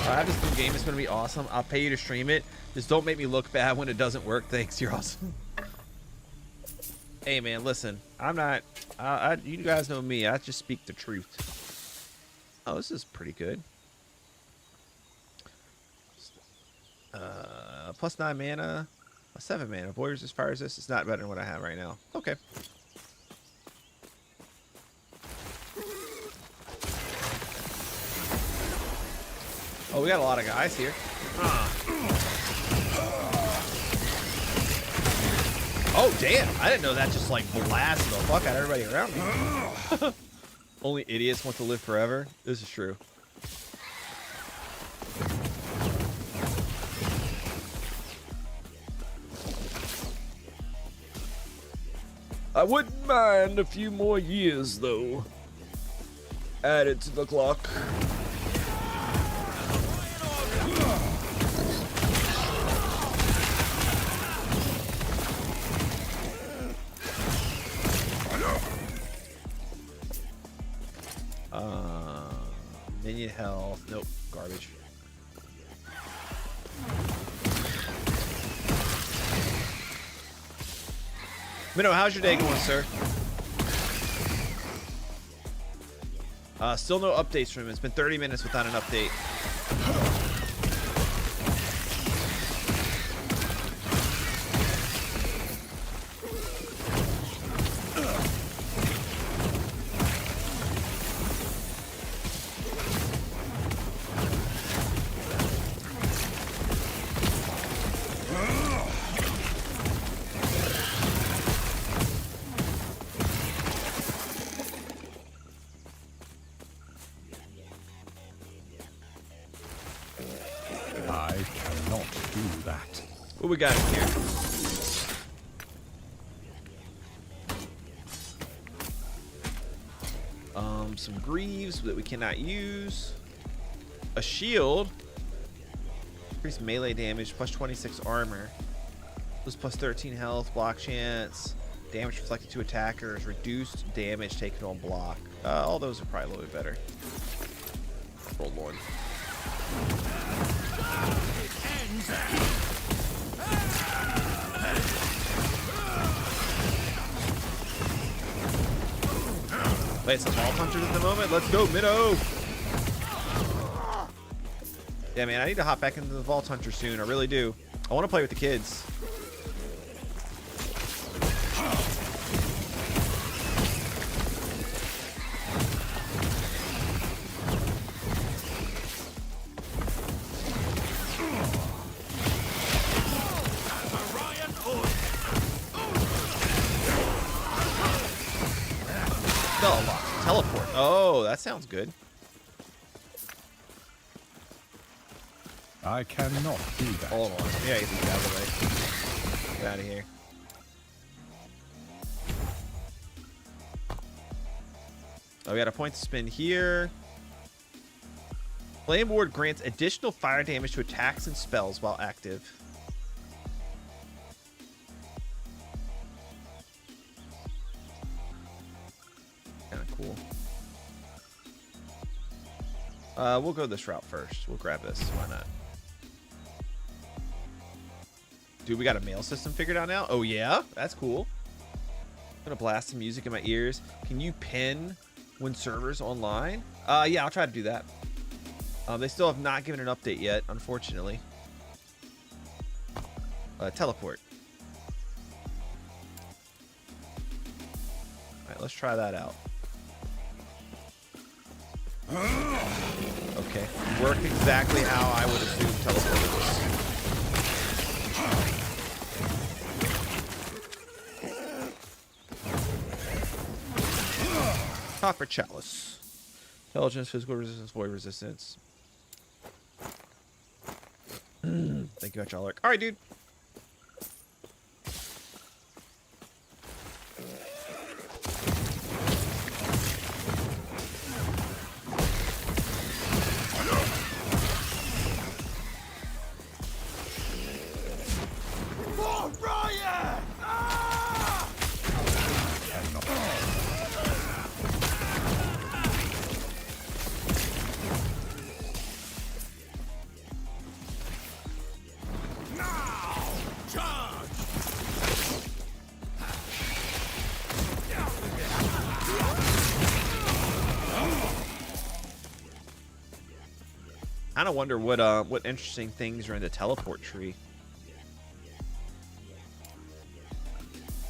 Speaker 2: I have this new game. It's going to be awesome. I'll pay you to stream it. Just don't make me look bad when it doesn't work. Thanks. You're awesome. Hey, man, listen. I'm not... you guys know me. I just speak the truth. Oh, this is pretty good. Plus 9 mana. 7 mana. Voyeurs as far as this. It's not better than what I have right now. Okay. Oh, we got a lot of guys here. Oh, damn. I didn't know that just like blasted the fuck out of everybody around me. Only idiots want to live forever. This is true. I wouldn't mind a few more years, though. Added to the clock. Minion health. Nope. Garbage. Minnow, how's your day going, sir? Still no updates from him. It's been 30 minutes without an update. What we got in here? Some greaves that we cannot use. A shield. Increased melee damage, plus 26 armor. Plus 13 health, block chance. Damage reflected to attackers. Reduced damage taken on block. All those are probably a little bit better. Roll one. Play some Vault Hunters at the moment. Let's go, Minnow! Yeah, man, I need to hop back into the Vault Hunter soon. I really do. I want to play with the kids. Teleport. Oh, that sounds good.
Speaker 12: I cannot do that.
Speaker 2: Hold on. Yeah, get these out of the way. Get out of here. Oh, we got a point to spend here. Flame Ward grants additional fire damage to attacks and spells while active. Kind of cool. We'll go this route first. We'll grab this. Why not? Dude, we got a mail system figured out now? Oh, yeah? That's cool. I'm gonna blast some music in my ears. Can you pin when servers online? Yeah, I'll try to do that. They still have not given an update yet, unfortunately. Teleport. Alright, let's try that out. Okay. Work exactly how I would assume teleport works. Copper chalice. Intelligence, physical resistance, void resistance. Thank you, Hydraulic. Alright, dude. I kind of wonder what interesting things are in the teleport tree.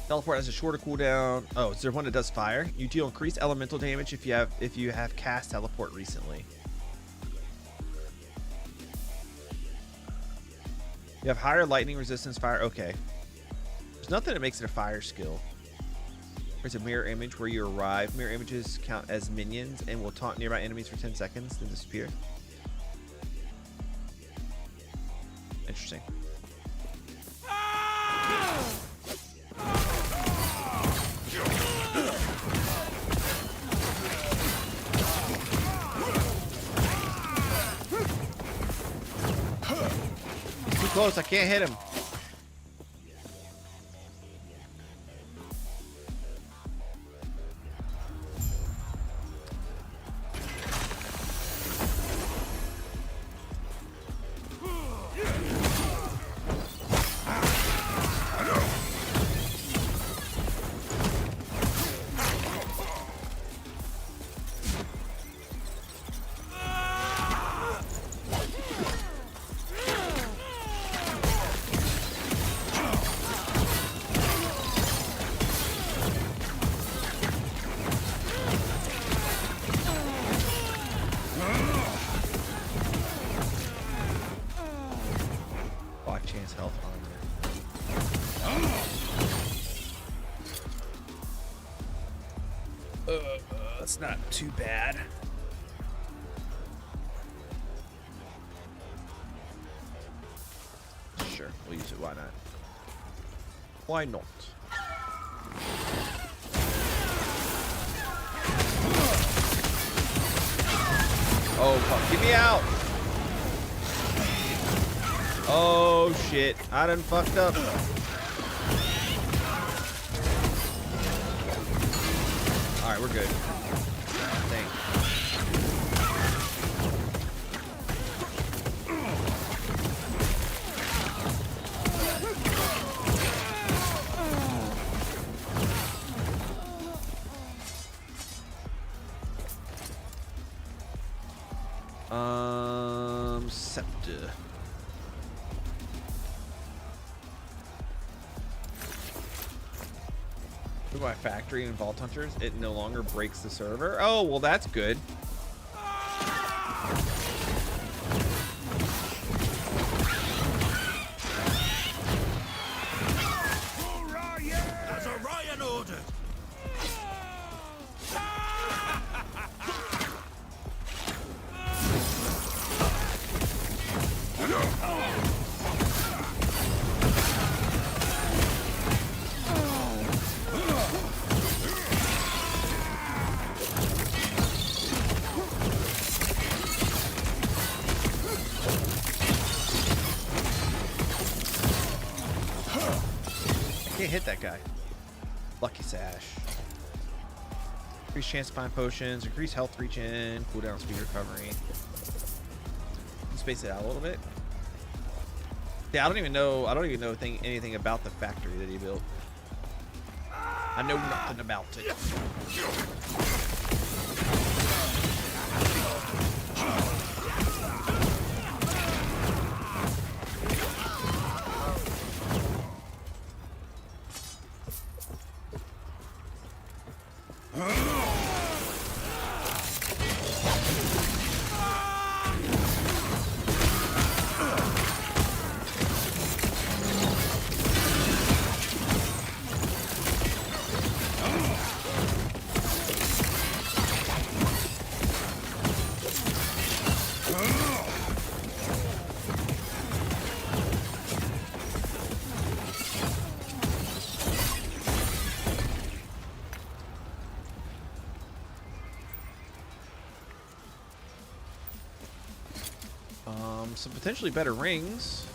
Speaker 2: Teleport has a shorter cooldown. Oh, is there one that does fire? You deal increased elemental damage if you have cast teleport recently. You have higher lightning resistance, fire. Okay. There's nothing that makes it a fire skill. There's a mirror image where you arrive. Mirror images count as minions and will taunt nearby enemies for 10 seconds, then disappear. Interesting. Too close, I can't hit him. That's not too bad. Sure, we'll use it. Why not? Why not? Oh, fuck. Get me out! Oh, shit. I done fucked up. Alright, we're good. Thanks. Scepter. My factory and Vault Hunters, it no longer breaks the server. Oh, well, that's good.
Speaker 9: As Orion ordered.
Speaker 2: Can't hit that guy. Lucky Sash. Increased chance to find potions, increased health regen, cooldown speed recovery. Space it out a little bit. Yeah, I don't even know anything about the factory that he built. I know nothing about it. potentially better rings.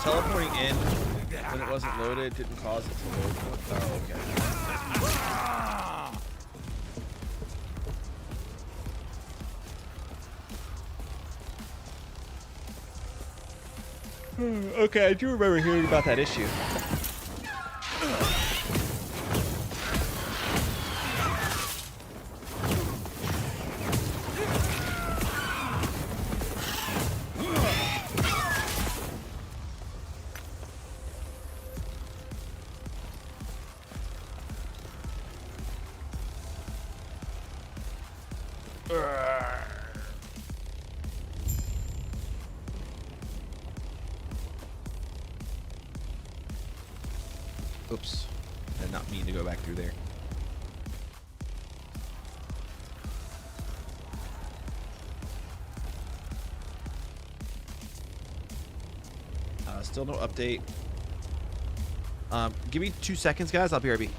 Speaker 2: Teleporting in when it wasn't loaded didn't cause it to load. Oh, okay. Okay, I do remember hearing about that issue. Oops, I did not mean to go back through there. Still no update. Give me 2 seconds, guys. I'll be right back.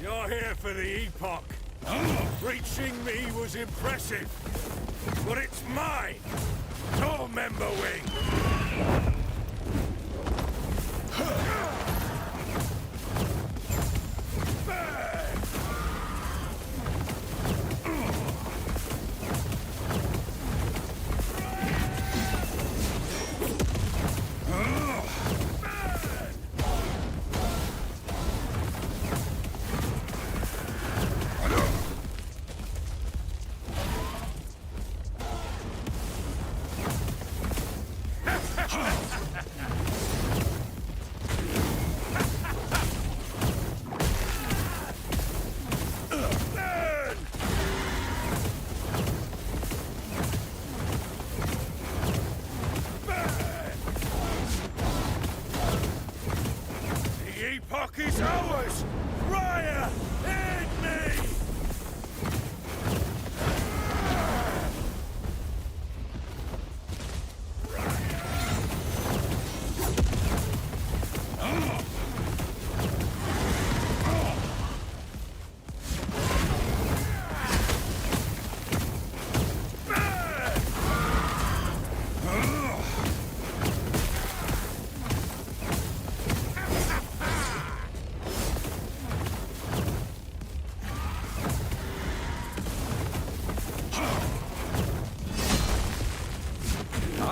Speaker 10: You're here for the Epoch. Reaching me was impressive, but it's mine. Tormember Wing.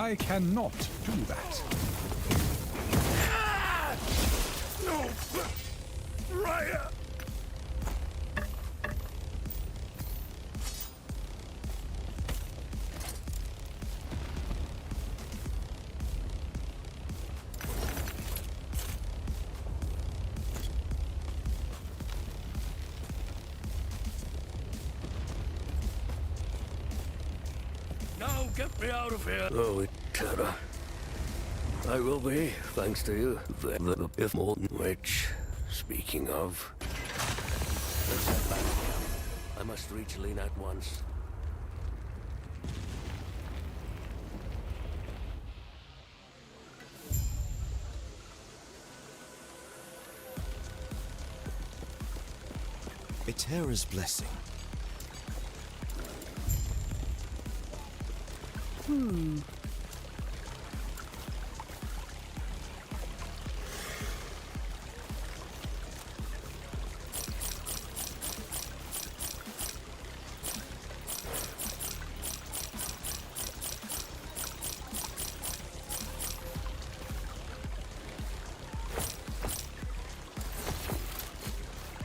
Speaker 12: I cannot do that.
Speaker 10: No! Raya! Now get me out of here!
Speaker 14: Oh, Eterra. I will be, thanks to you. If more, which, speaking of, let's head back. I must reach Lena at once.
Speaker 9: Eterra's blessing.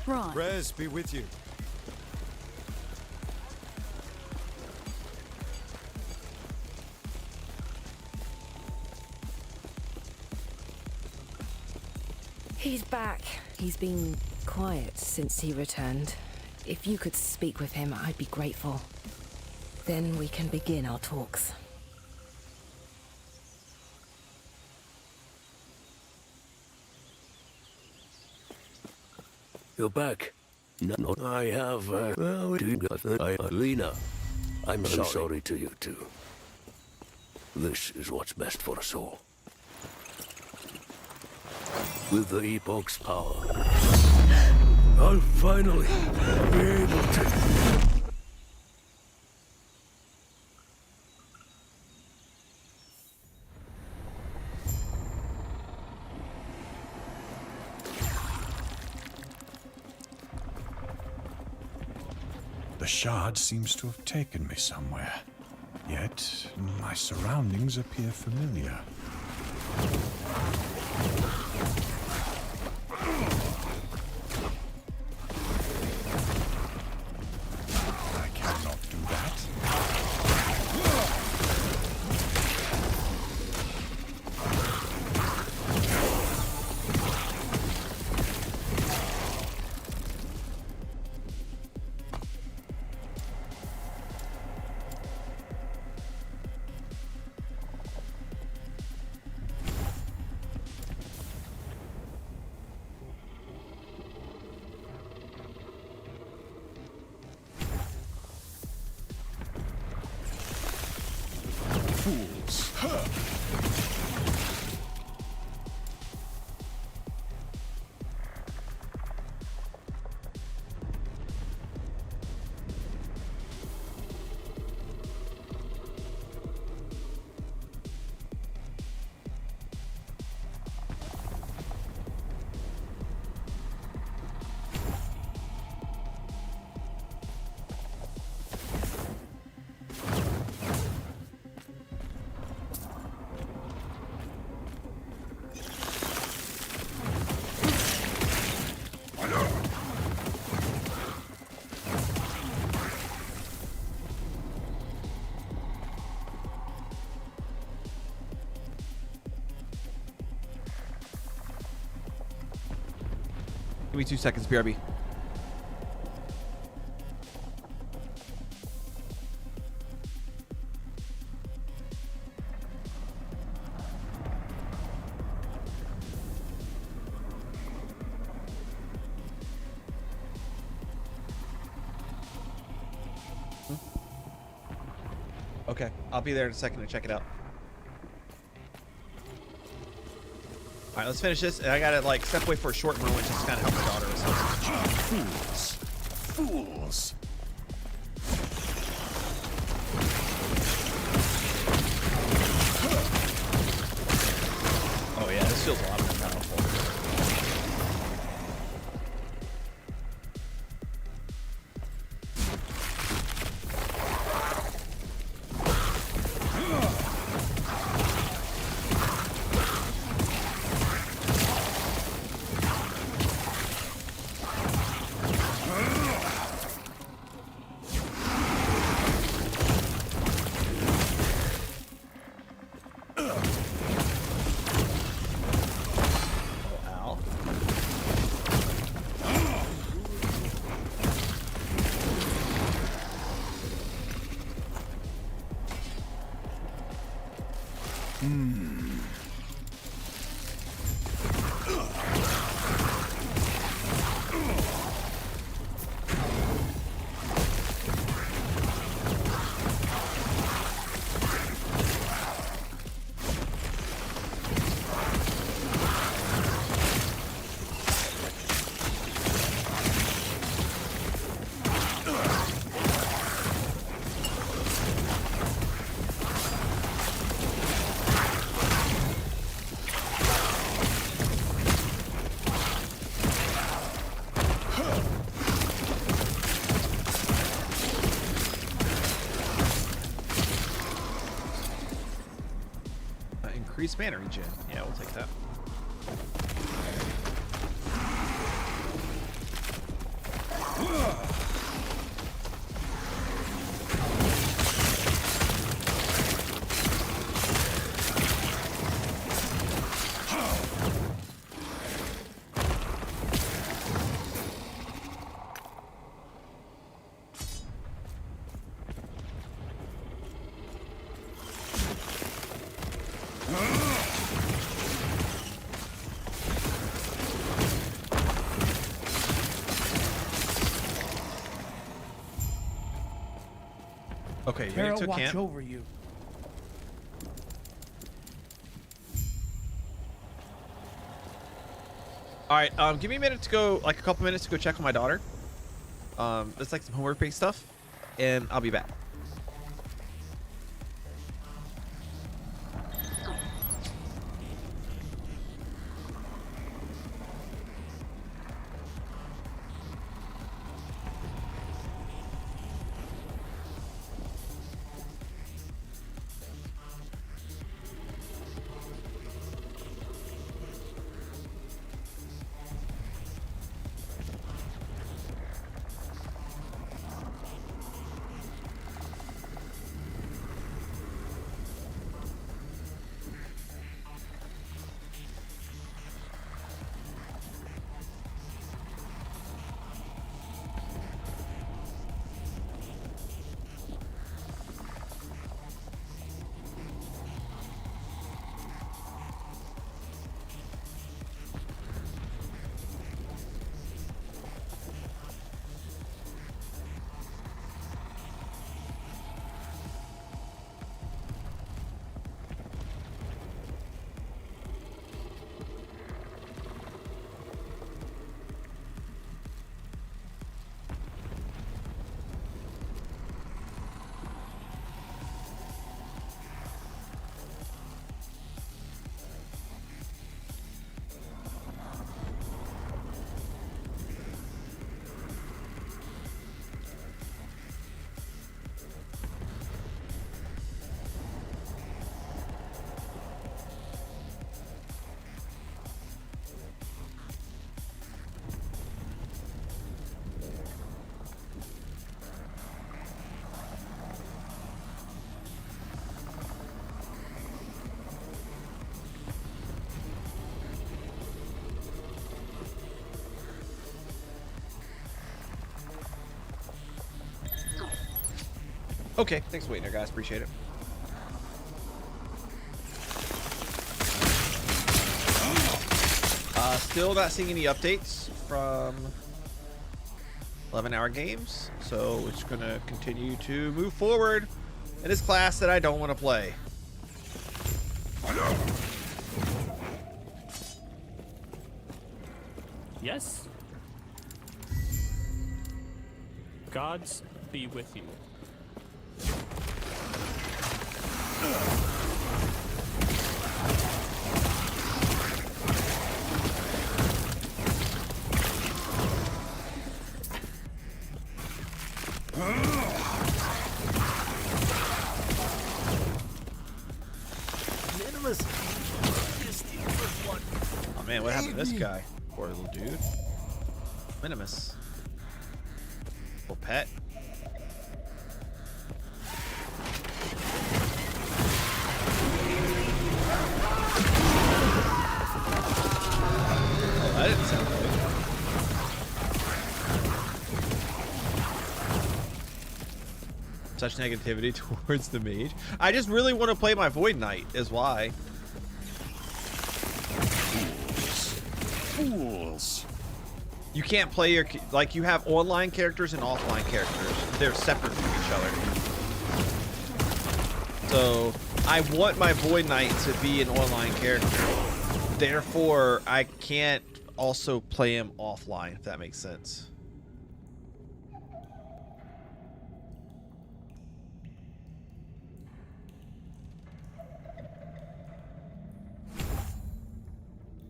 Speaker 13: Right.
Speaker 9: Res be with you.
Speaker 8: He's back. He's been quiet since he returned. If you could speak with him, I'd be grateful. Then we can begin our talks.
Speaker 14: You're back. No, I have, Lena. I'm sorry to you too. This is what's best for us all. With the Epoch's power, I'll finally be able to...
Speaker 12: The shard seems to have taken me somewhere. Yet, my surroundings appear familiar. I cannot do that. Fools.
Speaker 2: Give me 2 seconds, BRB. Okay, I'll be there in a second to check it out. All right, let's finish this. And I gotta like step away for a short moment just to kind of help my daughter or something.
Speaker 12: Fools. Fools.
Speaker 2: Oh yeah, this feels a lot more powerful. Increased mana regen. Yeah, we'll take that. Okay, you ready to
Speaker 11: watch
Speaker 2: camp?
Speaker 11: over you.
Speaker 2: All right, give me a minute to go, like a couple minutes to go check on my daughter. It's like some homework-based stuff, and I'll be back. Okay, thanks for waiting there, guys. Appreciate it. Still not seeing any updates from 11-hour games, so we're just gonna continue to move forward in this class that I don't want to play.
Speaker 15: Yes? Gods be with you.
Speaker 2: Oh man, what happened to this guy? Poor little dude. Minimus. Little pet. Oh, that didn't sound good. Such negativity towards the mage. I just really want to play my Void Knight, is why.
Speaker 12: Fools.
Speaker 2: You can't play your, like, you have online characters and offline characters. They're separate from each other. So I want my Void Knight to be an online character. Therefore, I can't also play him offline, if that makes sense.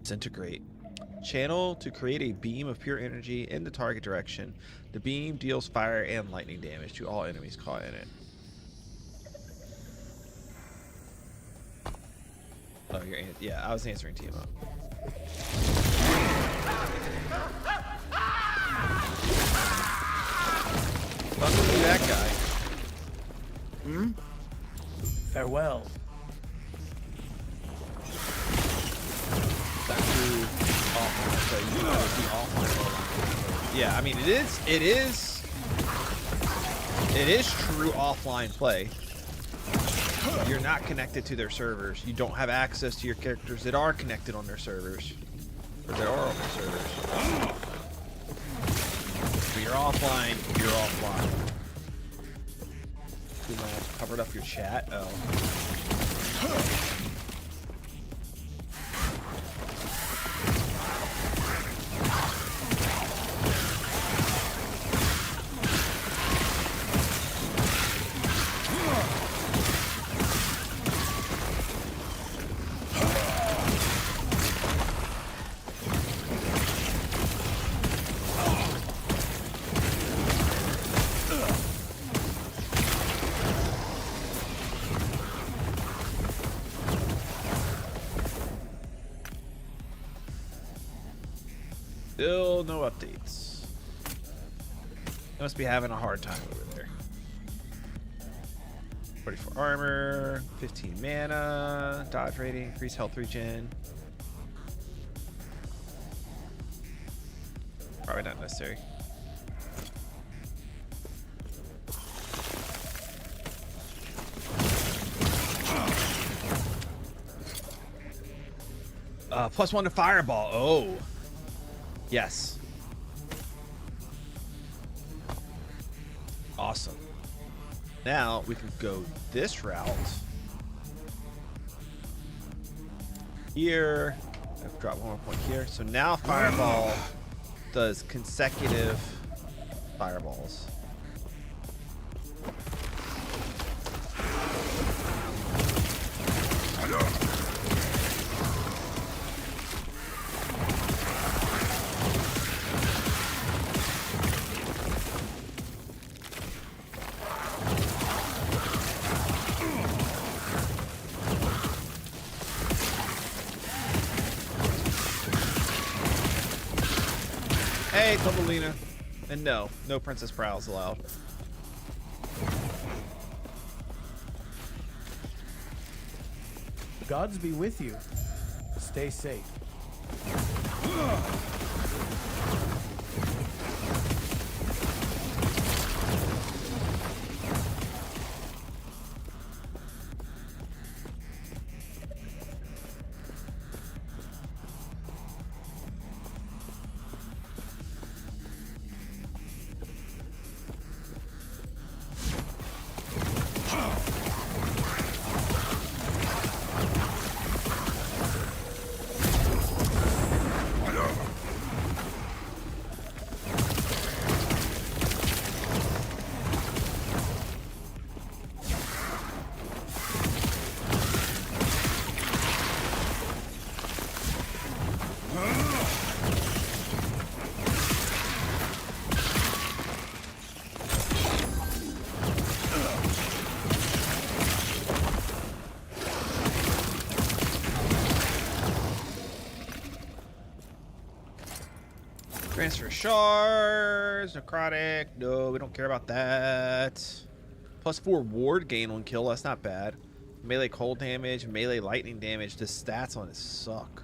Speaker 2: Disintegrate. Channel to create a beam of pure energy in the target direction. The beam deals fire and lightning damage to all enemies caught in it. Oh, yeah, I was answering Timo. Fuck with me, that guy.
Speaker 16: Hmm? Farewell.
Speaker 2: Yeah, I mean, it is true offline play. You're not connected to their servers. You don't have access to your characters that are connected on their servers. Or that are on their servers. But you're offline, you're offline. You might have covered up your chat. Oh. Still no updates. They must be having a hard time over there. 44 armor, 15 mana, dodge rating, increased health regen. Probably not necessary. +1 to fireball. Oh. Yes. Awesome. Now we can go this route. Here. I've dropped 1 more point here. So now fireball does consecutive fireballs. Hey, Tumbleina. And no Princess Prowls allowed.
Speaker 16: The gods be with you. Stay safe.
Speaker 2: Transfer shards, necrotic. No, we don't care about that. +4 ward gain on kill. That's not bad. Melee cold damage, melee lightning damage. The stats on it suck.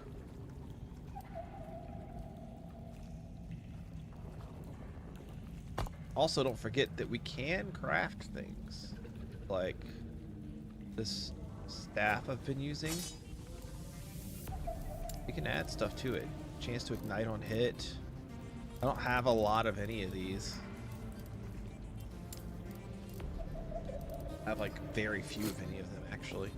Speaker 2: Also, don't forget that we can craft things. like this staff I've been using. We can add stuff to it. Chance to ignite on hit. I don't have a lot of any of these. I have like very few of any of them actually.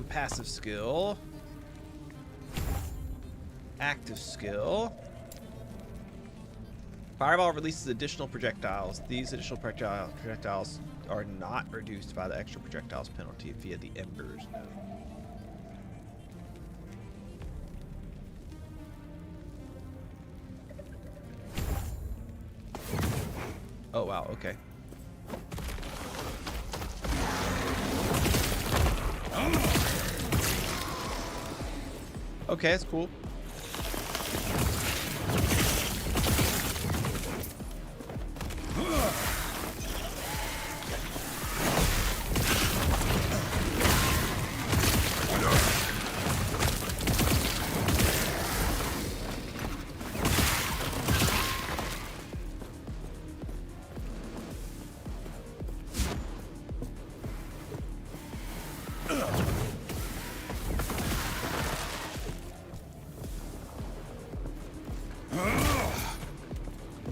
Speaker 2: Passive skill. Active skill. Fireball releases additional projectiles. These additional projectiles are not reduced by the extra projectiles penalty via the embers. Oh wow, okay. Okay, that's cool.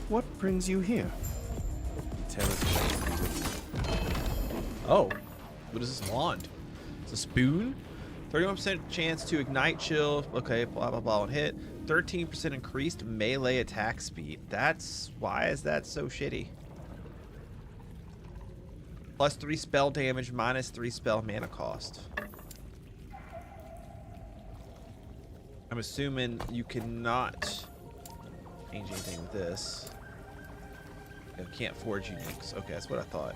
Speaker 16: What brings you here?
Speaker 2: Oh, what is this wand? It's a spoon. 31% chance to ignite chill. Okay, blah blah blah on hit. 13% increased melee attack speed. Why is that so shitty? Plus 3 spell damage, minus 3 spell mana cost. I'm assuming you cannot change anything with this. You can't forge uniques. Okay, that's what I thought.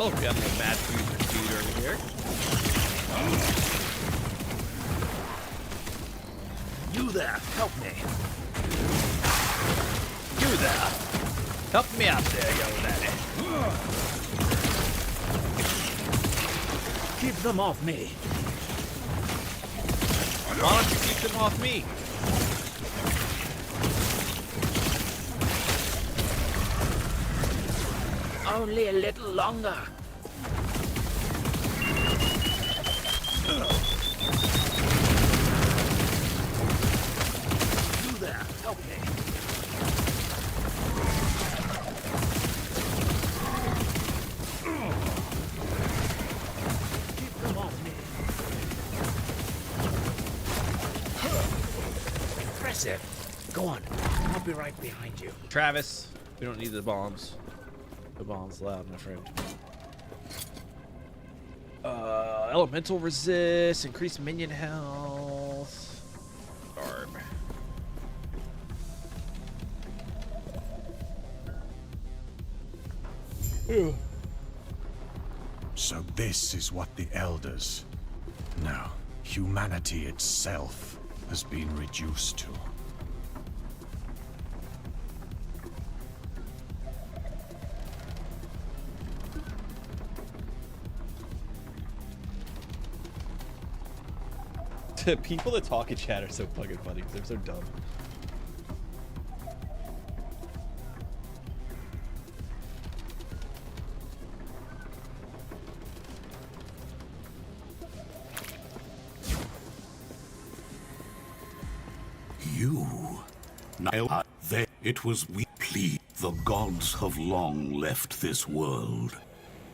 Speaker 2: Oh, we got a little mad food dude over here. You there, help me. You there. Help me out there, young daddy.
Speaker 16: Keep them off me.
Speaker 2: Why don't you keep them off me?
Speaker 16: Only a little longer. You there, help me. Keep them off me. Impressive. Go on. I'll be right behind you.
Speaker 2: Travis, we don't need the bombs. The bomb's loud, my friend. Elemental resist, increased minion health. Garb.
Speaker 12: So this is what the Elders, no, humanity itself, has been reduced to.
Speaker 2: People that talk in chat are so fucking funny. They're so dumb.
Speaker 6: You. Now, it was we plead. The gods have long left this world,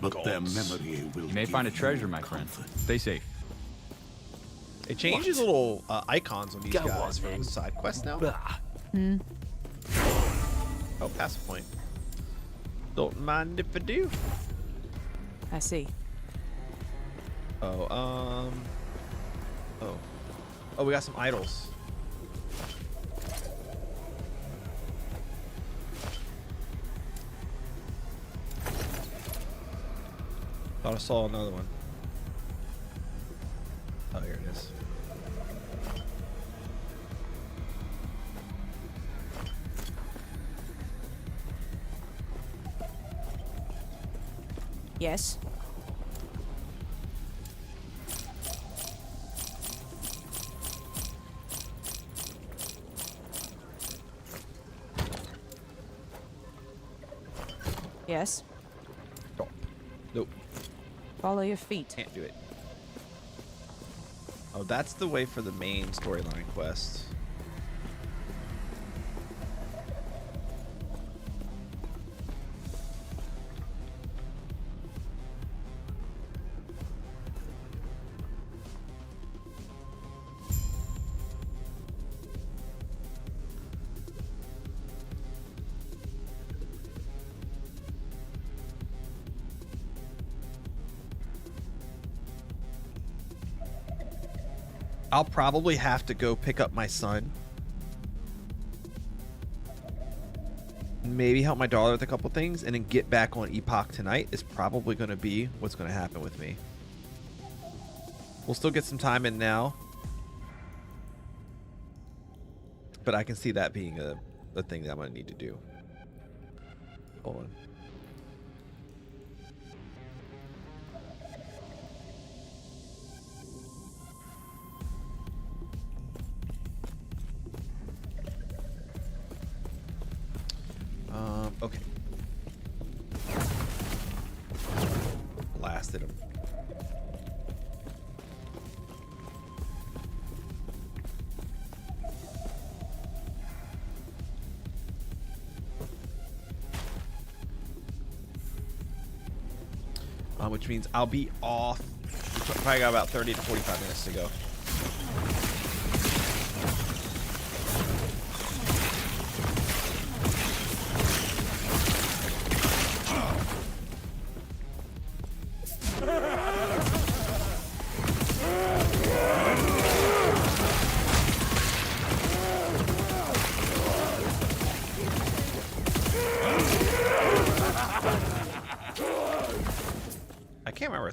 Speaker 6: but their memory will.
Speaker 17: You may find a treasure, my friend. Stay safe.
Speaker 2: They changed these little icons on these guys from the side quest now. Oh, passive point. Don't mind if I do.
Speaker 8: I see.
Speaker 2: Oh, oh, we got some idols. Thought I saw another one. Oh, here it is.
Speaker 8: Yes. Yes.
Speaker 2: Stop. Nope.
Speaker 8: Follow your feet.
Speaker 2: Can't do it. Oh, that's the way for the main storyline quest. I'll probably have to go pick up my son. Maybe help my daughter with a couple things and then get back on Epoch tonight is probably going to be what's going to happen with me. We'll still get some time in now. But I can see that being a thing that I'm going to need to do. Hold on. Okay. Blasted him. Which means I'll be off. Probably got about 30 to 45 minutes to go.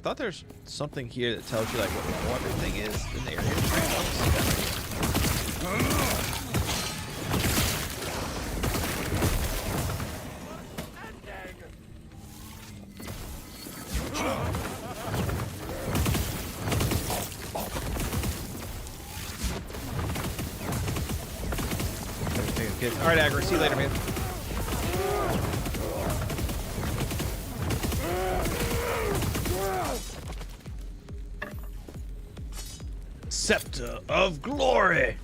Speaker 2: thought there's something here that tells you like what the weapon thing is in the area. All right, Aggro. See you later, man. Scepter of Glory.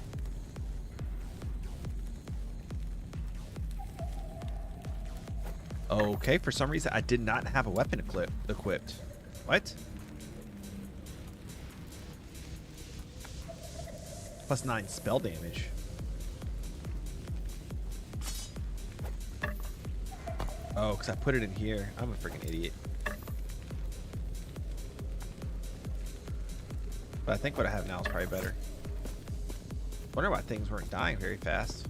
Speaker 2: Okay, for some reason I did not have a weapon equipped. What? +9 spell damage. Oh, because I put it in here. I'm a freaking idiot. But I think what I have now is probably better. Wonder why things weren't dying very fast.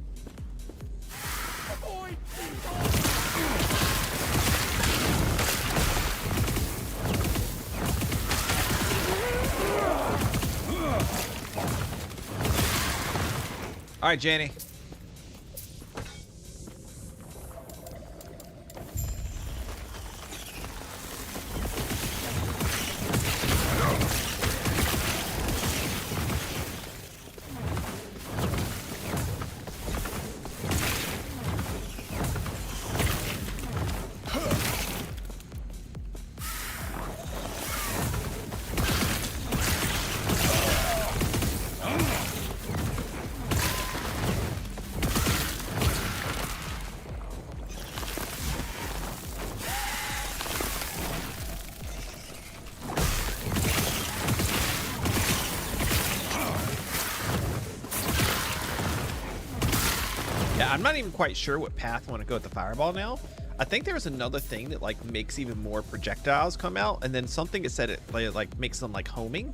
Speaker 2: All right, Janny. I'm not even quite sure what path I want to go with the fireball now. I think there was another thing that like makes even more projectiles come out, and then something that said it like makes them like homing.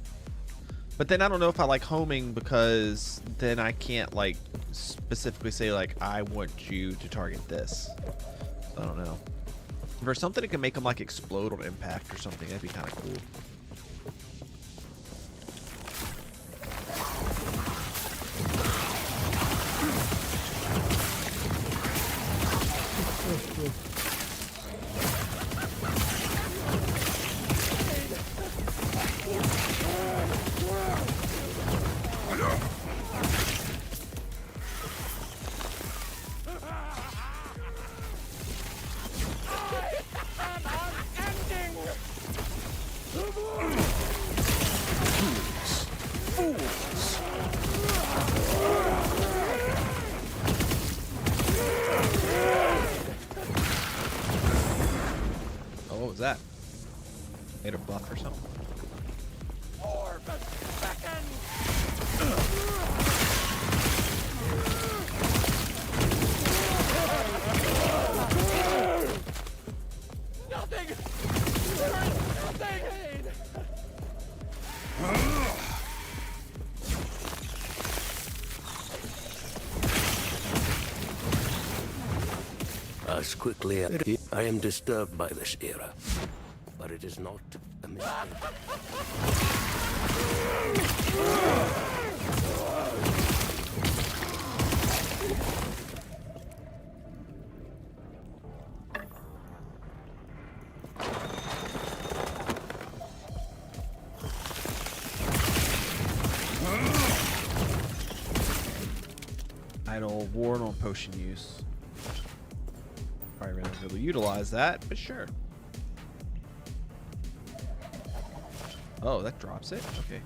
Speaker 2: But then I don't know if I like homing because then I can't like specifically say like I want you to target this. So I don't know. If there's something that can make them like explode on impact or something, that'd be kind of cool. What was that? Made a buff or something?
Speaker 1: Nothing! There is nothing!
Speaker 14: As quickly as I am disturbed by this era, but it is not a mistake.
Speaker 2: Idle ward on potion use. Probably really able to utilize that, but sure. Oh, that drops it? Okay.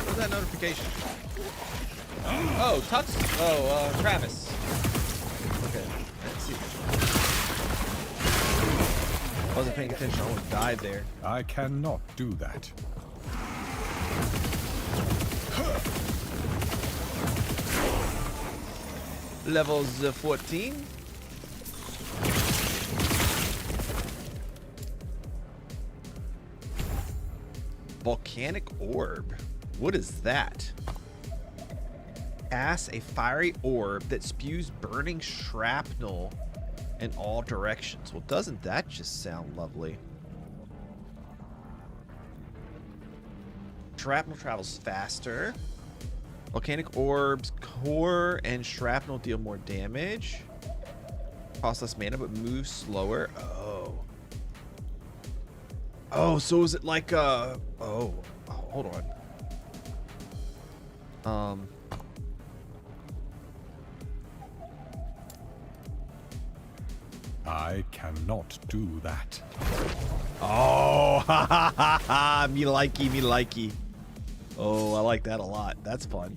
Speaker 2: What's that notification? Oh, Tux? Oh, Travis. Okay, let's see. I wasn't paying attention. I almost died there.
Speaker 12: I cannot do that.
Speaker 2: Levels 14. Volcanic orb. What is that? Cast a fiery orb that spews burning shrapnel in all directions. Well, doesn't that just sound lovely? Shrapnel travels faster. Volcanic orbs, core, and shrapnel deal more damage. Cost less mana, but move slower. Oh. Oh, so is it like oh, hold on.
Speaker 12: I cannot do that.
Speaker 2: Oh, ha ha ha ha, me likey, me likey. Oh, I like that a lot. That's fun.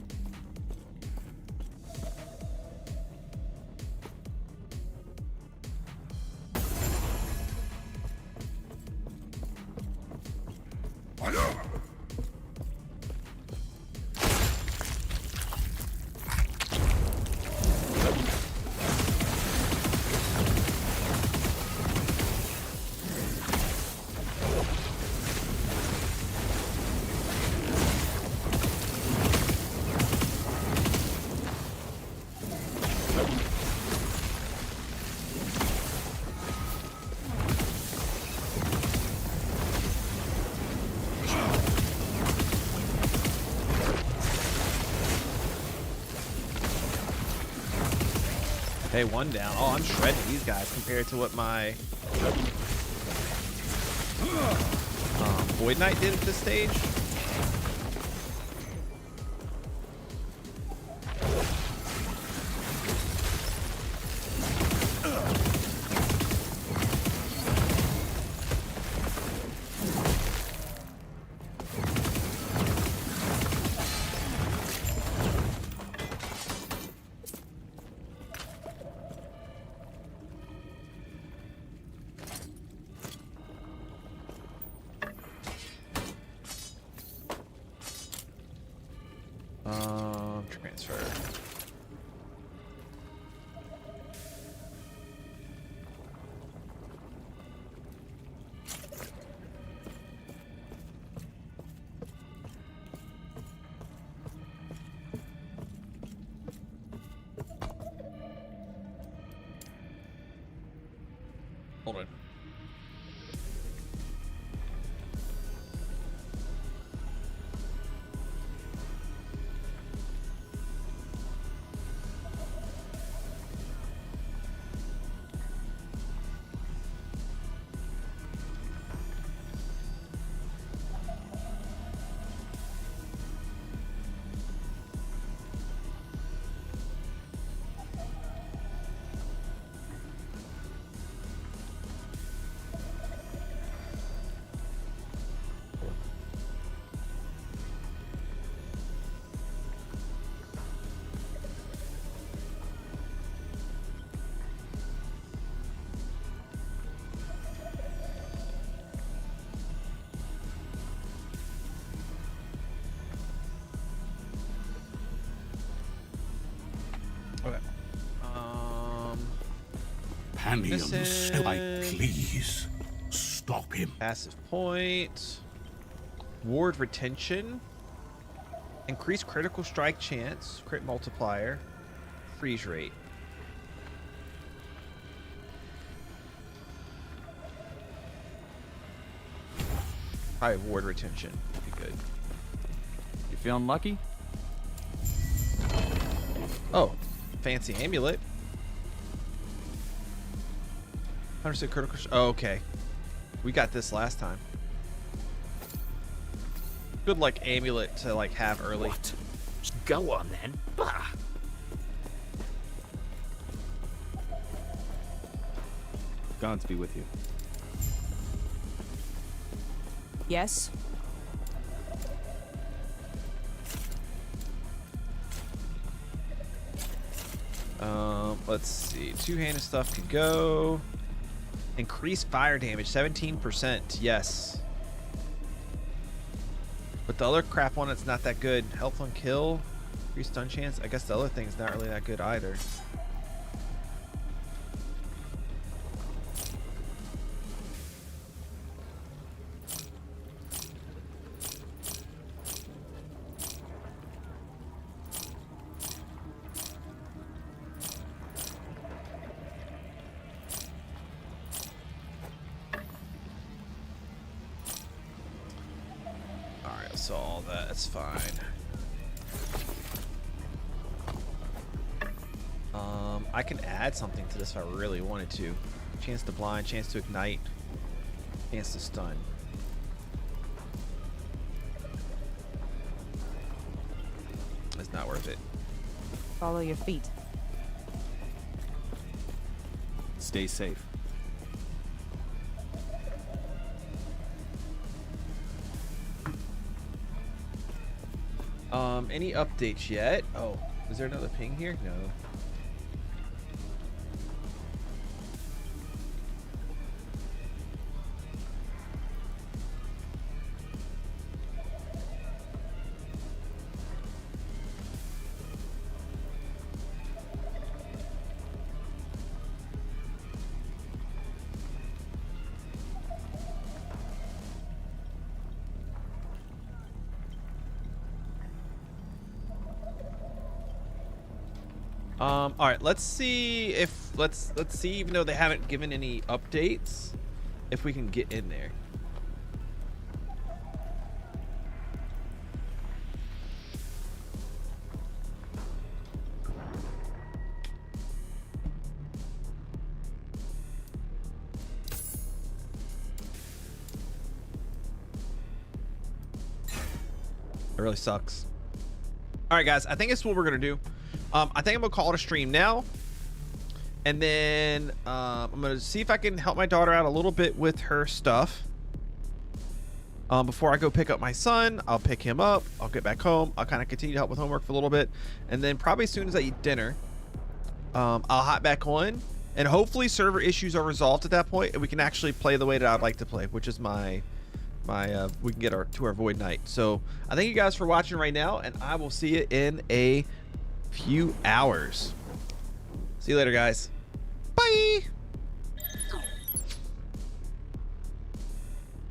Speaker 2: Hey, one down. Oh, I'm shredding these guys compared to what my Void Knight did at this stage. Transfer. Hold on. Okay.
Speaker 6: Panions, please stop him.
Speaker 2: Passive point. Ward retention. Increase critical strike chance. Crit multiplier. Freeze rate. Probably ward retention would be good.
Speaker 17: You feeling lucky?
Speaker 2: Oh, fancy amulet. 100% critical. Oh, okay. We got this last time. Good, like, amulet to, like, have early.
Speaker 16: What? Go on, then. Bah!
Speaker 17: Gods be with you.
Speaker 8: Yes?
Speaker 2: Let's see. Two-handed stuff could go. Increase fire damage, 17%. Yes. But the other crap on it's not that good. Health on kill. Free stun chance. I guess the other thing's not really that good either. Alright, so all that's fine. I can add something to this if I really wanted to. Chance to blind, chance to ignite, chance to stun. It's not worth it.
Speaker 18: Follow your feet.
Speaker 17: Stay safe.
Speaker 2: Any updates yet? Oh, is there another ping here? No. All right, let's see if let's see, even though they haven't given any updates, if we can get in there. It really sucks. All right, guys, I think it's what we're gonna do. I think I'm gonna call it a stream now, and then I'm gonna see if I can help my daughter out a little bit with her stuff. Before I go pick up my son, I'll pick him up. I'll get back home. I'll kind of continue to help with homework for a little bit, and then probably as soon as I eat dinner, I'll hop back on, and hopefully server issues are resolved at that point, and we can actually play the way that I'd like to play, which is my we can get to our void night. So I thank you guys for watching right now, and I will see you in a few hours. See you later, guys. Bye.